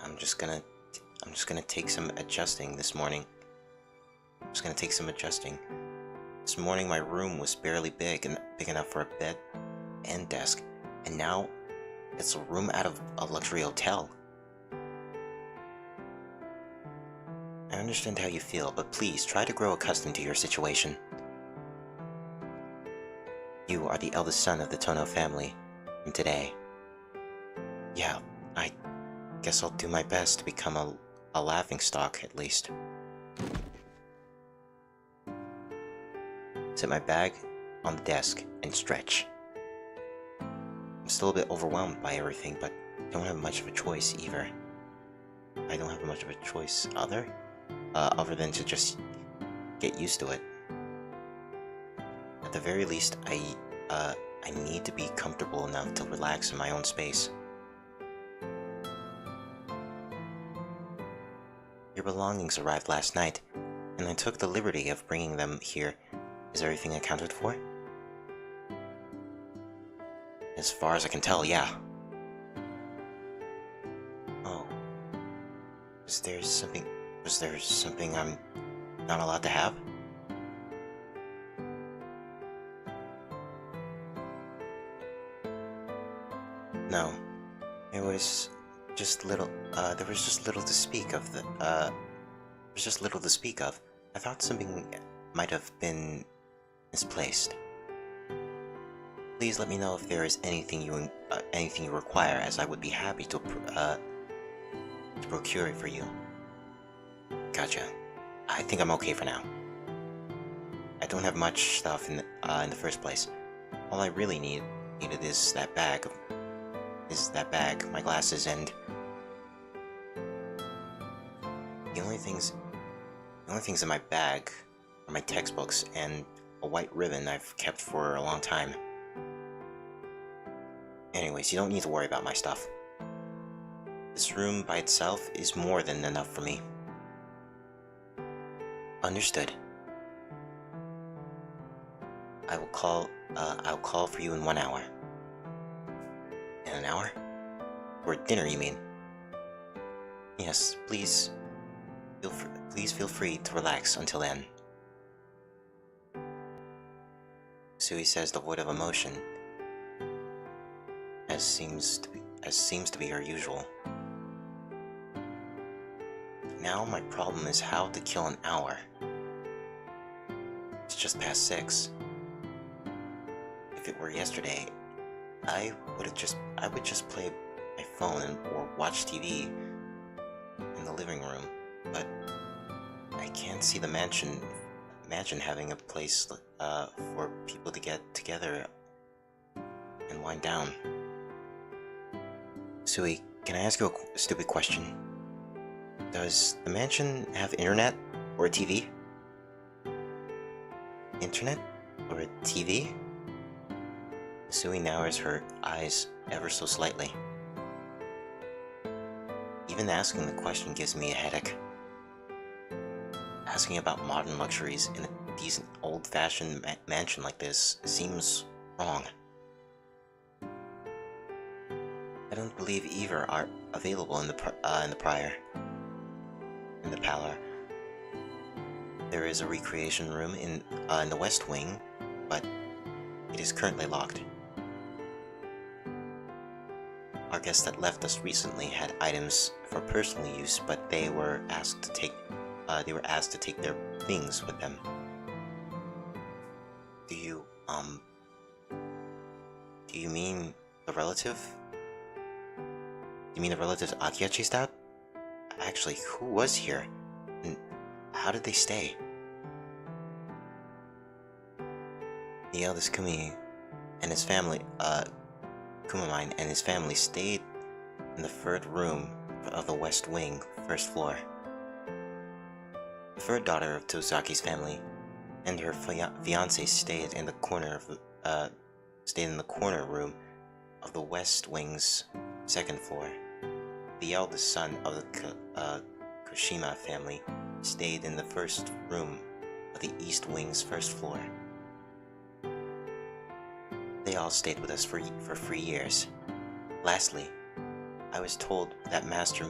I'm just gonna take some adjusting this morning. This morning my room was barely big enough for a bed and desk, and now it's a room out of a luxury hotel. I understand how you feel, but please try to grow accustomed to your situation. You are the eldest son of the Tono family, and today... Yeah, I guess I'll do my best to become a laughingstock, at least. Set my bag on the desk and stretch. I'm still a bit overwhelmed by everything, but don't have much of a choice either. I don't have much of a choice other than to just get used to it. At the very least, I need to be comfortable enough to relax in my own space. Your belongings arrived last night, and I took the liberty of bringing them here. Is everything accounted for? As far as I can tell, yeah. Oh. Was there something I'm not allowed to have? No. It was just little, there was just little to speak of I thought something might have been misplaced. Please let me know if there is anything you require, as I would be happy to procure it for you. Gotcha. I think I'm okay for now. I don't have much stuff in the first place. All I really needed is that bag, my glasses, and the only things in my bag are my textbooks and a white ribbon I've kept for a long time. Anyways, you don't need to worry about my stuff. This room by itself is more than enough for me. Understood. I'll call for you in 1 hour. In an hour? For dinner, you mean? Yes, please feel free to relax until then. Sui says, devoid of emotion, as seems to be her usual. Now my problem is how to kill an hour. It's just past 6. If it were yesterday, I would just play my phone or watch TV in the living room, but I can't see the mansion having a place for people to get together and wind down. Sui, can I ask you a stupid question? Does the mansion have internet or a TV? Internet or a TV? Sui narrows her eyes ever so slightly. Even asking the question gives me a headache. Asking about modern luxuries in a decent old-fashioned mansion like this seems wrong. I don't believe either are available in the parlor. There is a recreation room in the west wing, but it is currently locked. Our guests that left us recently had items for personal use, but they were asked to take their things with them. Do you mean the relative? You mean the relatives Akiya chased out? Actually, who was here? And how did they stay? The eldest Kumamine and his family stayed in the third room of the West Wing, first floor. The third daughter of Tosaki's family and her fiance stayed in the corner room of the West Wing's second floor. The eldest son of the Kushima family stayed in the first room of the East Wing's first floor. They all stayed with us for 3 years. Lastly, I was told that Master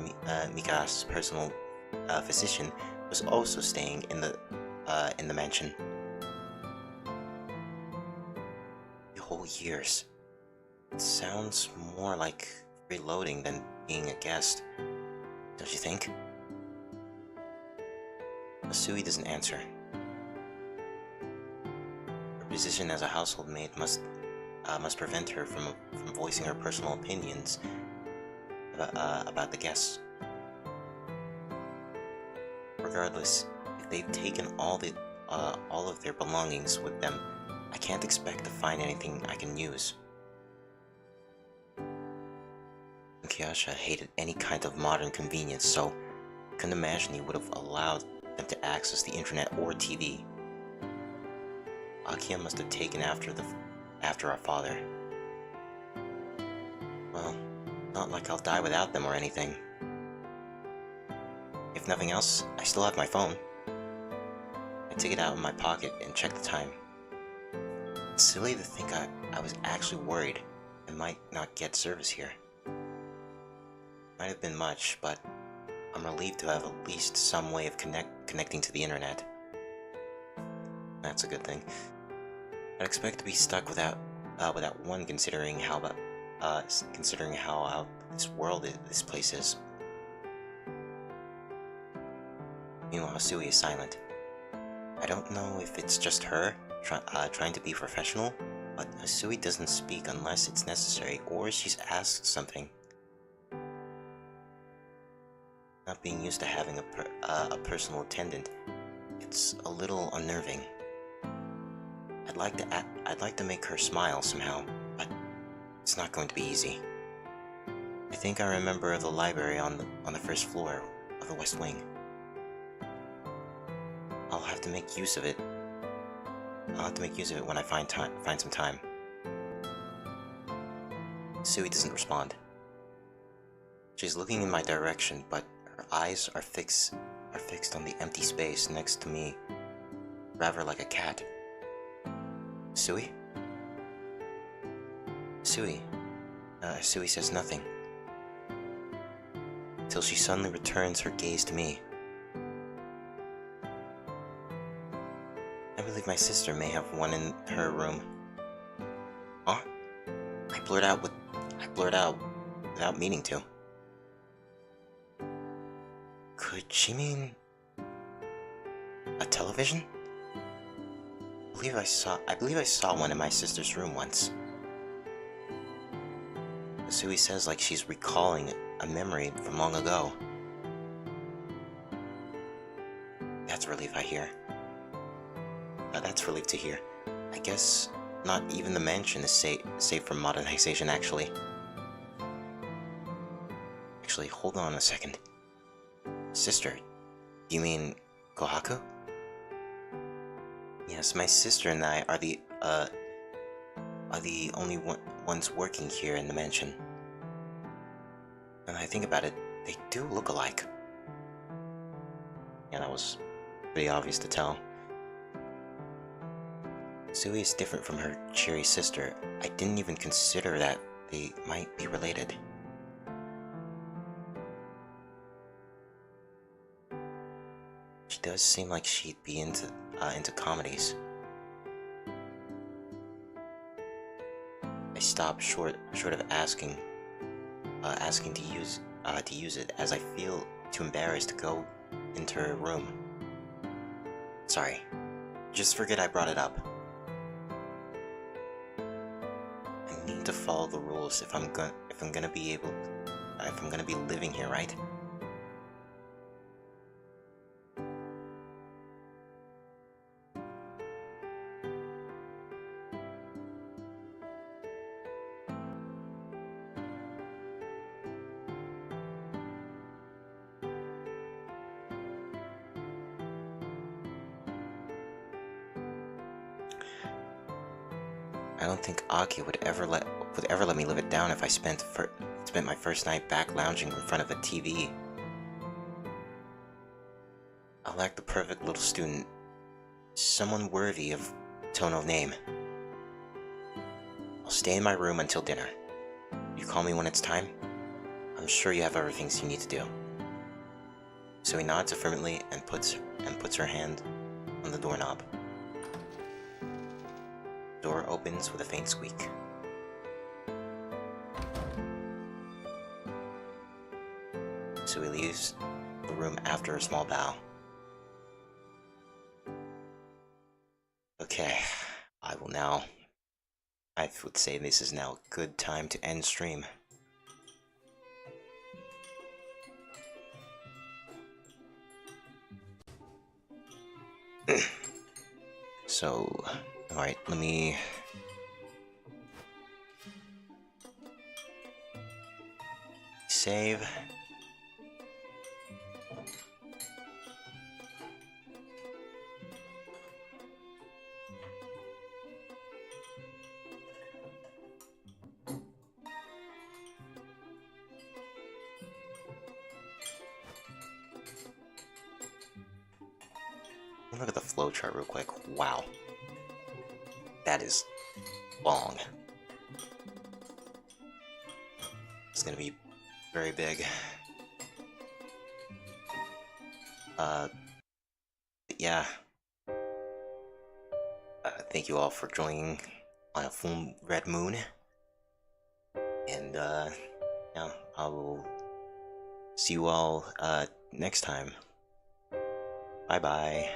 Mika's personal physician was also staying in the mansion. The whole years. It sounds more like freeloading than being a guest, don't you think? Masui doesn't answer. Her position as a household maid must prevent her from voicing her personal opinions about the guests. Regardless, if they've taken all of their belongings with them, I can't expect to find anything I can use. Kiyasha hated any kind of modern convenience, so I couldn't imagine he would have allowed them to access the internet or TV. Akiya must have taken after our father. Well, not like I'll die without them or anything. If nothing else, I still have my phone. I take it out of my pocket and check the time. It's silly to think I was actually worried I might not get service here. Might have been much, but I'm relieved to have at least some way of connecting to the internet. That's a good thing. I'd expect to be stuck without one, considering how this place is. Meanwhile, Sui is silent. I don't know if it's just her trying to be professional, but Sui doesn't speak unless it's necessary or she's asked something. Not being used to having a personal attendant, it's a little unnerving. I'd like to make her smile somehow, but it's not going to be easy. I think I remember the library on the first floor of the West Wing. I'll have to make use of it. When I find some time. Sui doesn't respond. She's looking in my direction, but her eyes are fixed on the empty space next to me, rather like a cat. Sui? Sui says nothing, till she suddenly returns her gaze to me. I believe my sister may have one in her room. Huh? I blurt out without meaning to. Could she mean a television? I believe I saw one in my sister's room once. Sui says like she's recalling a memory from long ago. That's a relief to hear. I guess not even the mansion is safe from modernization, actually. Actually, hold on a second. Sister, do you mean Kohaku? Yes, my sister and I are the only ones working here in the mansion. When I think about it, they do look alike. Yeah, that was pretty obvious to tell. Sui is different from her cheery sister. I didn't even consider that they might be related. She does seem like she'd be into comedies. I stopped short of asking to use it, as I feel too embarrassed to go into her room. Sorry, just forget I brought it up. I need to follow the rules if I'm gonna be living here, right? I don't think Aki would ever let me live it down if I spent my first night back lounging in front of a TV. I lack the perfect little student, someone worthy of Tono's name. I'll stay in my room until dinner. You call me when it's time. I'm sure you have other things you need to do. So he nods affirmatively and puts her hand on the doorknob. Door opens with a faint squeak. So he leaves the room after a small bow. Okay, I would say this is now a good time to end stream. So, alright, let me... save. Look at the flowchart real quick. Wow. That is long. It's gonna be very big. Yeah. Thank you all for joining on a full red moon. And, yeah, I will see you all, next time. Bye-bye.